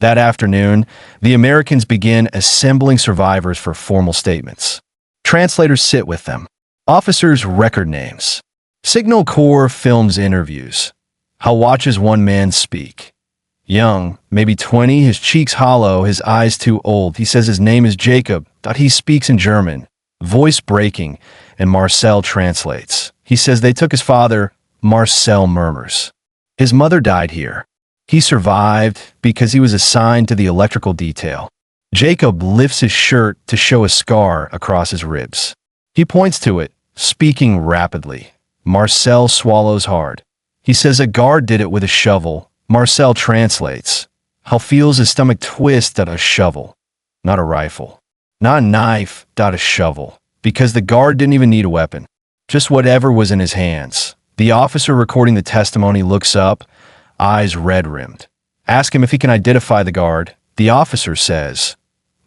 That afternoon, the Americans begin assembling survivors for formal statements. Translators sit with them. Officers record names. Signal Corps films interviews. Hal watches one man speak. Young, maybe 20, his cheeks hollow, his eyes too old. He says his name is Jacob, that he speaks in German. Voice breaking, and Marcel translates. He says they took his father. Marcel murmurs. His mother died here. He survived because he was assigned to the electrical detail. Jacob lifts his shirt to show a scar across his ribs. He points to it, speaking rapidly. Marcel swallows hard. He says a guard did it with a shovel. Marcel translates. Hal feels his stomach twist at a shovel. Not a rifle. Not a knife, not a shovel. Because the guard didn't even need a weapon. Just whatever was in his hands. The officer recording the testimony looks up, eyes red-rimmed. Ask him if he can identify the guard. The officer says.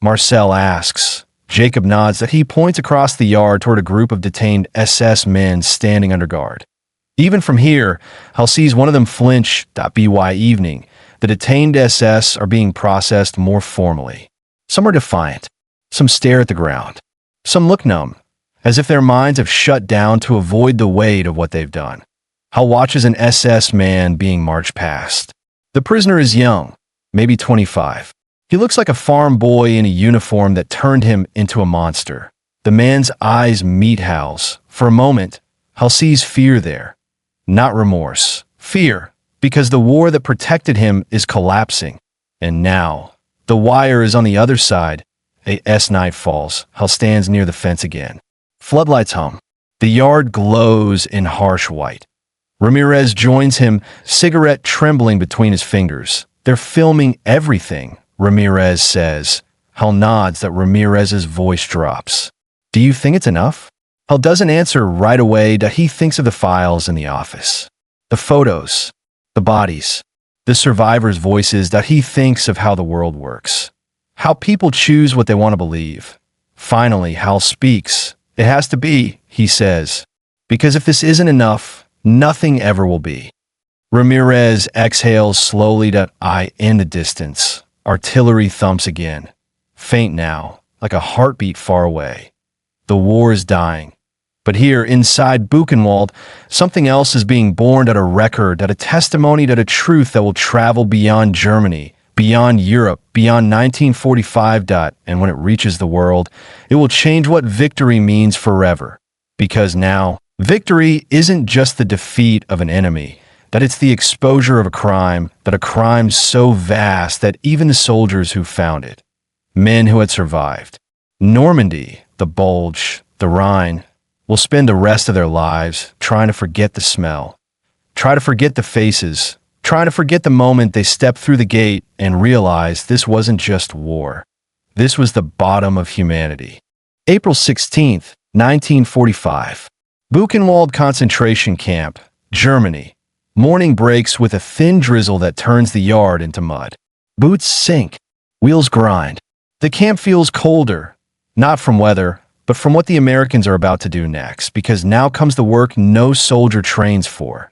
Marcel asks. Jacob nods that he points across the yard toward a group of detained SS men standing under guard. Even from here, Hal sees one of them flinch. WWII evening. The detained SS are being processed more formally. Some are defiant. Some stare at the ground. Some look numb, as if their minds have shut down to avoid the weight of what they've done. Hal watches an SS man being marched past. The prisoner is young, maybe 25. He looks like a farm boy in a uniform that turned him into a monster. The man's eyes meet Hal's. For a moment, Hal sees fear there. Not remorse. Fear, because the war that protected him is collapsing. And now, the wire is on the other side. A S-knife falls. Hal stands near the fence again. Floodlights hum. The yard glows in harsh white. Ramirez joins him, cigarette trembling between his fingers. They're filming everything, Ramirez says. Hal nods that Ramirez's voice drops. Do you think it's enough? Hal doesn't answer right away that he thinks of the files in the office. The photos. The bodies. The survivors' voices that he thinks of how the world works. How people choose what they want to believe. Finally, Hal speaks. It has to be, he says. Because if this isn't enough, nothing ever will be. Ramirez exhales slowly to eye in the distance. Artillery thumps again. Faint now, like a heartbeat far away. The war is dying. But here, inside Buchenwald, something else is being born, at a record, at a testimony, at a truth that will travel beyond Germany, beyond Europe, beyond 1945. And when it reaches the world, it will change what victory means forever. Because now, victory isn't just the defeat of an enemy, that it's the exposure of a crime, that a crime so vast that even the soldiers who found it, men who had survived, Normandy, the Bulge, the Rhine, will spend the rest of their lives trying to forget the smell, try to forget the faces, trying to forget the moment they stepped through the gate and realized this wasn't just war. This was the bottom of humanity. April 16th, 1945. Buchenwald concentration camp, Germany. Morning breaks with a thin drizzle that turns the yard into mud. Boots sink. Wheels grind. The camp feels colder, not from weather, but from what the Americans are about to do next, because now comes the work no soldier trains for.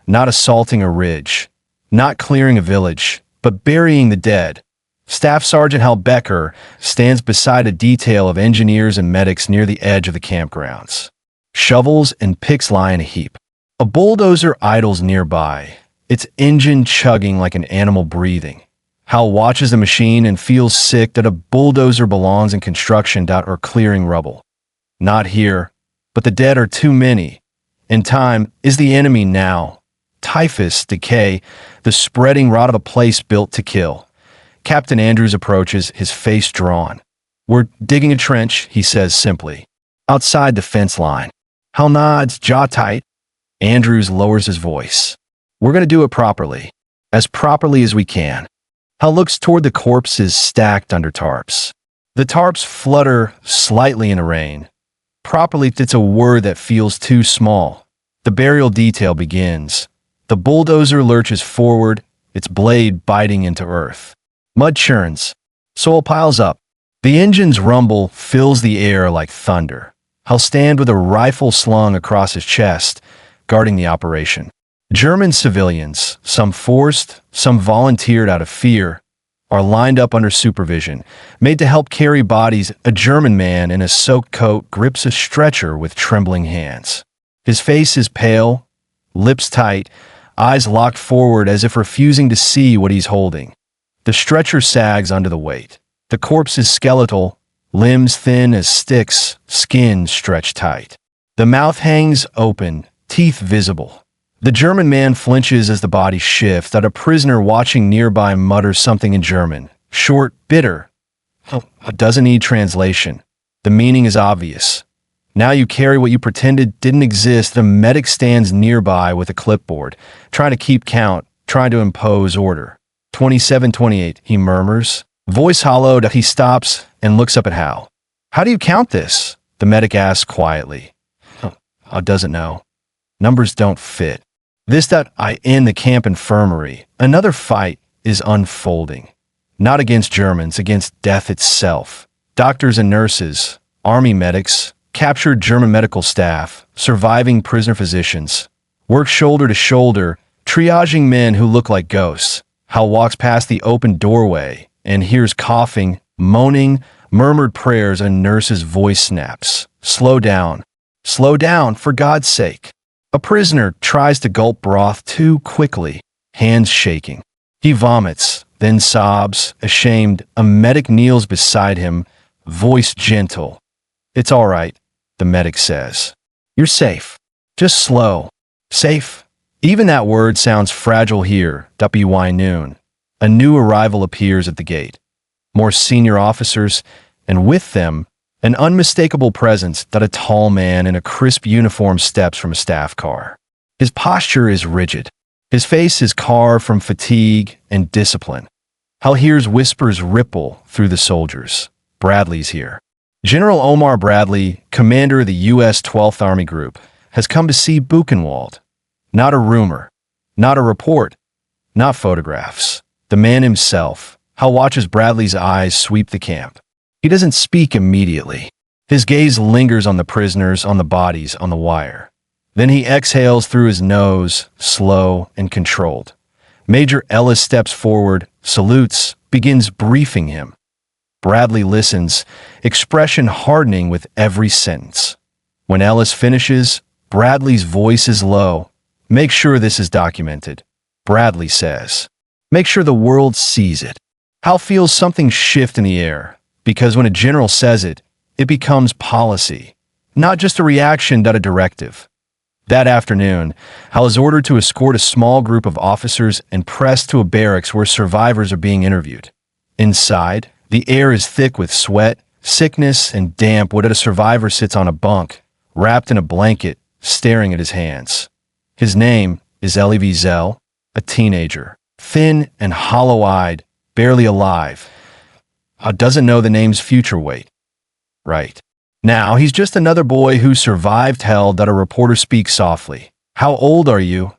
Not assaulting a ridge, not clearing a village, but burying the dead. Staff Sergeant Hal Becker stands beside a detail of engineers and medics near the edge of the campgrounds. Shovels and picks lie in a heap. A bulldozer idles nearby, its engine chugging like an animal breathing. Hal watches the machine and feels sick that a bulldozer belongs in construction or clearing rubble. Not here, but the dead are too many. And time is the enemy now. Typhus, decay, the spreading rot of a place built to kill. Captain Andrews approaches, his face drawn. "We're digging a trench," he says simply. "Outside the fence line." Hal nods, jaw tight. Andrews lowers his voice. "We're going to do it properly. As properly as we can." Hal looks toward the corpses stacked under tarps. The tarps flutter slightly in the rain. Properly, it's a word that feels too small. The burial detail begins. The bulldozer lurches forward, its blade biting into earth. Mud churns. Soil piles up. The engine's rumble fills the air like thunder. Hal stands with a rifle slung across his chest, guarding the operation. German civilians, some forced, some volunteered out of fear, are lined up under supervision, made to help carry bodies. A German man in a soaked coat grips a stretcher with trembling hands. His face is pale, lips tight, eyes locked forward as if refusing to see what he's holding. The stretcher sags under the weight. The corpse is skeletal, limbs thin as sticks, skin stretched tight. The mouth hangs open, teeth visible. The German man flinches as the body shifts, that a prisoner watching nearby mutters something in German. Short, bitter. Doesn't need translation. The meaning is obvious. Now you carry what you pretended didn't exist. The medic stands nearby with a clipboard, trying to keep count, trying to impose order. 2728, he murmurs. Voice hollowed, he stops and looks up at Hal. "How do you count this?" the medic asks quietly. Doesn't know. Numbers don't fit. This that I in the camp infirmary. Another fight is unfolding. Not against Germans, against death itself. Doctors and nurses, army medics, captured German medical staff, surviving prisoner physicians, work shoulder to shoulder, triaging men who look like ghosts. Hal walks past the open doorway and hears coughing, moaning, murmured prayers. A nurse's voice snaps. Slow down, for God's sake." A prisoner tries to gulp broth too quickly, hands shaking. He vomits, then sobs, ashamed. A medic kneels beside him, voice gentle. "It's all right," the medic says. "You're safe. Just slow. Safe." Even that word sounds fragile here. WWII noon. A new arrival appears at the gate. More senior officers, and with them, an unmistakable presence. That a tall man in a crisp uniform steps from a staff car. His posture is rigid. His face is carved from fatigue and discipline. Hal hears whispers ripple through the soldiers. Bradley's here. General Omar Bradley, commander of the U.S. 12th Army Group, has come to see Buchenwald. Not a rumor, not a report, not photographs. The man himself. Hal watches Bradley's eyes sweep the camp. He doesn't speak immediately. His gaze lingers on the prisoners, on the bodies, on the wire. Then he exhales through his nose, slow and controlled. Major Ellis steps forward, salutes, begins briefing him. Bradley listens, expression hardening with every sentence. When Ellis finishes, Bradley's voice is low. "Make sure this is documented," Bradley says. "Make sure the world sees it." Hal feels something shift in the air. Because when a general says it, it becomes policy, not just a reaction, but a directive. That afternoon, Hal is ordered to escort a small group of officers and pressed to a barracks where survivors are being interviewed. Inside, the air is thick with sweat, sickness, and damp. What a survivor sits on a bunk, wrapped in a blanket, staring at his hands. His name is Elie Wiesel, a teenager, thin and hollow-eyed, barely alive. Doesn't know the name's future weight. Right. Now, he's just another boy who survived hell. That a reporter speaks softly. "How old are you?"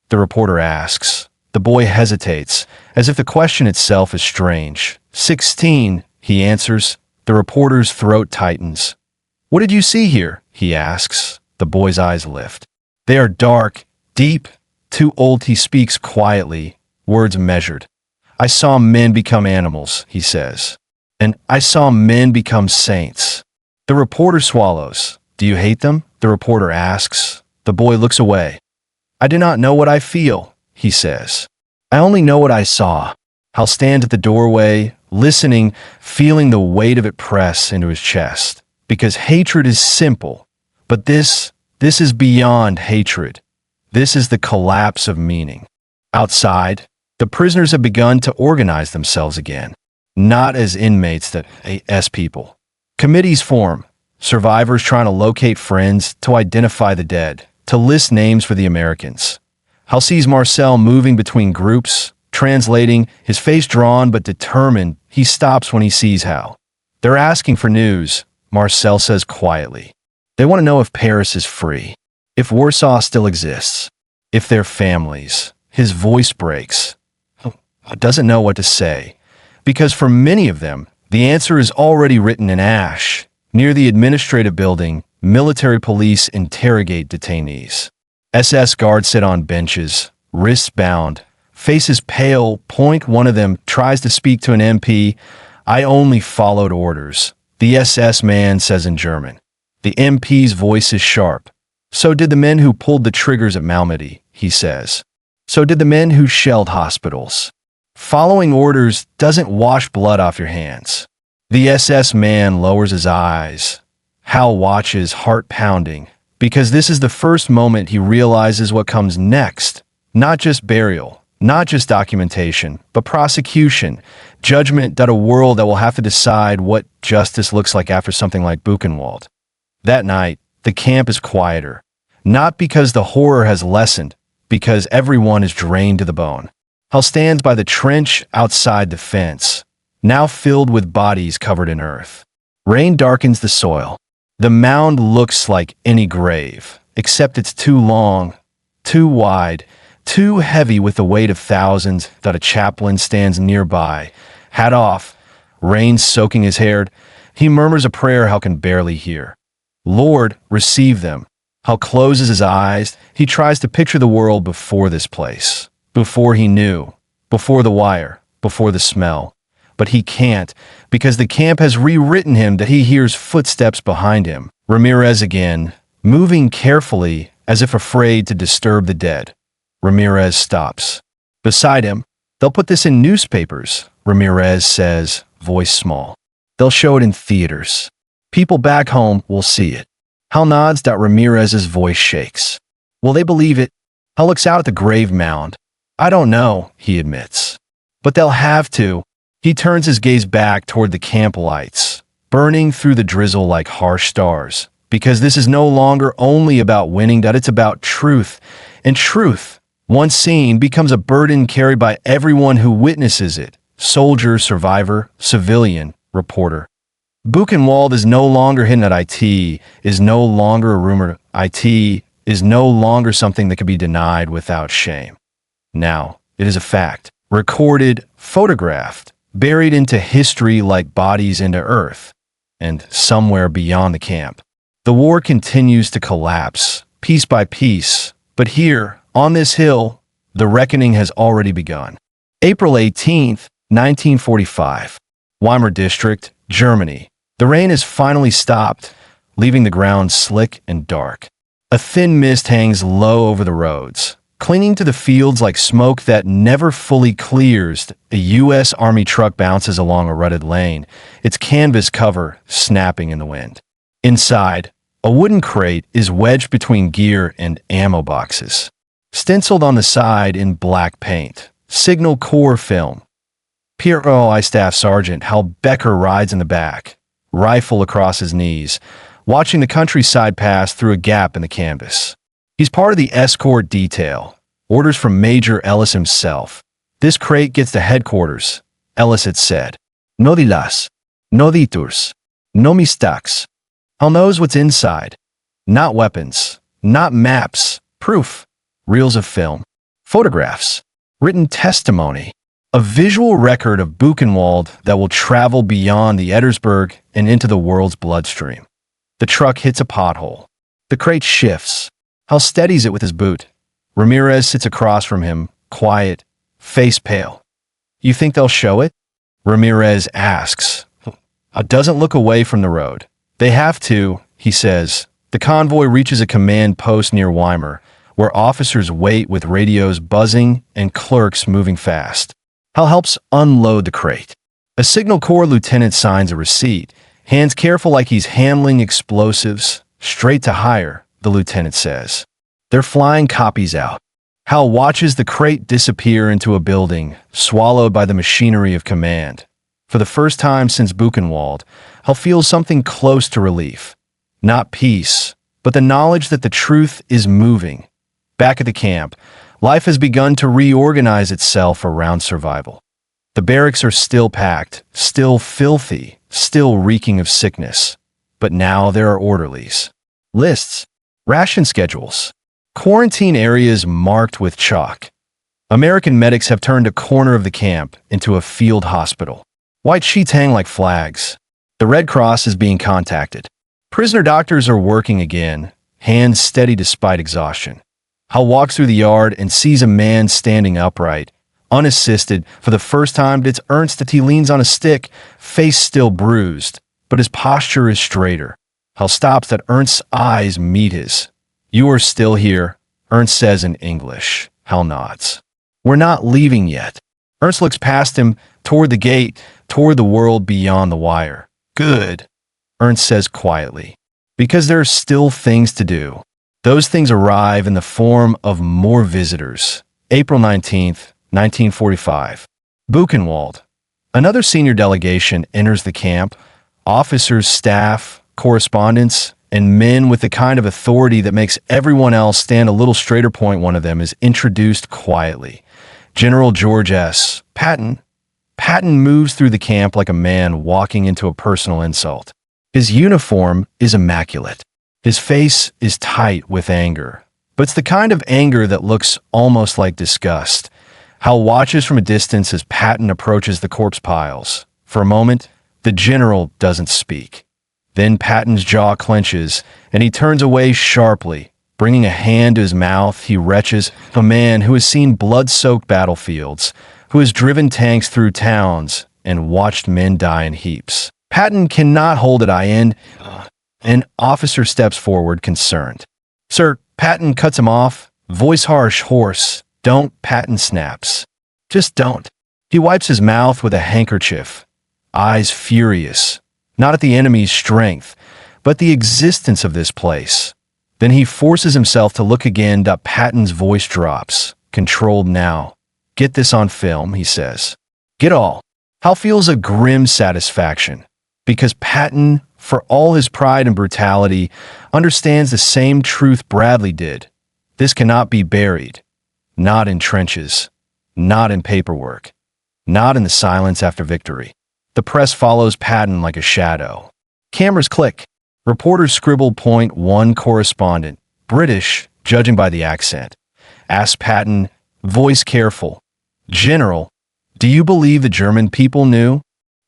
the reporter asks. The boy hesitates, as if the question itself is strange. 16, he answers. The reporter's throat tightens. What did you see here? He asks. The boy's eyes lift. They are dark, deep, too old. He speaks quietly, words measured. I saw men become animals, he says. And I saw men become saints. The reporter swallows. Do you hate them? The reporter asks. The boy looks away. I do not know what I feel, he says. I only know what I saw. I'll stand at the doorway, listening, feeling the weight of it press into his chest. Because hatred is simple, but this is beyond hatred. This is the collapse of meaning. Outside, the prisoners have begun to organize themselves again, not as inmates as people. Committees form, survivors trying to locate friends, to identify the dead, to list names for the Americans. Hal sees Marcel moving between groups, translating, his face drawn but determined. He stops when he sees Hal. They're asking for news, Marcel says quietly. They want to know if Paris is free, if Warsaw still exists, if their families. His voice breaks. Doesn't know what to say, because for many of them, the answer is already written in ash. Near the administrative building, military police interrogate detainees. SS guards sit on benches, wrists bound, faces pale. One of them tries to speak to an MP. I only followed orders, the SS man says in German. The MP's voice is sharp. So did the men who pulled the triggers at Malmedy, he says. So did the men who shelled hospitals. Following orders doesn't wash blood off your hands. The SS man lowers his eyes. Hal watches, heart pounding, because this is the first moment he realizes what comes next. Not just burial, not just documentation, but prosecution, judgment. A world that will have to decide what justice looks like after something like Buchenwald. That night, the camp is quieter, not because the horror has lessened, because everyone is drained to the bone. Hal stands by the trench outside the fence, now filled with bodies covered in earth. Rain darkens the soil. The mound looks like any grave, except it's too long, too wide, too heavy with the weight of thousands. A chaplain stands nearby, hat off, rain soaking his hair. He murmurs a prayer Hal can barely hear. Lord, receive them. Hal closes his eyes. He tries to picture the world before this place. Before he knew, before the wire, before the smell. But he can't, because the camp has rewritten him. That he hears footsteps behind him. Ramirez again, moving carefully as if afraid to disturb the dead. Ramirez stops. Beside him, they'll put this in newspapers, Ramirez says, voice small. They'll show it in theaters. People back home will see it. Hal nods. Ramirez's voice shakes. Will they believe it? Hal looks out at the grave mound. I don't know, he admits. But they'll have to. He turns his gaze back toward the camp lights, burning through the drizzle like harsh stars, because this is no longer only about winning. It's about truth. And truth, once seen, becomes a burden carried by everyone who witnesses it. Soldier, survivor, civilian, reporter. Buchenwald is no longer hidden at IT, is no longer a rumor. IT is no longer something that can be denied without shame. Now, it is a fact, recorded, photographed, buried into history like bodies into earth, and somewhere beyond the camp. The war continues to collapse, piece by piece, but here, on this hill, the reckoning has already begun. April 18th, 1945, Weimar District, Germany. The rain has finally stopped, leaving the ground slick and dark. A thin mist hangs low over the roads, clinging to the fields like smoke that never fully clears. A U.S. Army truck bounces along a rutted lane, its canvas cover snapping in the wind. Inside, a wooden crate is wedged between gear and ammo boxes. Stenciled on the side in black paint, Signal Corps film. PRI Staff Sergeant Hal Becker rides in the back, rifle across his knees, watching the countryside pass through a gap in the canvas. He's part of the escort detail. Orders from Major Ellis himself. This crate gets to headquarters, Ellis had said. No dilas, no detours, no mistakes. Hal knows what's inside. Not weapons, not maps, proof, reels of film, photographs, written testimony. A visual record of Buchenwald that will travel beyond the Ettersberg and into the world's bloodstream. The truck hits a pothole. The crate shifts. Hal steadies it with his boot. Ramirez sits across from him, quiet, face pale. You think they'll show it? Ramirez asks. Hal doesn't look away from the road. They have to, he says. The convoy reaches a command post near Weimar, where officers wait with radios buzzing and clerks moving fast. Hal helps unload the crate. A Signal Corps lieutenant signs a receipt, hands careful like he's handling explosives. Straight to hire, the lieutenant says. They're flying copies out. Hal watches the crate disappear into a building, swallowed by the machinery of command. For the first time since Buchenwald, Hal feels something close to relief. Not peace, but the knowledge that the truth is moving. Back at the camp, life has begun to reorganize itself around survival. The barracks are still packed, still filthy, still reeking of sickness. But now there are orderlies. Lists, ration schedules, quarantine areas marked with chalk. American medics have turned a corner of the camp into a field hospital. White sheets hang like flags. The Red Cross is being contacted. Prisoner doctors are working again, hands steady despite exhaustion. Hal walks through the yard and sees a man standing upright, unassisted. For the first time, it's Ernst that he leans on a stick, face still bruised, but his posture is straighter. Hal stops that Ernst's eyes meet his. You are still here, Ernst says in English. Hal nods. We're not leaving yet. Ernst looks past him, toward the gate, toward the world beyond the wire. Good, Ernst says quietly. Because there are still things to do. Those things arrive in the form of more visitors. April 19th, 1945. Buchenwald. Another senior delegation enters the camp. Officers, staff, correspondents, and men with the kind of authority that makes everyone else stand a little straighter. One of them is introduced quietly. General George S. Patton. Patton moves through the camp like a man walking into a personal insult. His uniform is immaculate. His face is tight with anger, but it's the kind of anger that looks almost like disgust. Hal watches from a distance as Patton approaches the corpse piles. For a moment, the general doesn't speak. Then Patton's jaw clenches, and he turns away sharply. Bringing a hand to his mouth, he retches, a man who has seen blood-soaked battlefields, who has driven tanks through towns and watched men die in heaps. Patton cannot hold it. An officer steps forward, concerned. Sir, Patton cuts him off, voice harsh, hoarse. Don't, Patton snaps. Just don't. He wipes his mouth with a handkerchief, eyes furious, not at the enemy's strength, but the existence of this place. Then he forces himself to look again. Patton's voice drops, controlled now. Get this on film, he says. Get all. Hal feels a grim satisfaction, because Patton, for all his pride and brutality, understands the same truth Bradley did. This cannot be buried. Not in trenches. Not in paperwork. Not in the silence after victory. The press follows Patton like a shadow. Cameras click. Reporters scribble. One correspondent, British, judging by the accent, asks Patton, voice careful, General, do you believe the German people knew?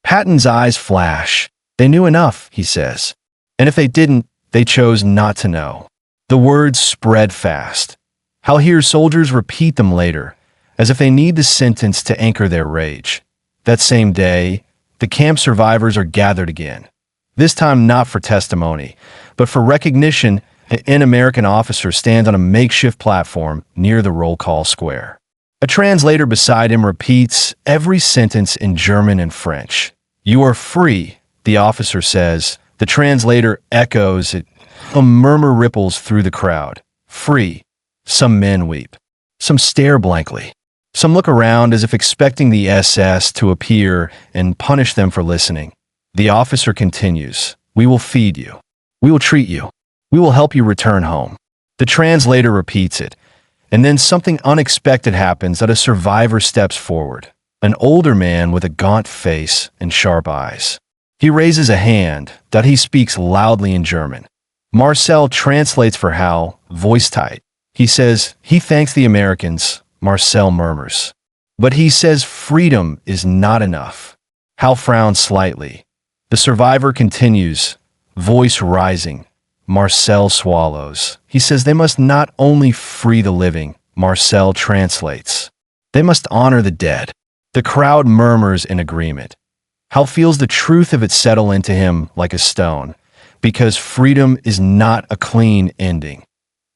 Patton's eyes flash. They knew enough, he says. And if they didn't, they chose not to know. The words spread fast. Hal hears soldiers repeat them later, as if they need the sentence to anchor their rage. That same day, the camp survivors are gathered again. This time not for testimony, but for recognition. An American officer stands on a makeshift platform near the roll call square. A translator beside him repeats every sentence in German and French. You are free, the officer says. The translator echoes it. A murmur ripples through the crowd. Free. Some men weep. Some stare blankly. Some look around as if expecting the SS to appear and punish them for listening. The officer continues. We will feed you. We will treat you. We will help you return home. The translator repeats it. And then something unexpected happens. That a survivor steps forward. An older man with a gaunt face and sharp eyes. He raises a hand. That he speaks loudly in German. Marcel translates for Hal, voice tight. He says, he thanks the Americans. Marcel murmurs. But he says freedom is not enough. Hal frowns slightly. The survivor continues, voice rising. Marcel swallows. He says they must not only free the living, Marcel translates. They must honor the dead. The crowd murmurs in agreement. Hal feels the truth of it settle into him like a stone, because freedom is not a clean ending.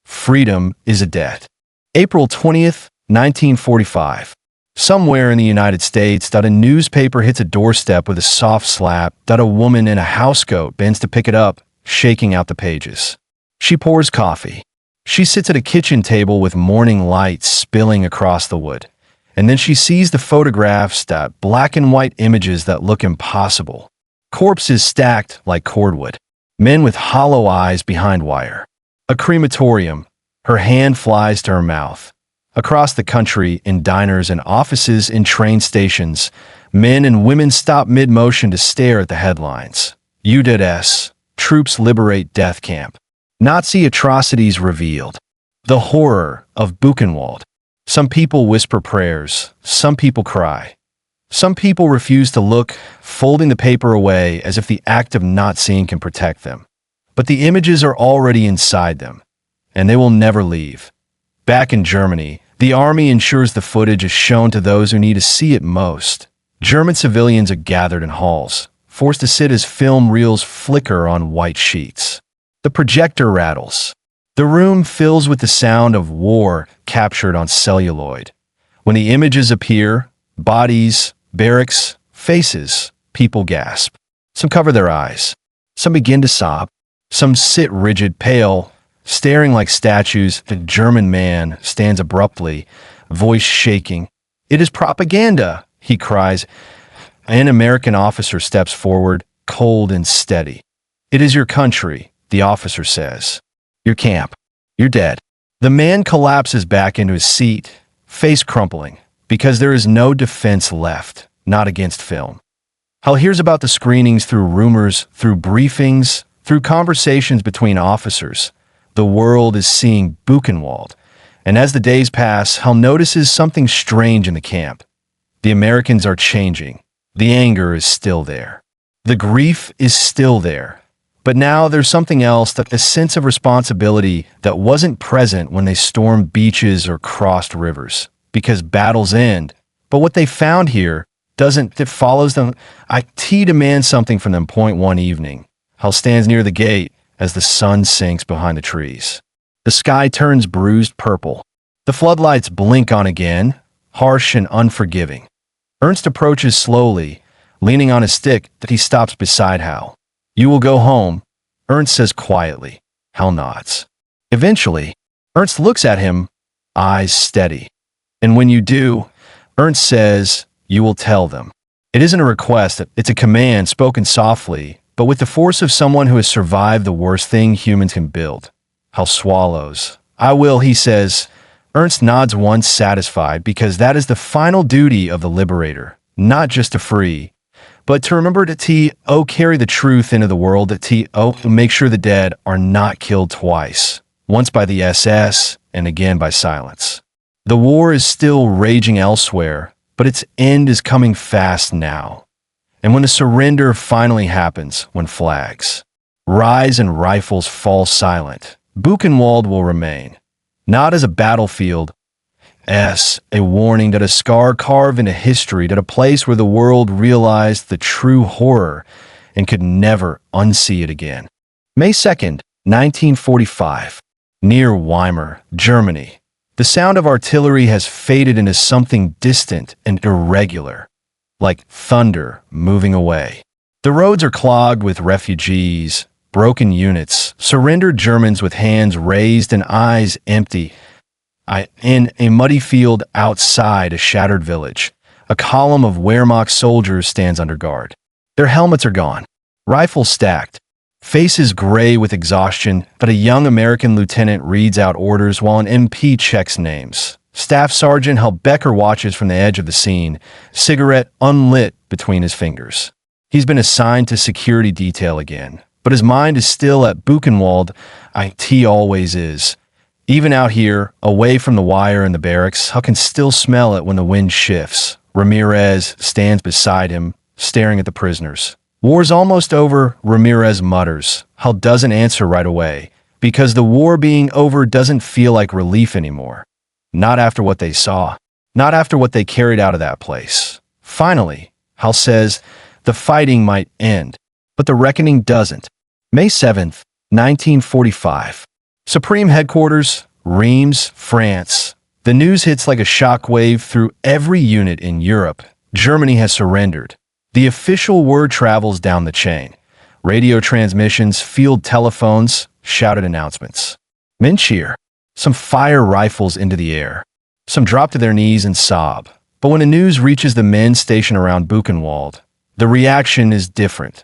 Freedom is a debt. April 20th, 1945. Somewhere in the United States, a newspaper hits a doorstep with a soft slap. A woman in a housecoat bends to pick it up, shaking out the pages. She pours coffee. She sits at a kitchen table with morning light spilling across the wood. And then she sees the photographs, black and white images that look impossible. Corpses stacked like cordwood. Men with hollow eyes behind wire. A crematorium. Her hand flies to her mouth. Across the country, in diners and offices, in train stations, men and women stop mid-motion to stare at the headlines. UDS, troops liberate death camp. Nazi atrocities revealed. The horror of Buchenwald. Some people whisper prayers. Some people cry. Some people refuse to look, folding the paper away as if the act of not seeing can protect them. But the images are already inside them, and they will never leave. Back in Germany, the army ensures the footage is shown to those who need to see it most. German civilians are gathered in halls, forced to sit as film reels flicker on white sheets. The projector rattles. The room fills with the sound of war captured on celluloid. When the images appear, bodies, barracks, faces, people gasp. Some cover their eyes. Some begin to sob. Some sit rigid, pale, staring like statues. The German man stands abruptly, voice shaking. "It is propaganda," he cries. An American officer steps forward, cold and steady. "It is your country," the officer says. "Your camp. You're dead." The man collapses back into his seat, face crumpling, because there is no defense left, not against film. Hal hears about the screenings through rumors, through briefings, through conversations between officers. The world is seeing Buchenwald, and as the days pass, Hal notices something strange in the camp. The Americans are changing. The anger is still there. The grief is still there. But now there's something else, that a sense of responsibility that wasn't present when they stormed beaches or crossed rivers. Because battles end. But what they found here doesn't, it follows them. IT demands something from them. Point one evening. Hal stands near the gate as the sun sinks behind the trees. The sky turns bruised purple. The floodlights blink on again, harsh and unforgiving. Ernst approaches slowly, leaning on his stick. That he stops beside Hal. "You will go home," Ernst says quietly. Hal nods. Eventually, Ernst looks at him, eyes steady. "And when you do," Ernst says, "you will tell them." It isn't a request, it's a command spoken softly, but with the force of someone who has survived the worst thing humans can build. Hal swallows. "I will," he says. Ernst nods once, satisfied, because that is the final duty of the liberator, not just to free, but to remember to carry the truth into the world, to make sure the dead are not killed twice, once by the SS and again by silence. The war is still raging elsewhere, but its end is coming fast now. And when the surrender finally happens, when flags rise and rifles fall silent, Buchenwald will remain, not as a battlefield, as a warning, that a scar carved into history, that a place where the world realized the true horror and could never unsee it again. May 2nd, 1945. Near Weimar, Germany. The sound of artillery has faded into something distant and irregular, like thunder moving away. The roads are clogged with refugees, broken units, surrendered Germans with hands raised and eyes empty. In a muddy field outside a shattered village, a column of Wehrmacht soldiers stands under guard. Their helmets are gone, rifles stacked, faces gray with exhaustion, but a young American lieutenant reads out orders while an MP checks names. Staff Sergeant Hal Becker watches from the edge of the scene, cigarette unlit between his fingers. He's been assigned to security detail again, but his mind is still at Buchenwald. IT always is. Even out here, away from the wire and the barracks, Huck can still smell it when the wind shifts. Ramirez stands beside him, staring at the prisoners. War's almost over, Ramirez mutters. Hal doesn't answer right away, because the war being over doesn't feel like relief anymore. Not after what they saw. Not after what they carried out of that place. Finally, Hal says, the fighting might end, but the reckoning doesn't. May 7th, 1945. Supreme Headquarters, Reims, France. The news hits like a shockwave through every unit in Europe. Germany has surrendered. The official word travels down the chain. Radio transmissions, field telephones, shouted announcements. Men cheer. Some fire rifles into the air. Some drop to their knees and sob. But when the news reaches the men stationed around Buchenwald, the reaction is different.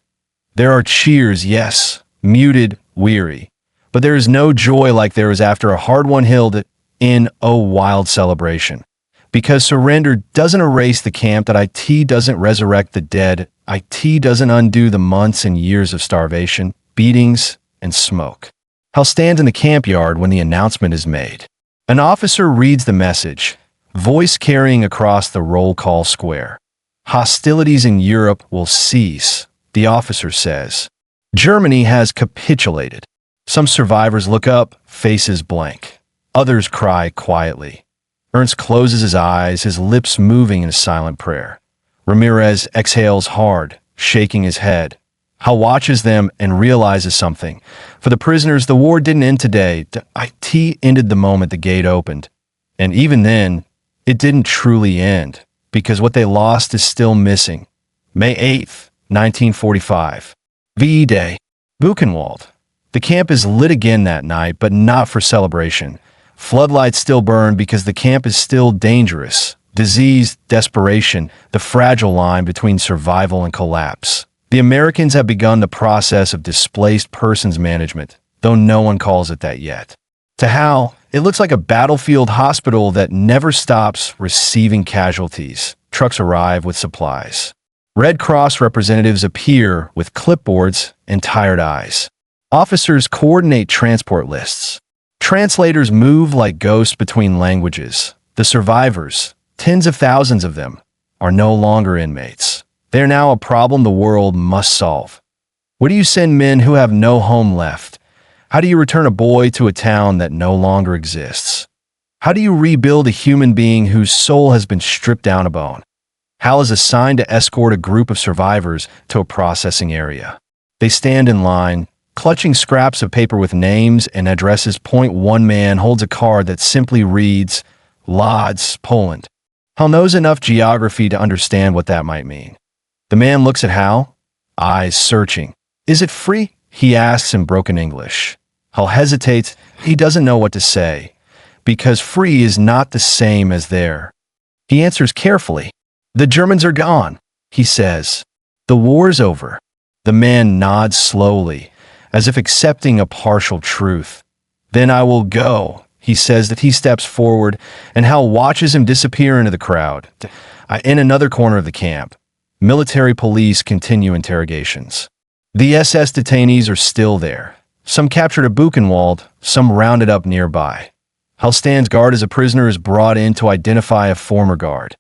There are cheers, yes, muted, weary. But there is no joy like there is after a hard-won hill in a wild celebration. Because surrender doesn't erase the camp, that IT doesn't resurrect the dead, IT doesn't undo the months and years of starvation, beatings, and smoke. Hal stands in the camp yard when the announcement is made. An officer reads the message, voice carrying across the roll call square. Hostilities in Europe will cease, the officer says. Germany has capitulated. Some survivors look up, faces blank. Others cry quietly. Ernst closes his eyes, his lips moving in a silent prayer. Ramirez exhales hard, shaking his head. Hal watches them and realizes something. For the prisoners, the war didn't end today. The IT ended the moment the gate opened. And even then, it didn't truly end, because what they lost is still missing. May 8th, 1945. VE Day. Buchenwald. The camp is lit again that night, but not for celebration. Floodlights still burn because the camp is still dangerous. Disease, desperation, the fragile line between survival and collapse. The Americans have begun the process of displaced persons management, though no one calls it that yet. To Hal, it looks like a battlefield hospital that never stops receiving casualties. Trucks arrive with supplies. Red Cross representatives appear with clipboards and tired eyes. Officers coordinate transport lists. Translators move like ghosts between languages. The survivors, tens of thousands of them, are no longer inmates. They are now a problem the world must solve. What do you send men who have no home left? How do you return a boy to a town that no longer exists? How do you rebuild a human being whose soul has been stripped down a bone? Hal is assigned to escort a group of survivors to a processing area. They stand in line, clutching scraps of paper with names and addresses. One man holds a card that simply reads, Lodz, Poland. Hal knows enough geography to understand what that might mean. The man looks at Hal, eyes searching. Is it free? He asks in broken English. Hal hesitates. He doesn't know what to say, because free is not the same as there. He answers carefully. The Germans are gone, he says. The war's over. The man nods slowly, as if accepting a partial truth. Then I will go, he says. That he steps forward, and Hal watches him disappear into the crowd. In another corner of the camp, military police continue interrogations. The SS detainees are still there. Some captured at Buchenwald, some rounded up nearby. Hal stands guard as a prisoner is brought in to identify a former guard.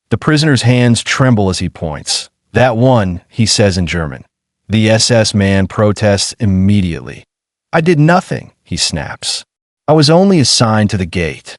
The prisoner's hands tremble as he points. That one, he says in German. The SS man protests immediately. I did nothing, he snaps. I was only assigned to the gate.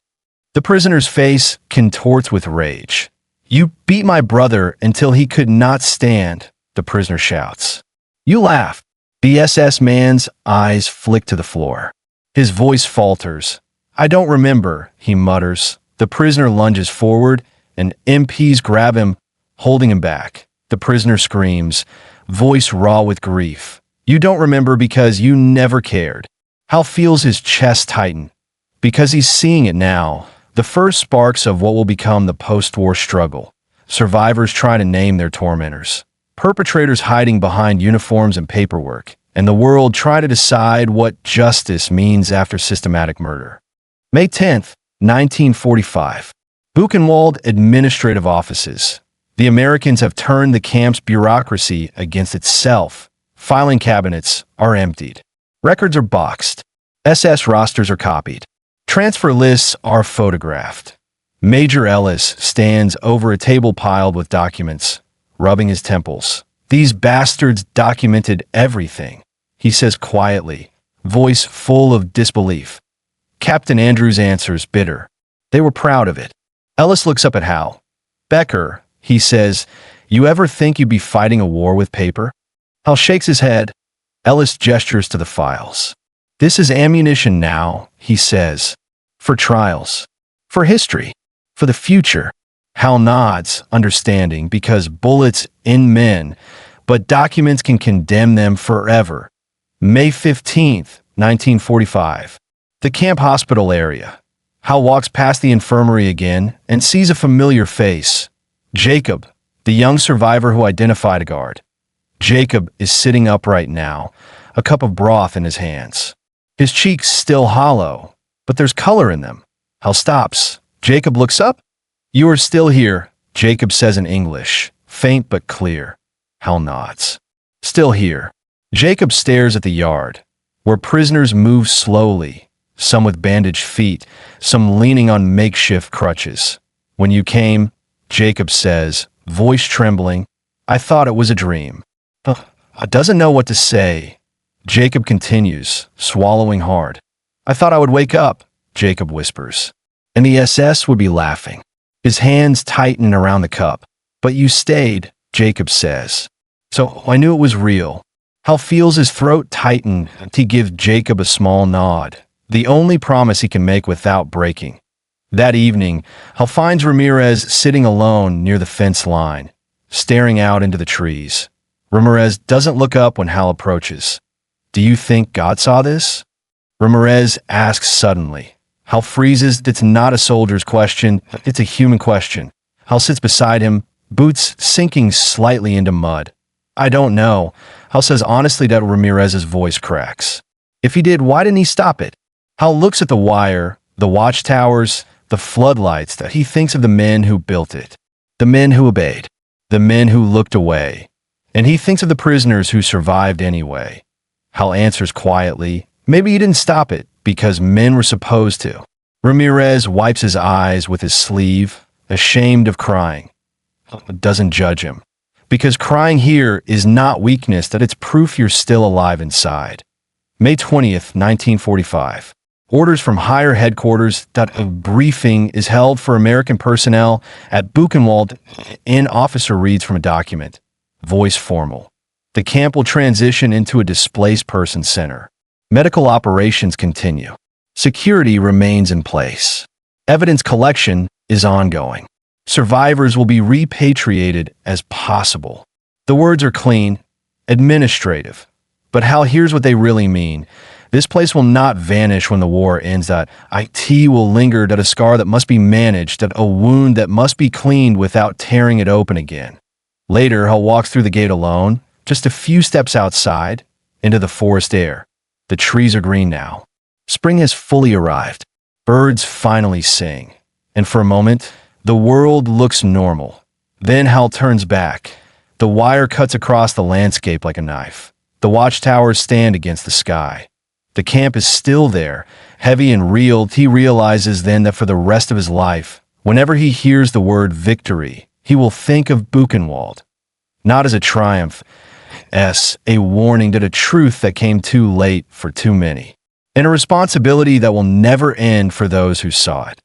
The prisoner's face contorts with rage. You beat my brother until he could not stand, the prisoner shouts. You laugh. The SS man's eyes flick to the floor. His voice falters. I don't remember, he mutters. The prisoner lunges forward, and MPs grab him, holding him back. The prisoner screams, voice raw with grief. You don't remember because you never cared. Hal feels his chest tighten, because he's seeing it now. The first sparks of what will become the post-war struggle. Survivors try to name their tormentors. Perpetrators hiding behind uniforms and paperwork. And the world try to decide what justice means after systematic murder. May 10th, 1945. Buchenwald Administrative Offices. The Americans have turned the camp's bureaucracy against itself. Filing cabinets are emptied. Records are boxed. SS rosters are copied. Transfer lists are photographed. Major Ellis stands over a table piled with documents, rubbing his temples. These bastards documented everything, he says quietly, voice full of disbelief. Captain Andrews answers, bitter. They were proud of it. Ellis looks up at Hal. Becker, he says, you ever think you'd be fighting a war with paper? Hal shakes his head. Ellis gestures to the files. This is ammunition now, he says. For trials. For history. For the future. Hal nods, understanding, because bullets end men, but documents can condemn them forever. May 15th, 1945. The camp hospital area. Hal walks past the infirmary again and sees a familiar face. Jacob, the young survivor who identified a guard. Jacob is sitting upright now, a cup of broth in his hands. His cheeks still hollow, but there's color in them. Hal stops. Jacob looks up. You are still here, Jacob says in English, faint but clear. Hal nods. Still here. Jacob stares at the yard, where prisoners move slowly, some with bandaged feet, some leaning on makeshift crutches. When you came, Jacob says, voice trembling, I thought it was a dream. Doesn't know what to say. Jacob continues, swallowing hard. I thought I would wake up, Jacob whispers, and the SS would be laughing. His hands tighten around the cup. But you stayed, Jacob says. So I knew it was real. Hal feels his throat tighten to give Jacob a small nod, the only promise he can make without breaking. That evening, Hal finds Ramirez sitting alone near the fence line, staring out into the trees. Ramirez doesn't look up when Hal approaches. Do you think God saw this? Ramirez asks suddenly. Hal freezes. It's not a soldier's question. It's a human question. Hal sits beside him, boots sinking slightly into mud. I don't know. Hal says honestly that Ramirez's voice cracks. If he did, why didn't he stop it? Hal looks at the wire, the watchtowers, the floodlights that he thinks of the men who built it, the men who obeyed, the men who looked away, and he thinks of the prisoners who survived anyway. Hal answers quietly, maybe he didn't stop it because men were supposed to. Ramirez wipes his eyes with his sleeve, ashamed of crying. Doesn't judge him. Because crying here is not weakness, that it's proof you're still alive inside. May 20th, 1945. Orders from higher headquarters that a briefing is held for American personnel at Buchenwald. An officer reads from a document. Voice formal. The camp will transition into a displaced person center. Medical operations continue. Security remains in place. Evidence collection is ongoing. Survivors will be repatriated as possible. The words are clean, administrative. But Hal hears what they really mean. This place will not vanish when the war ends. That IT will linger. That a scar that must be managed. That a wound that must be cleaned without tearing it open again. Later, Hal walks through the gate alone, just a few steps outside, into the forest air. The trees are green now. Spring has fully arrived. Birds finally sing. And for a moment, the world looks normal. Then Hal turns back. The wire cuts across the landscape like a knife. The watchtowers stand against the sky. The camp is still there, heavy and real. He realizes then that for the rest of his life, whenever he hears the word victory, he will think of Buchenwald. Not as a triumph, as a warning that a truth that came too late for too many, and a responsibility that will never end for those who saw it.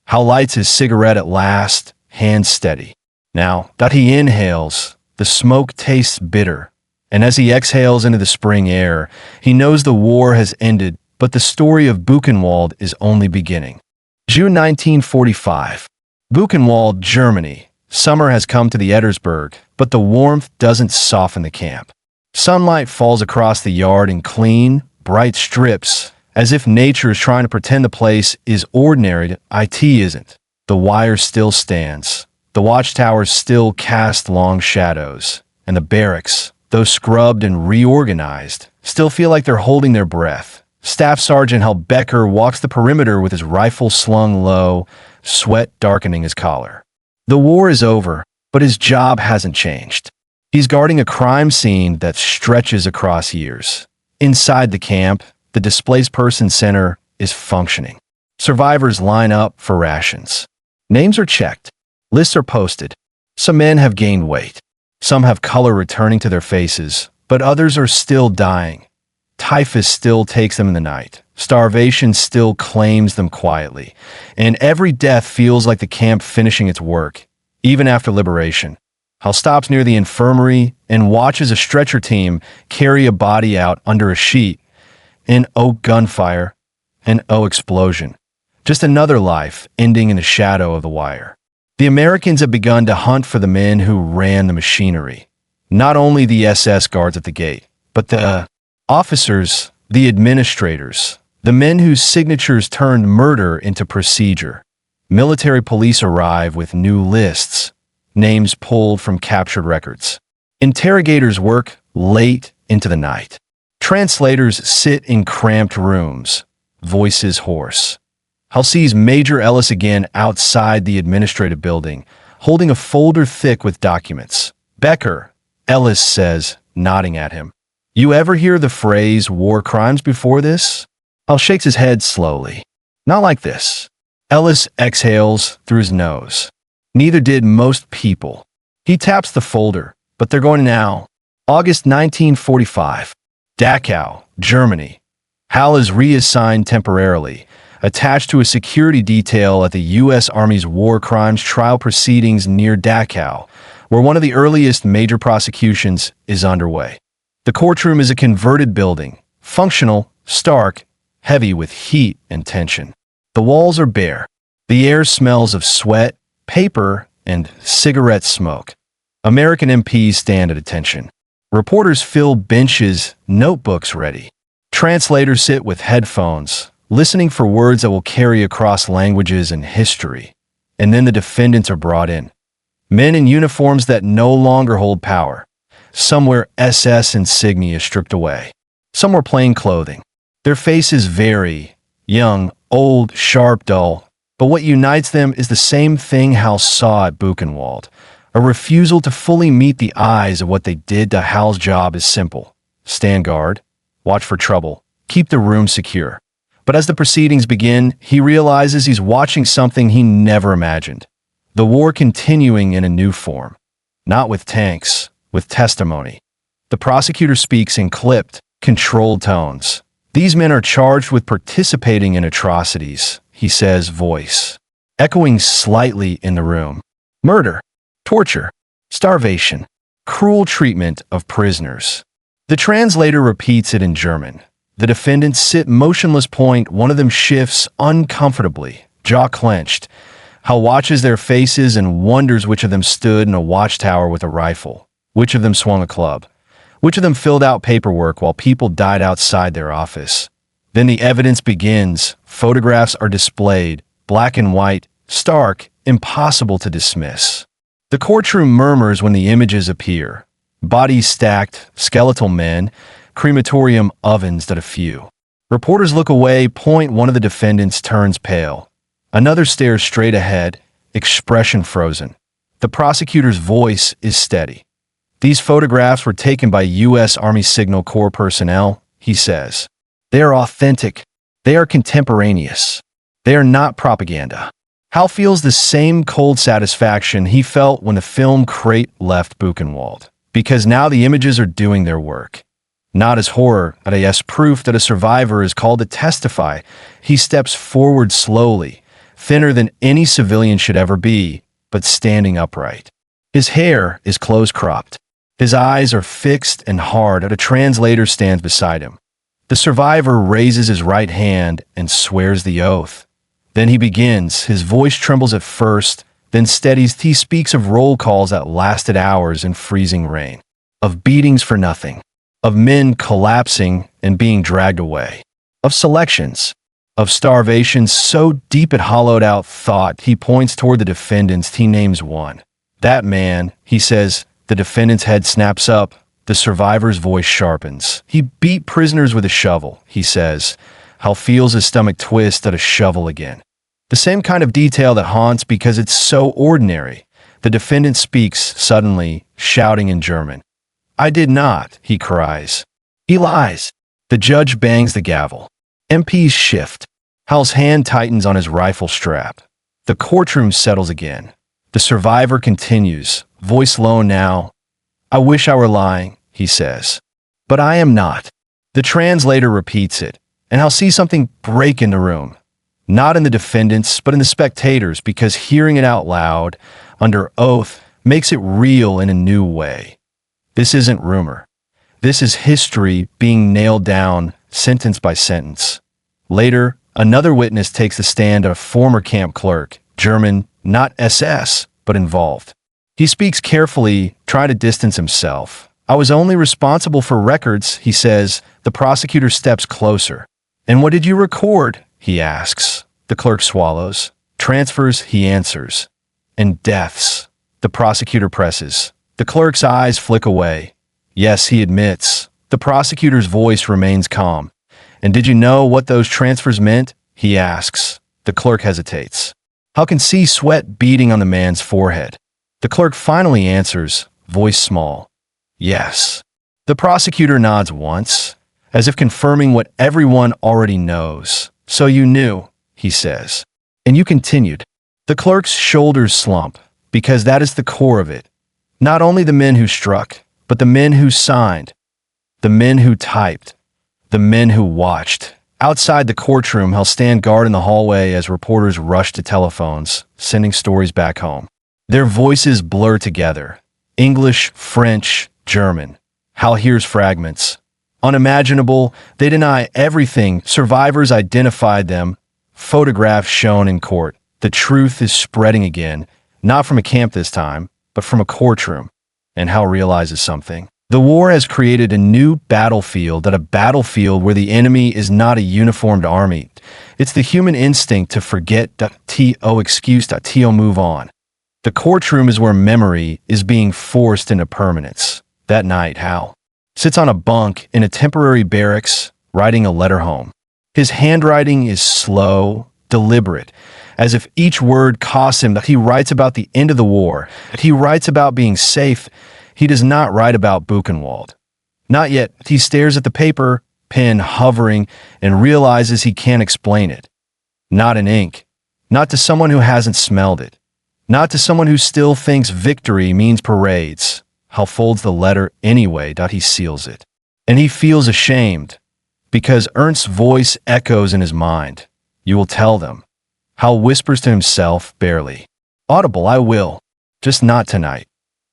Hal lights his cigarette at last, hands steady. Now that he inhales, the smoke tastes bitter, and as he exhales into the spring air, he knows the war has ended, but the story of Buchenwald is only beginning. June 1945. Buchenwald, Germany. Summer has come to the Ettersberg, but the warmth doesn't soften the camp. Sunlight falls across the yard in clean, bright strips, as if nature is trying to pretend the place is ordinary. IT isn't. The wire still stands. The watchtowers still cast long shadows, and the barracks, though scrubbed and reorganized, still feel like they're holding their breath. Staff Sergeant Hal Becker walks the perimeter with his rifle slung low, sweat darkening his collar. The war is over, but his job hasn't changed. He's guarding a crime scene that stretches across years. Inside the camp, the Displaced Person Center is functioning. Survivors line up for rations. Names are checked. Lists are posted. Some men have gained weight. Some have color returning to their faces, but others are still dying. Typhus still takes them in the night. Starvation still claims them quietly. And every death feels like the camp finishing its work, even after liberation. Hal stops near the infirmary and watches a stretcher team carry a body out under a sheet. And oh, gunfire. And oh, explosion. Just another life ending in the shadow of the wire. The Americans have begun to hunt for the men who ran the machinery. Not only the SS guards at the gate, but the officers, the administrators, the men whose signatures turned murder into procedure. Military police arrive with new lists, names pulled from captured records. Interrogators work late into the night. Translators sit in cramped rooms, voices hoarse. Hal sees Major Ellis again outside the administrative building, holding a folder thick with documents. "Becker," Ellis says, nodding at him. "You ever hear the phrase war crimes before this?" Hal shakes his head slowly. "Not like this." Ellis exhales through his nose. "Neither did most people." He taps the folder, "But they're going now." August 1945. Dachau, Germany. Hal is reassigned temporarily, attached to a security detail at the U.S. Army's war crimes trial proceedings near Dachau, where one of the earliest major prosecutions is underway. The courtroom is a converted building, functional, stark, heavy with heat and tension. The walls are bare. The air smells of sweat, paper, and cigarette smoke. American MPs stand at attention. Reporters fill benches, notebooks ready. Translators sit with headphones, listening for words that will carry across languages and history. And then the defendants are brought in. Men in uniforms that no longer hold power. Some wear SS insignia stripped away. Some wear plain clothing. Their faces vary, young, old, sharp, dull. But what unites them is the same thing Hal saw at Buchenwald. A refusal to fully meet the eyes of what they did to Hal's job is simple. Stand guard, watch for trouble, keep the room secure. But as the proceedings begin, he realizes he's watching something he never imagined. The war continuing in a new form. Not with tanks, with testimony. The prosecutor speaks in clipped, controlled tones. "These men are charged with participating in atrocities," he says, voice echoing slightly in the room. "Murder, torture, starvation, cruel treatment of prisoners." The translator repeats it in German. The defendants sit motionless. One of them shifts uncomfortably, jaw clenched. Hal watches their faces and wonders which of them stood in a watchtower with a rifle, which of them swung a club, which of them filled out paperwork while people died outside their office. Then the evidence begins. Photographs are displayed, black and white, stark, impossible to dismiss. The courtroom murmurs when the images appear. Bodies stacked, skeletal men, crematorium ovens that a few. Reporters look away. One of the defendants turns pale. Another stares straight ahead, expression frozen. The prosecutor's voice is steady. "These photographs were taken by U.S. Army Signal Corps personnel," he says. "They are authentic. They are contemporaneous. They are not propaganda." Hal feels the same cold satisfaction he felt when the film crate left Buchenwald, because now the images are doing their work. Not as horror, but as proof that a survivor is called to testify. He steps forward slowly, thinner than any civilian should ever be, but standing upright. His hair is close-cropped. His eyes are fixed and hard. A translator stands beside him. The survivor raises his right hand and swears the oath. Then he begins. His voice trembles at first, then steadies. He speaks of roll calls that lasted hours in freezing rain, of beatings for nothing, of men collapsing and being dragged away, of selections, of starvation so deep it hollowed out thought. He points toward the defendants. He names one. "That man," he says. The defendant's head snaps up. The survivor's voice sharpens. "He beat prisoners with a shovel," he says. Hal feels his stomach twist at a shovel again. The same kind of detail that haunts because it's so ordinary. The defendant speaks suddenly, shouting in German. "I did not," he cries. "He lies." The judge bangs the gavel. MPs shift. Hal's hand tightens on his rifle strap. The courtroom settles again. The survivor continues, voice low now. I wish I were lying, he says. But I am not. The translator repeats it, and Hal sees something break in the room. Not in the defendants, but in the spectators, because hearing it out loud, under oath, makes it real in a new way. This isn't rumor. This is history being nailed down, sentence by sentence. Later, another witness takes the stand, a former camp clerk, German, not SS, but involved. He speaks carefully, trying to distance himself. I was only responsible for records, he says. The prosecutor steps closer. And what did you record? He asks. The clerk swallows. Transfers, he answers. And deaths. The prosecutor presses. The clerk's eyes flick away. Yes, he admits. The prosecutor's voice remains calm. And did you know what those transfers meant? He asks. The clerk hesitates. Hal can see sweat beading on the man's forehead. The clerk finally answers, voice small. Yes. The prosecutor nods once, as if confirming what everyone already knows. So you knew, he says. And you continued. The clerk's shoulders slump, because that is the core of it. Not only the men who struck, but the men who signed, the men who typed, the men who watched. Outside the courtroom, he'll stand guard in the hallway as reporters rush to telephones, sending stories back home. Their voices blur together. English, French, German. Hal hears fragments. Unimaginable, they deny everything. Survivors identified them. Photographs shown in court. The truth is spreading again, not from a camp this time, but from a courtroom. And Hal realizes something. The war has created a new battlefield, a battlefield where the enemy is not a uniformed army. It's the human instinct to forget, to move on. The courtroom is where memory is being forced into permanence. That night, Hal sits on a bunk in a temporary barracks, writing a letter home. His handwriting is slow, deliberate, as if each word costs him. He writes about the end of the war. He writes about being safe. He does not write about Buchenwald. Not yet. He stares at the paper, pen hovering, and realizes he can't explain it. Not in ink. Not to someone who hasn't smelled it. Not to someone who still thinks victory means parades. Hal folds the letter anyway. He seals it. And he feels ashamed, because Ernst's voice echoes in his mind. You will tell them. Hal whispers to himself, barely. Audible, I will. Just not tonight.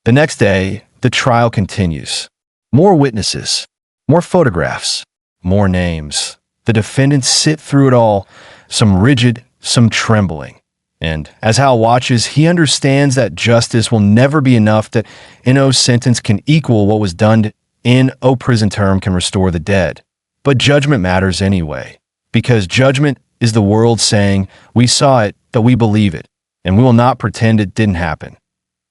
The next day, the trial continues. More witnesses, more photographs, more names. The defendants sit through it all, some rigid, some trembling. And as Hal watches, he understands that justice will never be enough, that N.O.'s sentence can equal what was done. N.O. prison term can restore the dead. But judgment matters anyway, because judgment is the world saying, we saw it, that we believe it, and we will not pretend it didn't happen.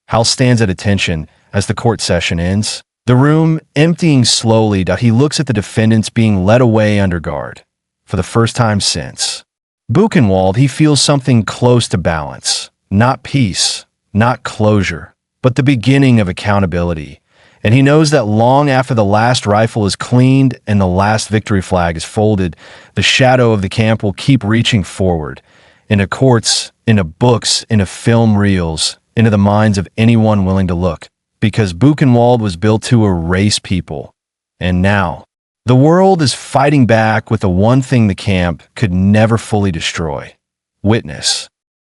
Hal stands at attention as the court session ends, the room emptying slowly. He looks at the defendants being led away under guard. For the first time since Buchenwald, he feels something close to balance. Not peace, not closure, but the beginning of accountability. And he knows that long after the last rifle is cleaned and the last victory flag is folded, the shadow of the camp will keep reaching forward, into courts, into books, into film reels, into the minds of anyone willing to look. Because Buchenwald was built to erase people. And now, the world is fighting back with the one thing the camp could never fully destroy. Witness.